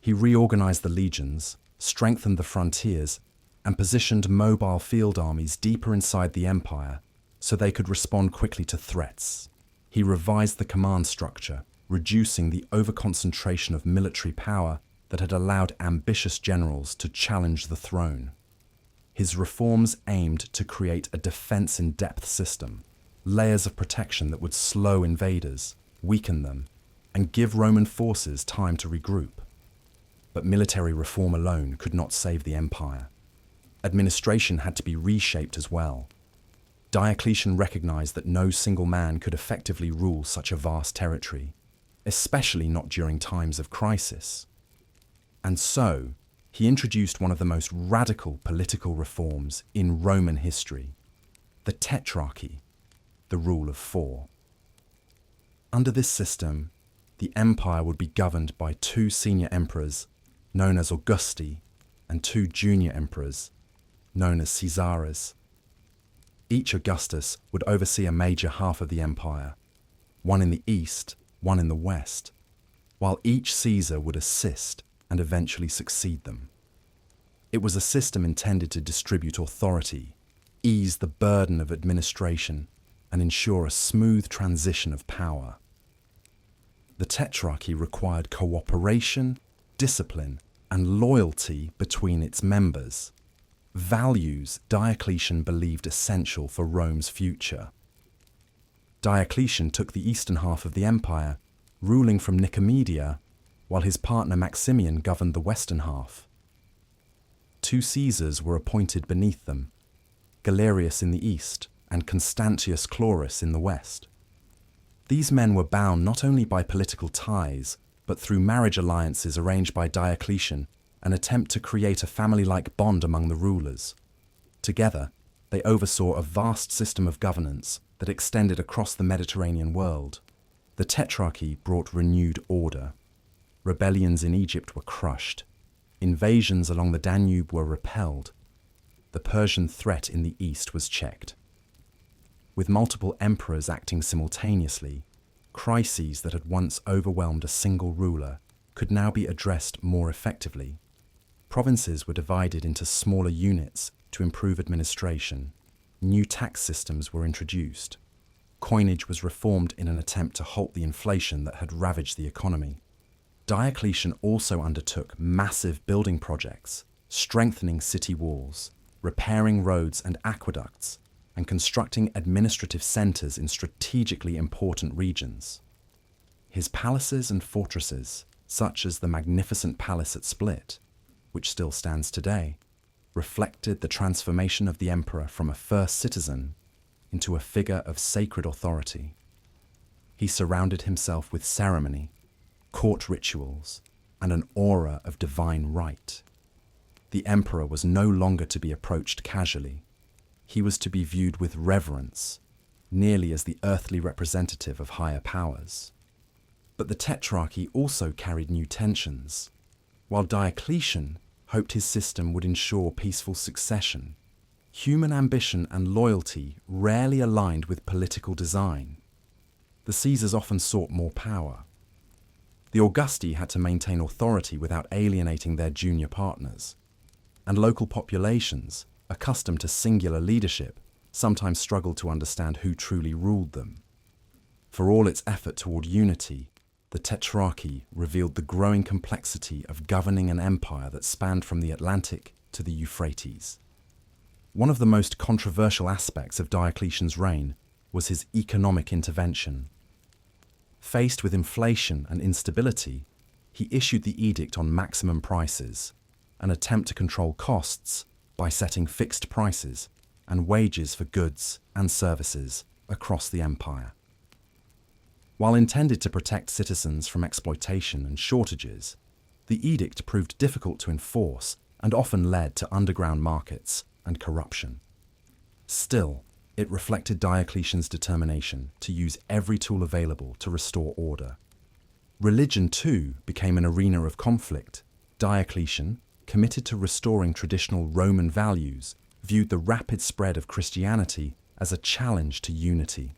He reorganized the legions, strengthened the frontiers, and positioned mobile field armies deeper inside the empire so they could respond quickly to threats. He revised the command structure, reducing the overconcentration of military power that had allowed ambitious generals to challenge the throne. His reforms aimed to create a defense-in-depth system, layers of protection that would slow invaders, weaken them, and give Roman forces time to regroup. But military reform alone could not save the empire. Administration had to be reshaped as well. Diocletian recognized that no single man could effectively rule such a vast territory, especially not during times of crisis. And so, he introduced one of the most radical political reforms in Roman history, the Tetrarchy, the rule of 4. Under this system, the empire would be governed by 2 senior emperors, known as Augusti, and 2 junior emperors, known as Caesars. Each Augustus would oversee a major half of the empire, one in the east, one in the west, while each Caesar would assist and eventually succeed them. It was a system intended to distribute authority, ease the burden of administration, and ensure a smooth transition of power. The Tetrarchy required cooperation, discipline, and loyalty between its members, values Diocletian believed essential for Rome's future. Diocletian took the eastern half of the empire, ruling from Nicomedia, while his partner Maximian governed the western half. 2 Caesars were appointed beneath them, Galerius in the east and Constantius Chlorus in the west. These men were bound not only by political ties, but through marriage alliances arranged by Diocletian, an attempt to create a family-like bond among the rulers. Together, they oversaw a vast system of governance that extended across the Mediterranean world. The Tetrarchy brought renewed order. Rebellions in Egypt were crushed. Invasions along the Danube were repelled. The Persian threat in the east was checked. With multiple emperors acting simultaneously, crises that had once overwhelmed a single ruler could now be addressed more effectively. Provinces were divided into smaller units to improve administration. New tax systems were introduced. Coinage was reformed in an attempt to halt the inflation that had ravaged the economy. Diocletian also undertook massive building projects, strengthening city walls, repairing roads and aqueducts, and constructing administrative centers in strategically important regions. His palaces and fortresses, such as the magnificent palace at Split, which still stands today, reflected the transformation of the emperor from a first citizen into a figure of sacred authority. He surrounded himself with ceremony, court rituals, and an aura of divine right. The emperor was no longer to be approached casually. He was to be viewed with reverence, nearly as the earthly representative of higher powers. But the Tetrarchy also carried new tensions. While Diocletian hoped his system would ensure peaceful succession, human ambition and loyalty rarely aligned with political design. The Caesars often sought more power. The Augusti had to maintain authority without alienating their junior partners, and local populations, accustomed to singular leadership, sometimes struggled to understand who truly ruled them. For all its effort toward unity, the Tetrarchy revealed the growing complexity of governing an empire that spanned from the Atlantic to the Euphrates. One of the most controversial aspects of Diocletian's reign was his economic intervention. Faced with inflation and instability, he issued the edict on maximum prices, an attempt to control costs by setting fixed prices and wages for goods and services across the empire. While intended to protect citizens from exploitation and shortages, the edict proved difficult to enforce and often led to underground markets and corruption. Still, it reflected Diocletian's determination to use every tool available to restore order. Religion, too, became an arena of conflict. Diocletian, committed to restoring traditional Roman values, viewed the rapid spread of Christianity as a challenge to unity.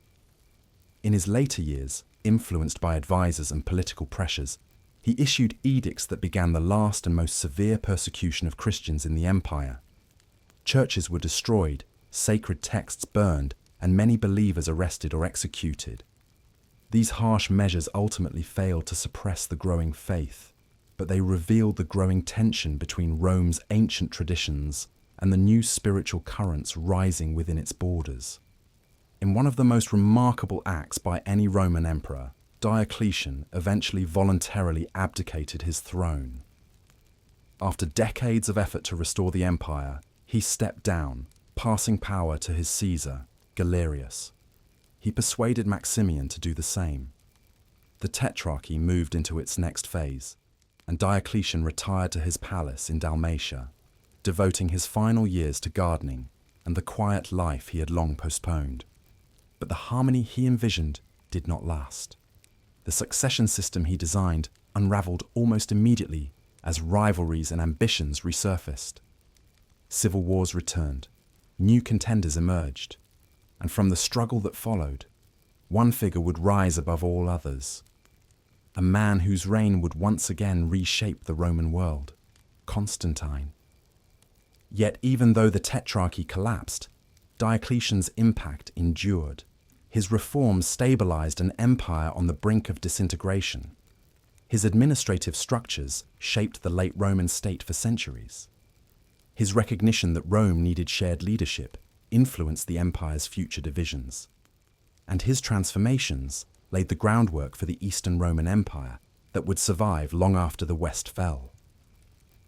In his later years, influenced by advisors and political pressures, he issued edicts that began the last and most severe persecution of Christians in the empire. Churches were destroyed, sacred texts burned, and many believers arrested or executed. These harsh measures ultimately failed to suppress the growing faith, but they revealed the growing tension between Rome's ancient traditions and the new spiritual currents rising within its borders. In one of the most remarkable acts by any Roman emperor, Diocletian eventually voluntarily abdicated his throne. After decades of effort to restore the empire, he stepped down, passing power to his Caesar, Galerius. He persuaded Maximian to do the same. The Tetrarchy moved into its next phase, and Diocletian retired to his palace in Dalmatia, devoting his final years to gardening and the quiet life he had long postponed. But the harmony he envisioned did not last. The succession system he designed unraveled almost immediately as rivalries and ambitions resurfaced. Civil wars returned, new contenders emerged, and from the struggle that followed, one figure would rise above all others. A man whose reign would once again reshape the Roman world, Constantine. Yet even though the Tetrarchy collapsed, Diocletian's impact endured. His reforms stabilized an empire on the brink of disintegration. His administrative structures shaped the late Roman state for centuries. His recognition that Rome needed shared leadership influenced the empire's future divisions. And his transformations laid the groundwork for the Eastern Roman Empire that would survive long after the West fell.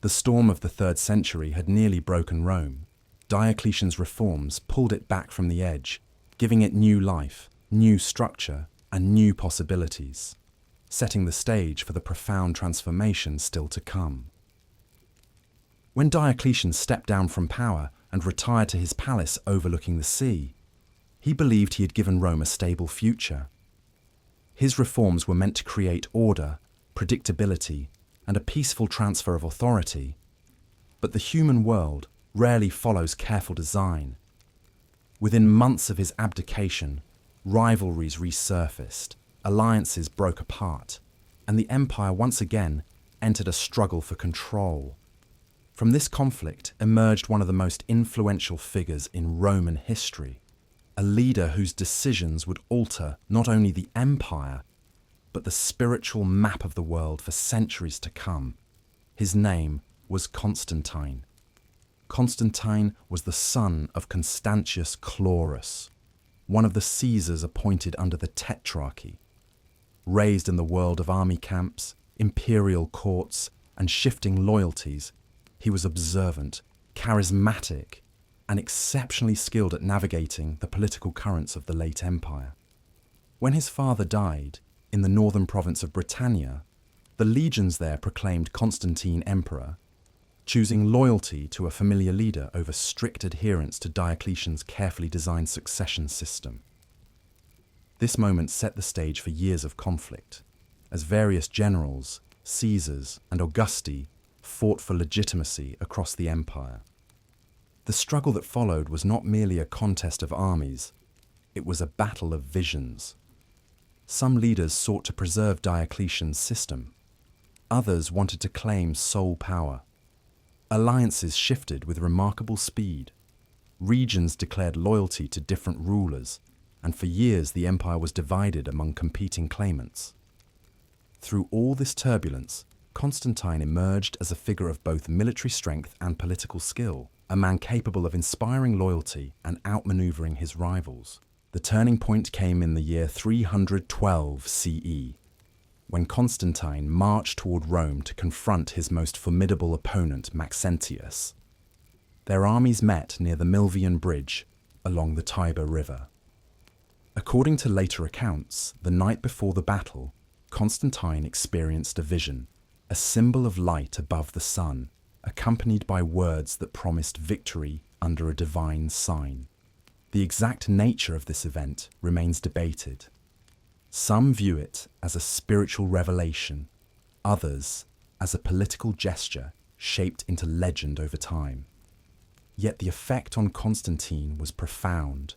The storm of the 3rd century had nearly broken Rome. Diocletian's reforms pulled it back from the edge, giving it new life, new structure, and new possibilities, setting the stage for the profound transformation still to come. When Diocletian stepped down from power and retired to his palace overlooking the sea, he believed he had given Rome a stable future. His reforms were meant to create order, predictability, and a peaceful transfer of authority. But the human world rarely follows careful design. Within months of his abdication, rivalries resurfaced, alliances broke apart, and the empire once again entered a struggle for control. From this conflict emerged one of the most influential figures in Roman history, a leader whose decisions would alter not only the empire, but the spiritual map of the world for centuries to come. His name was Constantine. Constantine was the son of Constantius Chlorus, one of the Caesars appointed under the Tetrarchy. Raised in the world of army camps, imperial courts, and shifting loyalties, he was observant, charismatic, and exceptionally skilled at navigating the political currents of the late empire. When his father died, in the northern province of Britannia, the legions there proclaimed Constantine emperor, choosing loyalty to a familiar leader over strict adherence to Diocletian's carefully designed succession system. This moment set the stage for years of conflict, as various generals, Caesars, and Augusti fought for legitimacy across the empire. The struggle that followed was not merely a contest of armies, it was a battle of visions. Some leaders sought to preserve Diocletian's system. Others wanted to claim sole power. Alliances shifted with remarkable speed. Regions declared loyalty to different rulers, and for years the empire was divided among competing claimants. Through all this turbulence, Constantine emerged as a figure of both military strength and political skill, a man capable of inspiring loyalty and outmaneuvering his rivals. The turning point came in the year 312 CE, when Constantine marched toward Rome to confront his most formidable opponent, Maxentius. Their armies met near the Milvian Bridge along the Tiber River. According to later accounts, the night before the battle, Constantine experienced a vision, a symbol of light above the sun, accompanied by words that promised victory under a divine sign. The exact nature of this event remains debated. Some view it as a spiritual revelation, others as a political gesture shaped into legend over time. Yet the effect on Constantine was profound.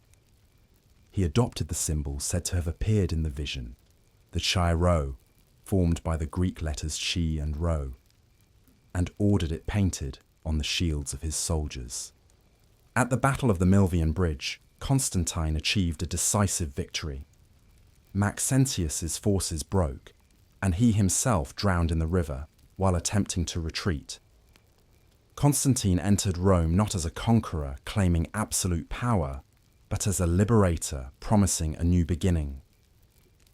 He adopted the symbol said to have appeared in the vision, the Chi-Rho, formed by the Greek letters Chi and Rho, and ordered it painted on the shields of his soldiers. At the Battle of the Milvian Bridge, Constantine achieved a decisive victory. Maxentius's forces broke, and he himself drowned in the river while attempting to retreat. Constantine entered Rome not as a conqueror claiming absolute power, but as a liberator promising a new beginning.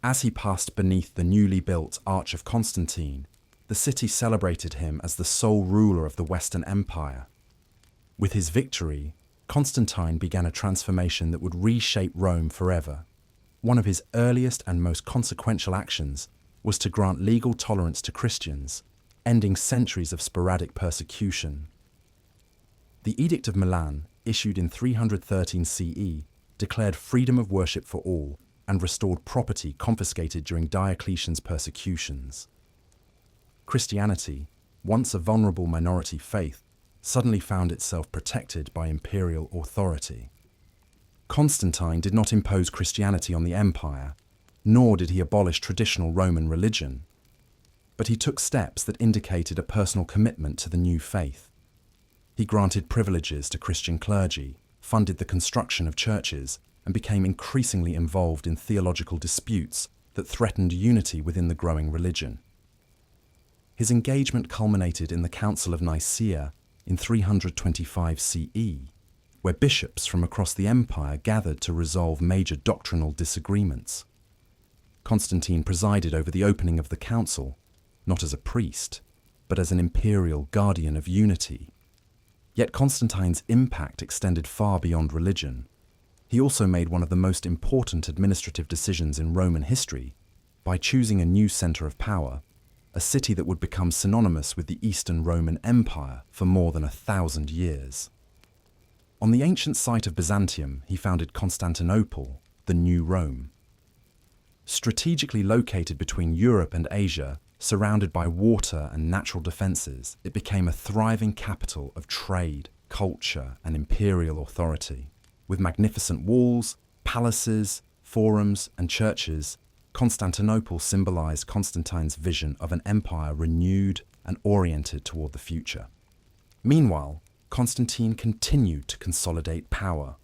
As he passed beneath the newly built Arch of Constantine, the city celebrated him as the sole ruler of the Western Empire. With his victory, Constantine began a transformation that would reshape Rome forever. One of his earliest and most consequential actions was to grant legal tolerance to Christians, ending centuries of sporadic persecution. The Edict of Milan, issued in 313 CE, declared freedom of worship for all and restored property confiscated during Diocletian's persecutions. Christianity, once a vulnerable minority faith, suddenly found itself protected by imperial authority. Constantine did not impose Christianity on the empire, nor did he abolish traditional Roman religion, but he took steps that indicated a personal commitment to the new faith. He granted privileges to Christian clergy, funded the construction of churches, and became increasingly involved in theological disputes that threatened unity within the growing religion. His engagement culminated in the Council of Nicaea in 325 CE, where bishops from across the empire gathered to resolve major doctrinal disagreements. Constantine presided over the opening of the council, not as a priest, but as an imperial guardian of unity. Yet Constantine's impact extended far beyond religion. He also made one of the most important administrative decisions in Roman history by choosing a new center of power, a city that would become synonymous with the Eastern Roman Empire for more than 1,000 years. On the ancient site of Byzantium, he founded Constantinople, the New Rome. Strategically located between Europe and Asia, surrounded by water and natural defenses, it became a thriving capital of trade, culture, and imperial authority. With magnificent walls, palaces, forums, and churches, Constantinople symbolized Constantine's vision of an empire renewed and oriented toward the future. Meanwhile, Constantine continued to consolidate power.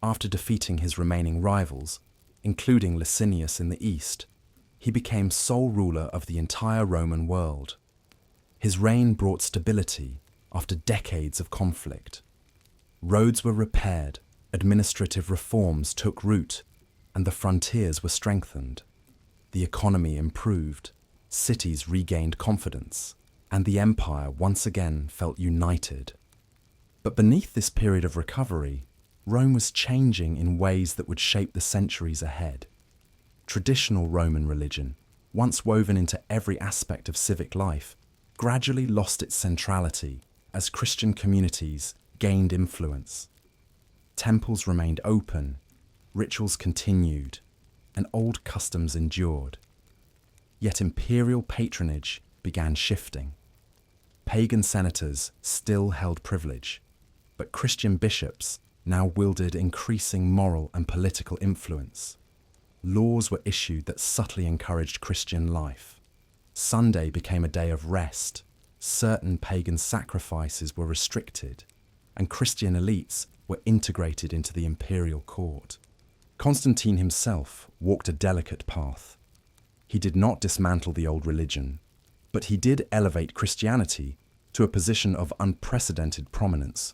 After defeating his remaining rivals, including Licinius in the east, he became sole ruler of the entire Roman world. His reign brought stability after decades of conflict. Roads were repaired, administrative reforms took root, and the frontiers were strengthened. The economy improved, cities regained confidence, and the empire once again felt united. But beneath this period of recovery, Rome was changing in ways that would shape the centuries ahead. Traditional Roman religion, once woven into every aspect of civic life, gradually lost its centrality as Christian communities gained influence. Temples remained open, rituals continued, and old customs endured. Yet imperial patronage began shifting. Pagan senators still held privilege, but Christian bishops now wielded increasing moral and political influence. Laws were issued that subtly encouraged Christian life. Sunday became a day of rest, certain pagan sacrifices were restricted, and Christian elites were integrated into the imperial court. Constantine himself walked a delicate path. He did not dismantle the old religion, but he did elevate Christianity to a position of unprecedented prominence.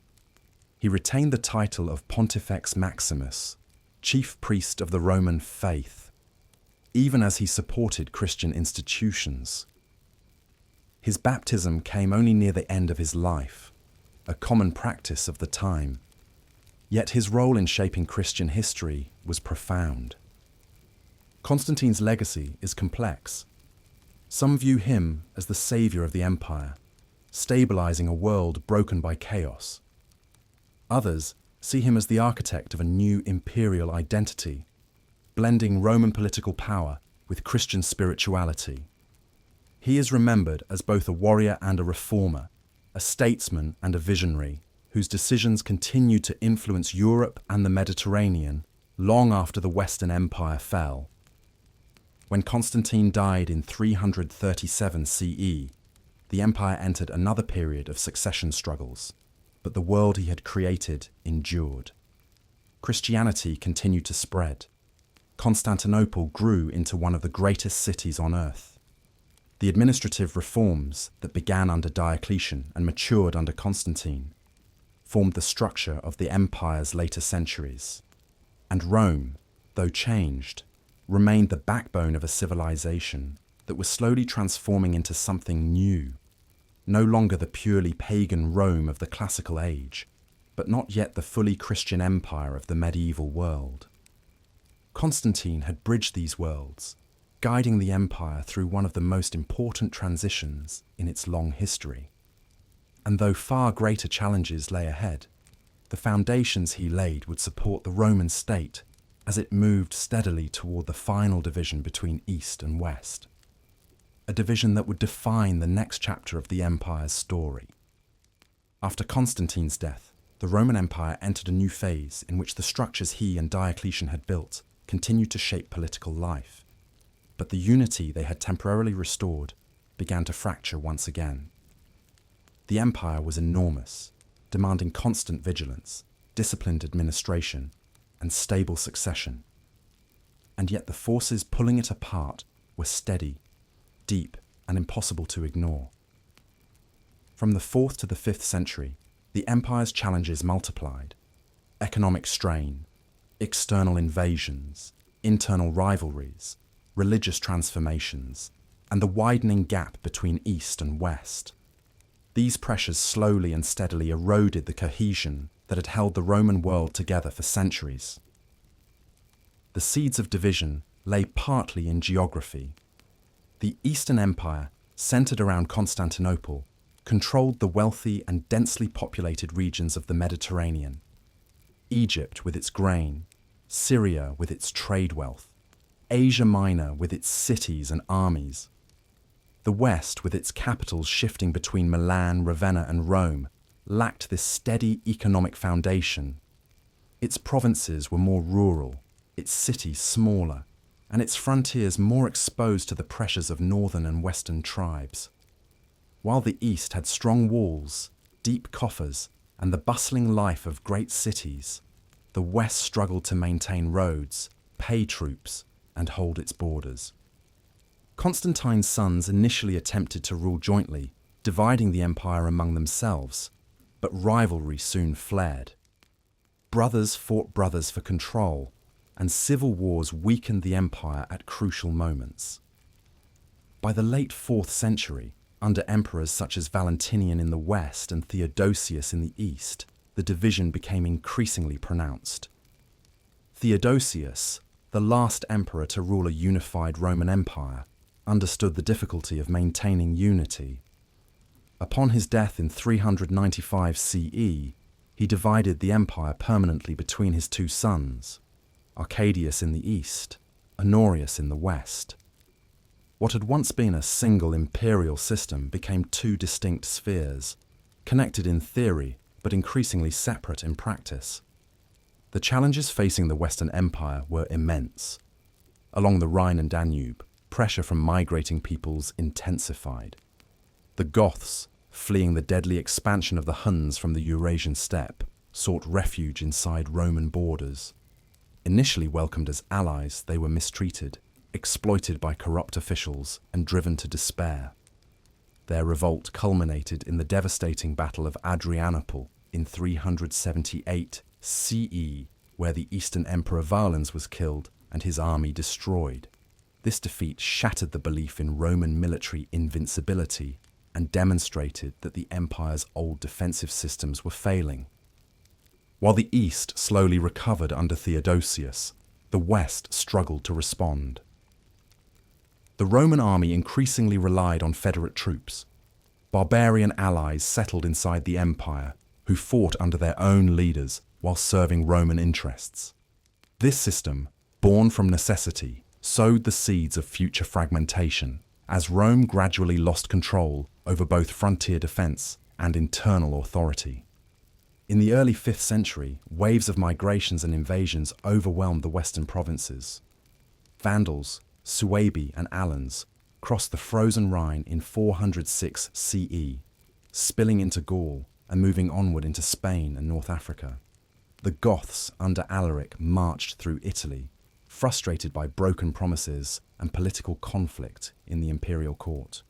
He retained the title of Pontifex Maximus, chief priest of the Roman faith, even as he supported Christian institutions. His baptism came only near the end of his life, a common practice of the time. Yet his role in shaping Christian history was profound. Constantine's legacy is complex. Some view him as the savior of the empire, stabilizing a world broken by chaos. Others see him as the architect of a new imperial identity, blending Roman political power with Christian spirituality. He is remembered as both a warrior and a reformer, a statesman and a visionary, whose decisions continued to influence Europe and the Mediterranean long after the Western Empire fell. When Constantine died in 337 CE, the empire entered another period of succession struggles, but the world he had created endured. Christianity continued to spread. Constantinople grew into one of the greatest cities on earth. The administrative reforms that began under Diocletian and matured under Constantine formed the structure of the empire's later centuries. And Rome, though changed, remained the backbone of a civilization that was slowly transforming into something new. No longer the purely pagan Rome of the classical age, but not yet the fully Christian empire of the medieval world. Constantine had bridged these worlds, guiding the empire through one of the most important transitions in its long history. And though far greater challenges lay ahead, the foundations he laid would support the Roman state as it moved steadily toward the final division between East and West. A division that would define the next chapter of the empire's story. After Constantine's death, the Roman Empire entered a new phase in which the structures he and Diocletian had built continued to shape political life. But the unity they had temporarily restored began to fracture once again. The empire was enormous, demanding constant vigilance, disciplined administration, and stable succession. And yet the forces pulling it apart were steady, deep, and impossible to ignore. From the 4th to the 5th century, the empire's challenges multiplied. Economic strain, external invasions, internal rivalries, religious transformations, and the widening gap between East and West. These pressures slowly and steadily eroded the cohesion that had held the Roman world together for centuries. The seeds of division lay partly in geography. The Eastern Empire, centered around Constantinople, controlled the wealthy and densely populated regions of the Mediterranean. Egypt with its grain, Syria with its trade wealth, Asia Minor with its cities and armies. The West, with its capitals shifting between Milan, Ravenna, and Rome, lacked this steady economic foundation. Its provinces were more rural, its cities smaller, and its frontiers more exposed to the pressures of northern and western tribes. While the East had strong walls, deep coffers, and the bustling life of great cities, the West struggled to maintain roads, pay troops, and hold its borders. Constantine's sons initially attempted to rule jointly, dividing the empire among themselves, but rivalry soon flared. Brothers fought brothers for control, and civil wars weakened the empire at crucial moments. By the late 4th century, under emperors such as Valentinian in the west and Theodosius in the east, the division became increasingly pronounced. Theodosius, the last emperor to rule a unified Roman Empire, understood the difficulty of maintaining unity. Upon his death in 395 CE, he divided the empire permanently between his two sons, Arcadius in the east, Honorius in the west. What had once been a single imperial system became two distinct spheres, connected in theory but increasingly separate in practice. The challenges facing the Western Empire were immense. Along the Rhine and Danube, pressure from migrating peoples intensified. The Goths, fleeing the deadly expansion of the Huns from the Eurasian steppe, sought refuge inside Roman borders. Initially welcomed as allies, they were mistreated, exploited by corrupt officials, and driven to despair. Their revolt culminated in the devastating Battle of Adrianople in 378 CE, where the Eastern Emperor Valens was killed and his army destroyed. This defeat shattered the belief in Roman military invincibility and demonstrated that the empire's old defensive systems were failing. While the East slowly recovered under Theodosius, the West struggled to respond. The Roman army increasingly relied on federate troops. Barbarian allies settled inside the empire, who fought under their own leaders while serving Roman interests. This system, born from necessity, sowed the seeds of future fragmentation, as Rome gradually lost control over both frontier defense and internal authority. In the early 5th century, waves of migrations and invasions overwhelmed the western provinces. Vandals, Suebi and Alans crossed the frozen Rhine in 406 CE, spilling into Gaul and moving onward into Spain and North Africa. The Goths under Alaric marched through Italy, frustrated by broken promises and political conflict in the imperial court.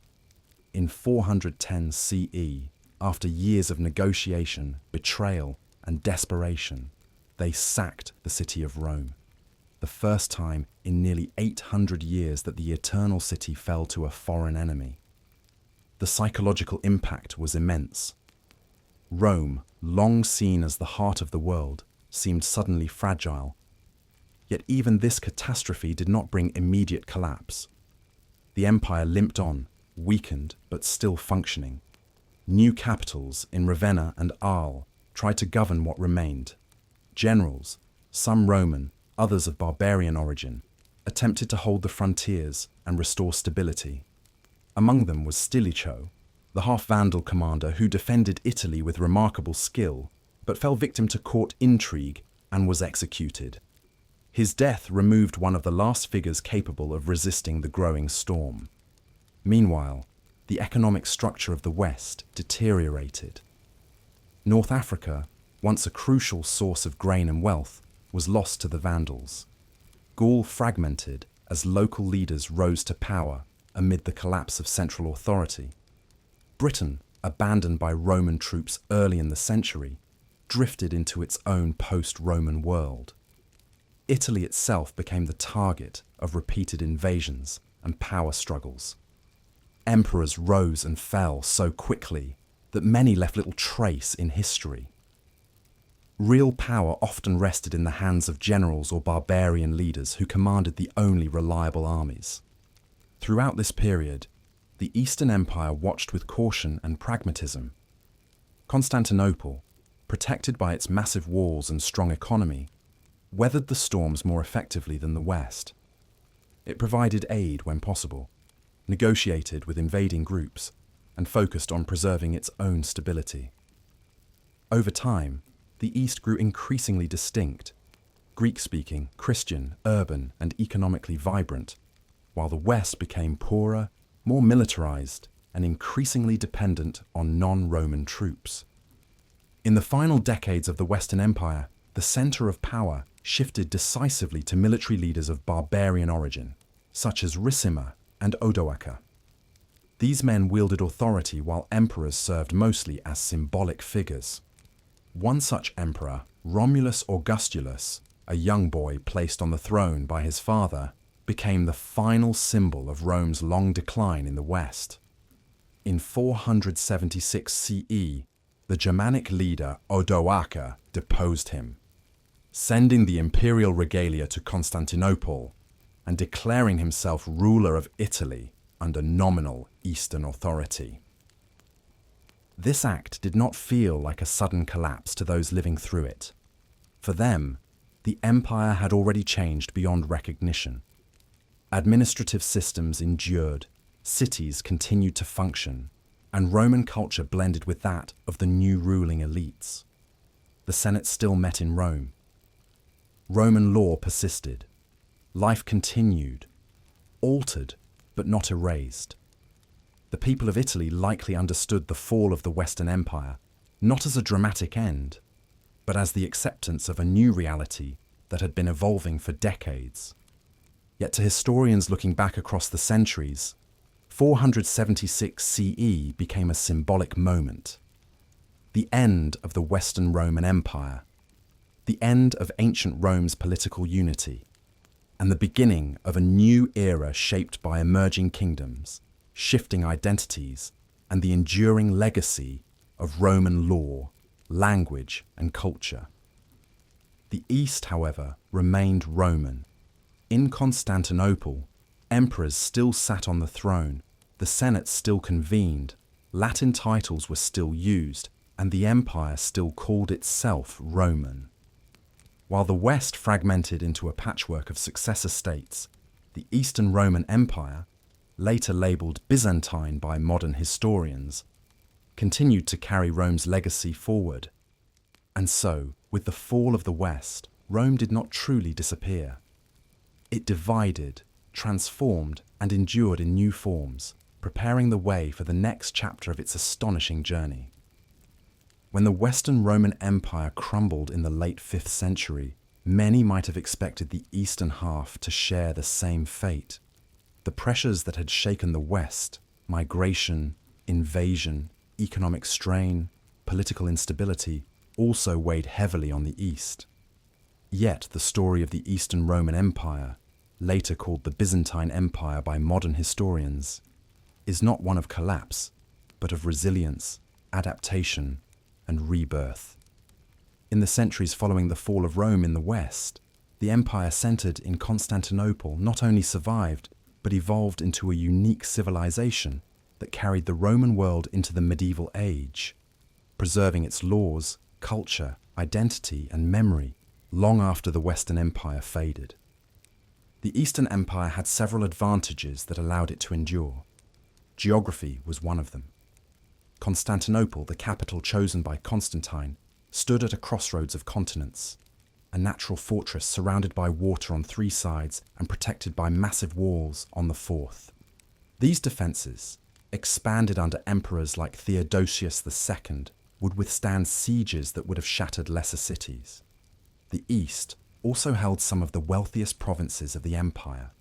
In 410 CE, after years of negotiation, betrayal, and desperation, they sacked the city of Rome. The first time in nearly 800 years that the eternal city fell to a foreign enemy. The psychological impact was immense. Rome, long seen as the heart of the world, seemed suddenly fragile. Yet even this catastrophe did not bring immediate collapse. The empire limped on, weakened but still functioning. New capitals in Ravenna and Arles tried to govern what remained. Generals, some Roman, others of barbarian origin, attempted to hold the frontiers and restore stability. Among them was Stilicho, the half-Vandal commander who defended Italy with remarkable skill, but fell victim to court intrigue and was executed. His death removed one of the last figures capable of resisting the growing storm. Meanwhile, the economic structure of the West deteriorated. North Africa, once a crucial source of grain and wealth, was lost to the Vandals. Gaul fragmented as local leaders rose to power amid the collapse of central authority. Britain, abandoned by Roman troops early in the century, drifted into its own post-Roman world. Italy itself became the target of repeated invasions and power struggles. Emperors rose and fell so quickly that many left little trace in history. Real power often rested in the hands of generals or barbarian leaders who commanded the only reliable armies. Throughout this period, the Eastern Empire watched with caution and pragmatism. Constantinople, protected by its massive walls and strong economy, weathered the storms more effectively than the West. It provided aid when possible, negotiated with invading groups, and focused on preserving its own stability. Over time, the East grew increasingly distinct, Greek-speaking, Christian, urban, and economically vibrant, while the West became poorer, more militarized, and increasingly dependent on non-Roman troops. In the final decades of the Western Empire, the center of power shifted decisively to military leaders of barbarian origin, such as Ricimer and Odoacer. These men wielded authority while emperors served mostly as symbolic figures. One such emperor, Romulus Augustulus, a young boy placed on the throne by his father, became the final symbol of Rome's long decline in the West. In 476 CE, the Germanic leader Odoacer deposed him, sending the imperial regalia to Constantinople and declaring himself ruler of Italy under nominal Eastern authority. This act did not feel like a sudden collapse to those living through it. For them, the empire had already changed beyond recognition. Administrative systems endured, cities continued to function, and Roman culture blended with that of the new ruling elites. The Senate still met in Rome. Roman law persisted. Life continued, altered but not erased. The people of Italy likely understood the fall of the Western Empire not as a dramatic end, but as the acceptance of a new reality that had been evolving for decades. Yet to historians looking back across the centuries, 476 CE became a symbolic moment. The end of the Western Roman Empire, the end of ancient Rome's political unity, and the beginning of a new era shaped by emerging kingdoms, shifting identities, and the enduring legacy of Roman law, language, and culture. The East, however, remained Roman. In Constantinople, emperors still sat on the throne, the Senate still convened, Latin titles were still used, and the empire still called itself Roman. While the West fragmented into a patchwork of successor states, the Eastern Roman Empire, later labelled Byzantine by modern historians, continued to carry Rome's legacy forward. And so, with the fall of the West, Rome did not truly disappear. It divided, transformed, and endured in new forms, preparing the way for the next chapter of its astonishing journey. When the Western Roman Empire crumbled in the late 5th century, many might have expected the eastern half to share the same fate. The pressures that had shaken the West, migration, invasion, economic strain, political instability, also weighed heavily on the East. Yet the story of the Eastern Roman Empire, later called the Byzantine Empire by modern historians, is not one of collapse, but of resilience, adaptation, and rebirth. In the centuries following the fall of Rome in the West, the empire centered in Constantinople not only survived, but evolved into a unique civilization that carried the Roman world into the medieval age, preserving its laws, culture, identity, and memory long after the Western Empire faded. The Eastern Empire had several advantages that allowed it to endure. Geography was one of them. Constantinople, the capital chosen by Constantine, stood at a crossroads of continents, a natural fortress surrounded by water on 3 sides and protected by massive walls on the 4th. These defences, expanded under emperors like Theodosius II, would withstand sieges that would have shattered lesser cities. The East also held some of the wealthiest provinces of the empire: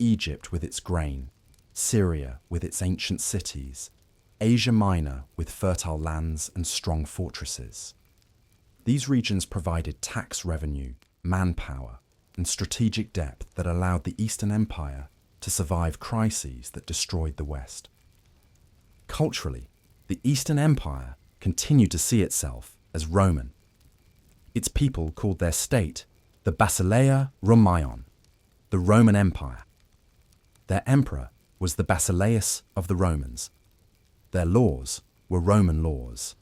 Egypt with its grain, Syria with its ancient cities, Asia Minor with fertile lands and strong fortresses. These regions provided tax revenue, manpower, and strategic depth that allowed the Eastern Empire to survive crises that destroyed the West. Culturally, the Eastern Empire continued to see itself as Roman. Its people called their state the Basileia Romaion, the Roman Empire. Their emperor was the Basileus of the Romans. Their laws were Roman laws.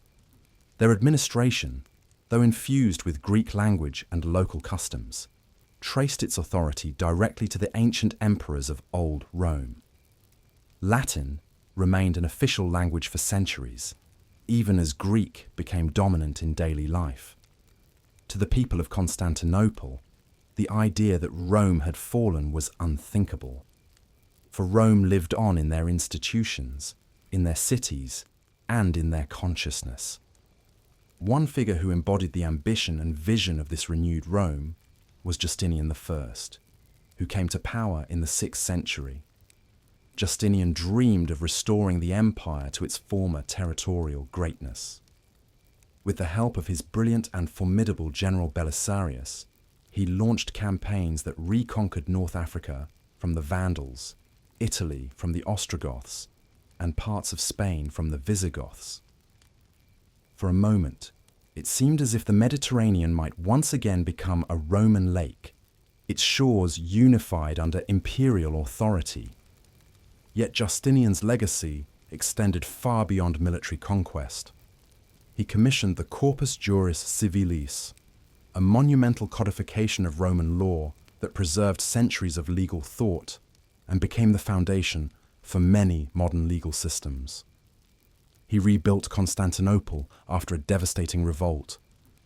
Their administration, though infused with Greek language and local customs, traced its authority directly to the ancient emperors of old Rome. Latin remained an official language for centuries, even as Greek became dominant in daily life. To the people of Constantinople, the idea that Rome had fallen was unthinkable. For Rome lived on in their institutions, in their cities, and in their consciousness. One figure who embodied the ambition and vision of this renewed Rome was Justinian I, who came to power in the 6th century. Justinian dreamed of restoring the empire to its former territorial greatness. With the help of his brilliant and formidable general Belisarius, he launched campaigns that reconquered North Africa from the Vandals, Italy from the Ostrogoths, and parts of Spain from the Visigoths. For a moment, it seemed as if the Mediterranean might once again become a Roman lake, its shores unified under imperial authority. Yet Justinian's legacy extended far beyond military conquest. He commissioned the Corpus Juris Civilis, a monumental codification of Roman law that preserved centuries of legal thought and became the foundation for many modern legal systems. He rebuilt Constantinople after a devastating revolt,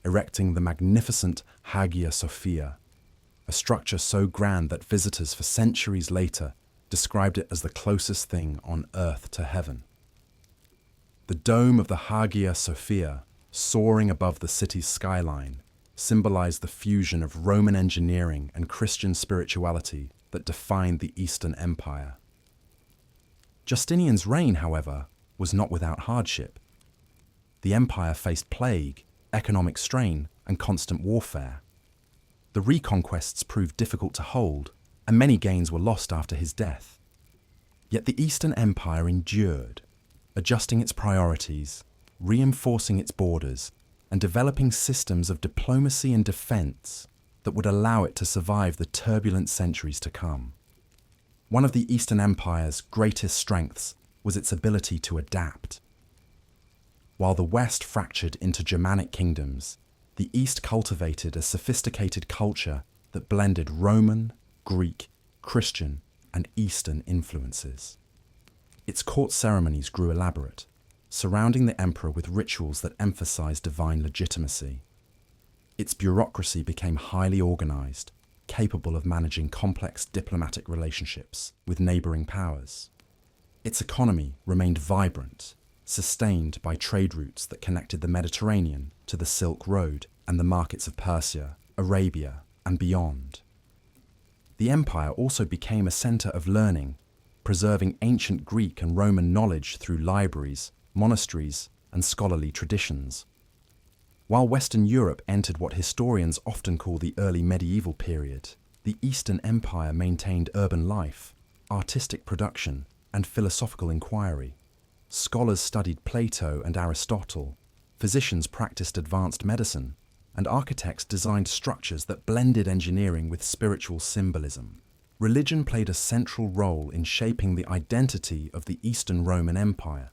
erecting the magnificent Hagia Sophia, a structure so grand that visitors for centuries later described it as the closest thing on earth to heaven. The dome of the Hagia Sophia, soaring above the city's skyline, symbolized the fusion of Roman engineering and Christian spirituality that defined the Eastern Empire. Justinian's reign, however, was not without hardship. The empire faced plague, economic strain, and constant warfare. The reconquests proved difficult to hold, and many gains were lost after his death. Yet the Eastern Empire endured, adjusting its priorities, reinforcing its borders, and developing systems of diplomacy and defense that would allow it to survive the turbulent centuries to come. One of the Eastern Empire's greatest strengths was its ability to adapt. While the West fractured into Germanic kingdoms, the East cultivated a sophisticated culture that blended Roman, Greek, Christian, and Eastern influences. Its court ceremonies grew elaborate, surrounding the emperor with rituals that emphasized divine legitimacy. Its bureaucracy became highly organized, capable of managing complex diplomatic relationships with neighboring powers. Its economy remained vibrant, sustained by trade routes that connected the Mediterranean to the Silk Road and the markets of Persia, Arabia, and beyond. The empire also became a center of learning, preserving ancient Greek and Roman knowledge through libraries, monasteries, and scholarly traditions. While Western Europe entered what historians often call the early medieval period, the Eastern Empire maintained urban life, artistic production, and philosophical inquiry. Scholars studied Plato and Aristotle, physicians practiced advanced medicine, and architects designed structures that blended engineering with spiritual symbolism. Religion played a central role in shaping the identity of the Eastern Roman Empire.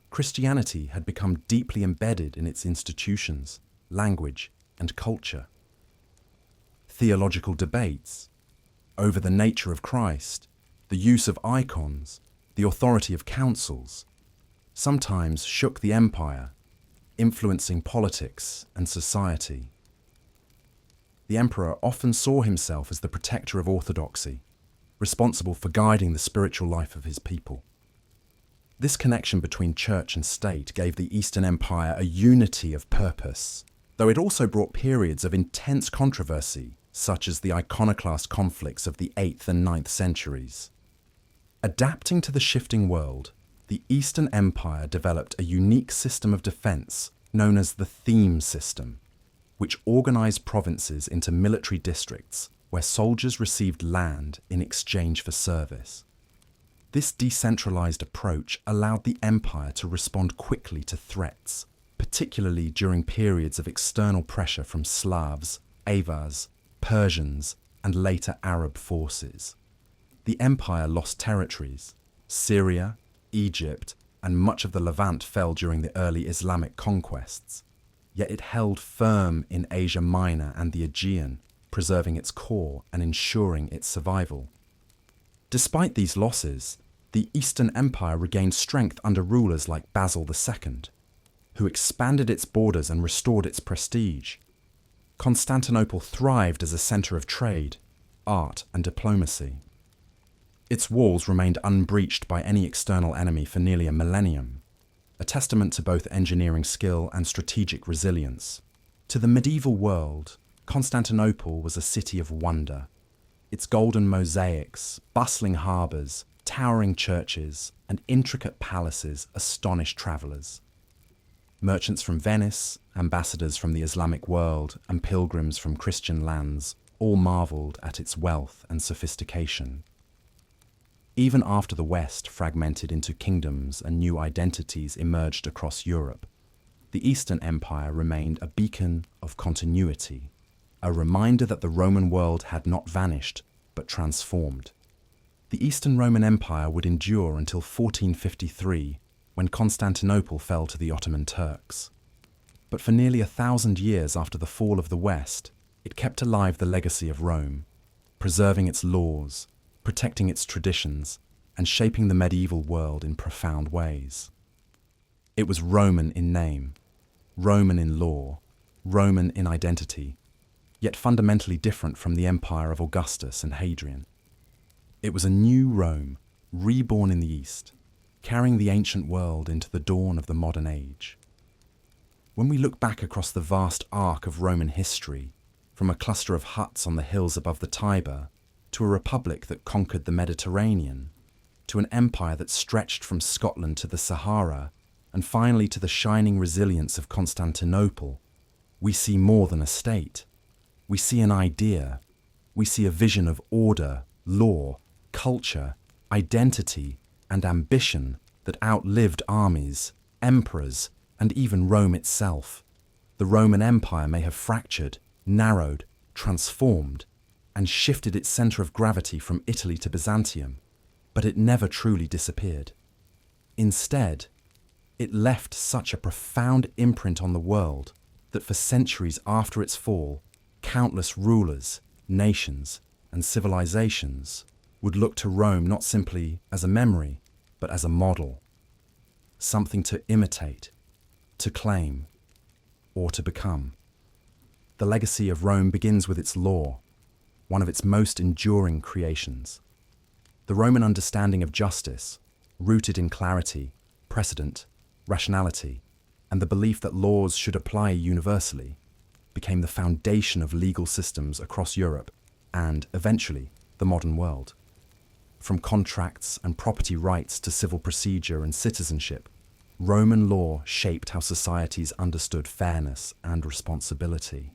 Christianity had become deeply embedded in its institutions, language, and culture. Theological debates over the nature of Christ, the use of icons, the authority of councils, sometimes shook the empire, influencing politics and society. The emperor often saw himself as the protector of orthodoxy, responsible for guiding the spiritual life of his people. This connection between church and state gave the Eastern Empire a unity of purpose, though it also brought periods of intense controversy, such as the iconoclast conflicts of the 8th and 9th centuries. Adapting to the shifting world, the Eastern Empire developed a unique system of defense known as the theme system, which organized provinces into military districts where soldiers received land in exchange for service. This decentralized approach allowed the empire to respond quickly to threats, particularly during periods of external pressure from Slavs, Avars, Persians, and later Arab forces. The empire lost territories. Syria, Egypt, and much of the Levant fell during the early Islamic conquests. Yet it held firm in Asia Minor and the Aegean, preserving its core and ensuring its survival. Despite these losses, the Eastern Empire regained strength under rulers like Basil II, who expanded its borders and restored its prestige. Constantinople thrived as a center of trade, art, and diplomacy. Its walls remained unbreached by any external enemy for nearly a millennium, a testament to both engineering skill and strategic resilience. To the medieval world, Constantinople was a city of wonder. Its golden mosaics, bustling harbours, Towering churches and intricate palaces astonished travelers. Merchants from Venice, ambassadors from the Islamic world, and pilgrims from Christian lands all marveled at its wealth and sophistication. Even after the West fragmented into kingdoms and new identities emerged across Europe, the Eastern Empire remained a beacon of continuity, a reminder that the Roman world had not vanished but transformed. The Eastern Roman Empire would endure until 1453, when Constantinople fell to the Ottoman Turks. But for nearly 1,000 years after the fall of the West, it kept alive the legacy of Rome, preserving its laws, protecting its traditions, and shaping the medieval world in profound ways. It was Roman in name, Roman in law, Roman in identity, yet fundamentally different from the empire of Augustus and Hadrian. It was a new Rome, reborn in the East, carrying the ancient world into the dawn of the modern age. When we look back across the vast arc of Roman history, from a cluster of huts on the hills above the Tiber, to a republic that conquered the Mediterranean, to an empire that stretched from Scotland to the Sahara, and finally to the shining resilience of Constantinople, we see more than a state. We see an idea. We see a vision of order, law, culture, identity, and ambition that outlived armies, emperors, and even Rome itself. The Roman Empire may have fractured, narrowed, transformed, and shifted its centre of gravity from Italy to Byzantium, but it never truly disappeared. Instead, it left such a profound imprint on the world that for centuries after its fall, countless rulers, nations, and civilizations would look to Rome not simply as a memory, but as a model, something to imitate, to claim, or to become. The legacy of Rome begins with its law, one of its most enduring creations. The Roman understanding of justice, rooted in clarity, precedent, rationality, and the belief that laws should apply universally, became the foundation of legal systems across Europe and, eventually, the modern world. From contracts and property rights to civil procedure and citizenship, Roman law shaped how societies understood fairness and responsibility.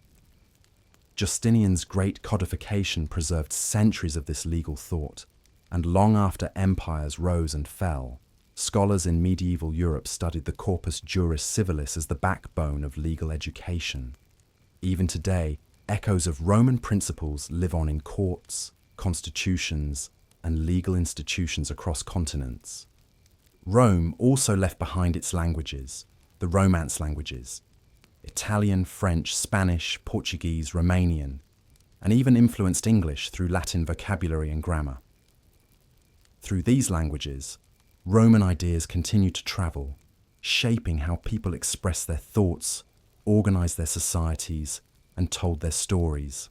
Justinian's great codification preserved centuries of this legal thought, and long after empires rose and fell, scholars in medieval Europe studied the corpus juris civilis as the backbone of legal education. Even today, echoes of Roman principles live on in courts, constitutions, and legal institutions across continents. Rome also left behind its languages, the Romance languages, Italian, French, Spanish, Portuguese, Romanian, and even influenced English through Latin vocabulary and grammar. Through these languages, Roman ideas continued to travel, shaping how people expressed their thoughts, organized their societies, and told their stories.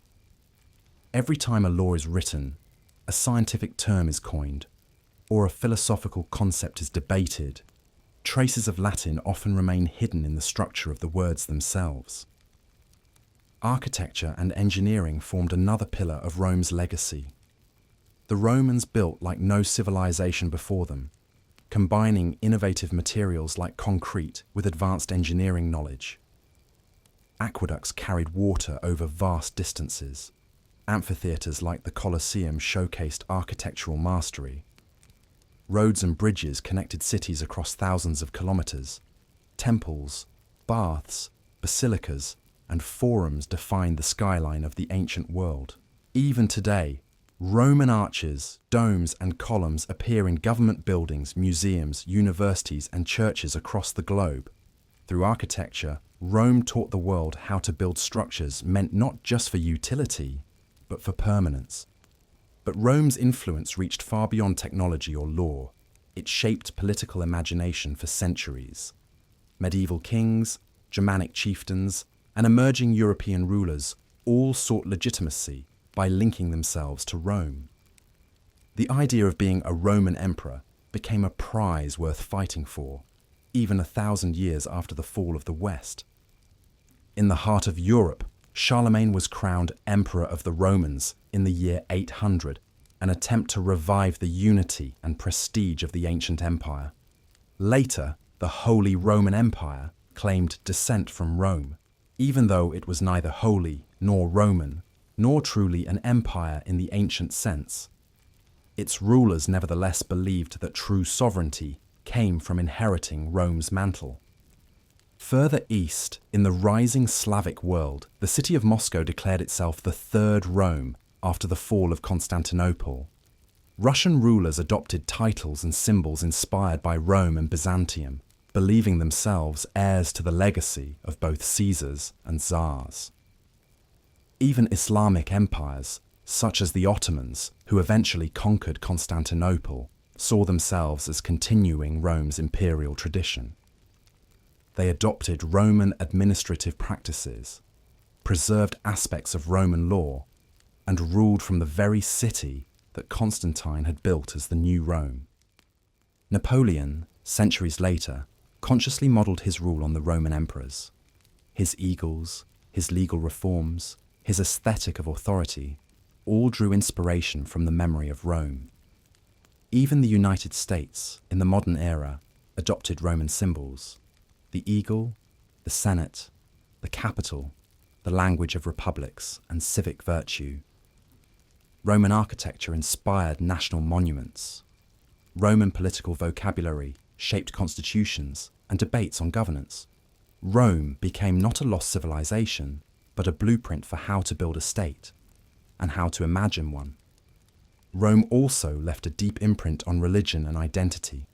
Every time a law is written, a scientific term is coined, or a philosophical concept is debated, traces of Latin often remain hidden in the structure of the words themselves. Architecture and engineering formed another pillar of Rome's legacy. The Romans built like no civilization before them, combining innovative materials like concrete with advanced engineering knowledge. Aqueducts carried water over vast distances. Amphitheatres like the Colosseum showcased architectural mastery. Roads and bridges connected cities across thousands of kilometres. Temples, baths, basilicas, and forums defined the skyline of the ancient world. Even today, Roman arches, domes, and columns appear in government buildings, museums, universities, and churches across the globe. Through architecture, Rome taught the world how to build structures meant not just for utility, but for permanence. But Rome's influence reached far beyond technology or law. It shaped political imagination for centuries. Medieval kings, Germanic chieftains, and emerging European rulers all sought legitimacy by linking themselves to Rome. The idea of being a Roman emperor became a prize worth fighting for, even 1,000 years after the fall of the West. In the heart of Europe, Charlemagne was crowned Emperor of the Romans in the year 800, an attempt to revive the unity and prestige of the ancient empire. Later, the Holy Roman Empire claimed descent from Rome, even though it was neither holy nor Roman, nor truly an empire in the ancient sense. Its rulers nevertheless believed that true sovereignty came from inheriting Rome's mantle. Further east, in the rising Slavic world, the city of Moscow declared itself the Third Rome after the fall of Constantinople. Russian rulers adopted titles and symbols inspired by Rome and Byzantium, believing themselves heirs to the legacy of both Caesars and Tsars. Even Islamic empires, such as the Ottomans, who eventually conquered Constantinople, saw themselves as continuing Rome's imperial tradition. They adopted Roman administrative practices, preserved aspects of Roman law, and ruled from the very city that Constantine had built as the new Rome. Napoleon, centuries later, consciously modelled his rule on the Roman emperors. His eagles, his legal reforms, his aesthetic of authority, all drew inspiration from the memory of Rome. Even the United States, in the modern era, adopted Roman symbols: the eagle, the Senate, the Capitol, the language of republics and civic virtue. Roman architecture inspired national monuments. Roman political vocabulary shaped constitutions and debates on governance. Rome became not a lost civilization, but a blueprint for how to build a state and how to imagine one. Rome also left a deep imprint on religion and identity.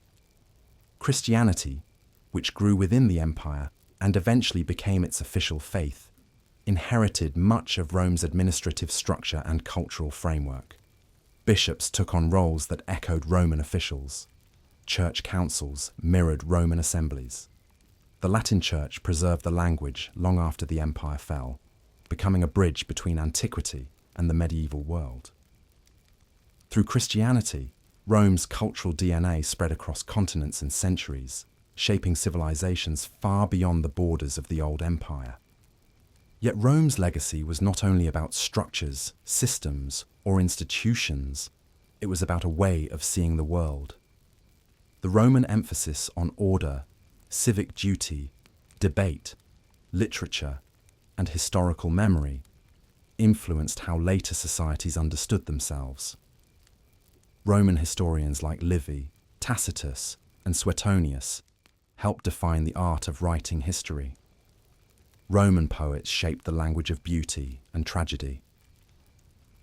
Christianity, which grew within the empire and eventually became its official faith, inherited much of Rome's administrative structure and cultural framework. Bishops took on roles that echoed Roman officials. Church councils mirrored Roman assemblies. The Latin Church preserved the language long after the empire fell, becoming a bridge between antiquity and the medieval world. Through Christianity, Rome's cultural DNA spread across continents and centuries, shaping civilizations far beyond the borders of the old empire. Yet Rome's legacy was not only about structures, systems, or institutions, it was about a way of seeing the world. The Roman emphasis on order, civic duty, debate, literature, and historical memory influenced how later societies understood themselves. Roman historians like Livy, Tacitus, and Suetonius helped define the art of writing history. Roman poets shaped the language of beauty and tragedy.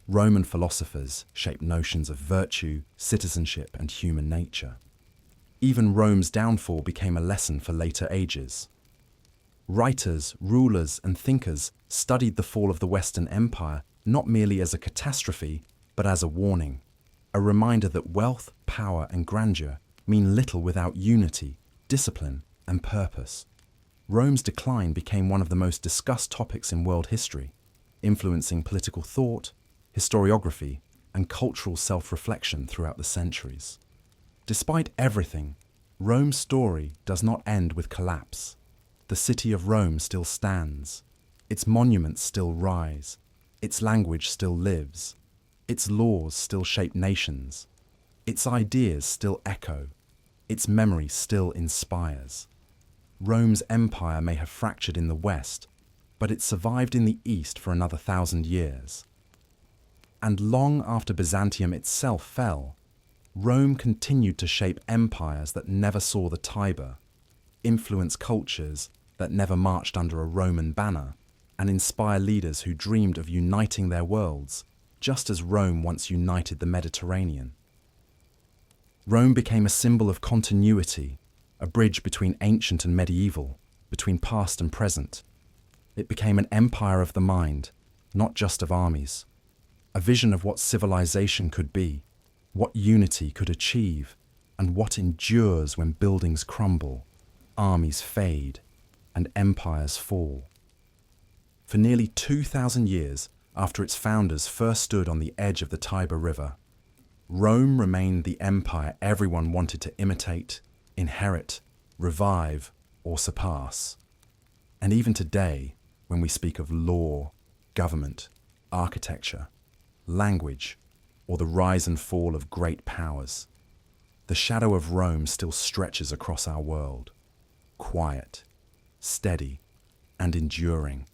Roman philosophers shaped notions of virtue, citizenship, and human nature. Even Rome's downfall became a lesson for later ages. Writers, rulers, and thinkers studied the fall of the Western Empire not merely as a catastrophe, but as a warning, a reminder that wealth, power, and grandeur mean little without unity, discipline, and purpose. Rome's decline became one of the most discussed topics in world history, influencing political thought, historiography, and cultural self-reflection throughout the centuries. Despite everything, Rome's story does not end with collapse. The city of Rome still stands. Its monuments still rise. Its language still lives. Its laws still shape nations. Its ideas still echo. Its memory still inspires. Rome's empire may have fractured in the West, but it survived in the East for another 1,000 years. And long after Byzantium itself fell, Rome continued to shape empires that never saw the Tiber, influence cultures that never marched under a Roman banner, and inspire leaders who dreamed of uniting their worlds, just as Rome once united the Mediterranean. Rome became a symbol of continuity, a bridge between ancient and medieval, between past and present. It became an empire of the mind, not just of armies, a vision of what civilization could be, what unity could achieve, and what endures when buildings crumble, armies fade, and empires fall. For nearly 2,000 years after its founders first stood on the edge of the Tiber River, Rome remained the empire everyone wanted to imitate, inherit, revive, or surpass. And even today, when we speak of law, government, architecture, language, or the rise and fall of great powers. The shadow of Rome still stretches across our world, quiet, steady, and enduring.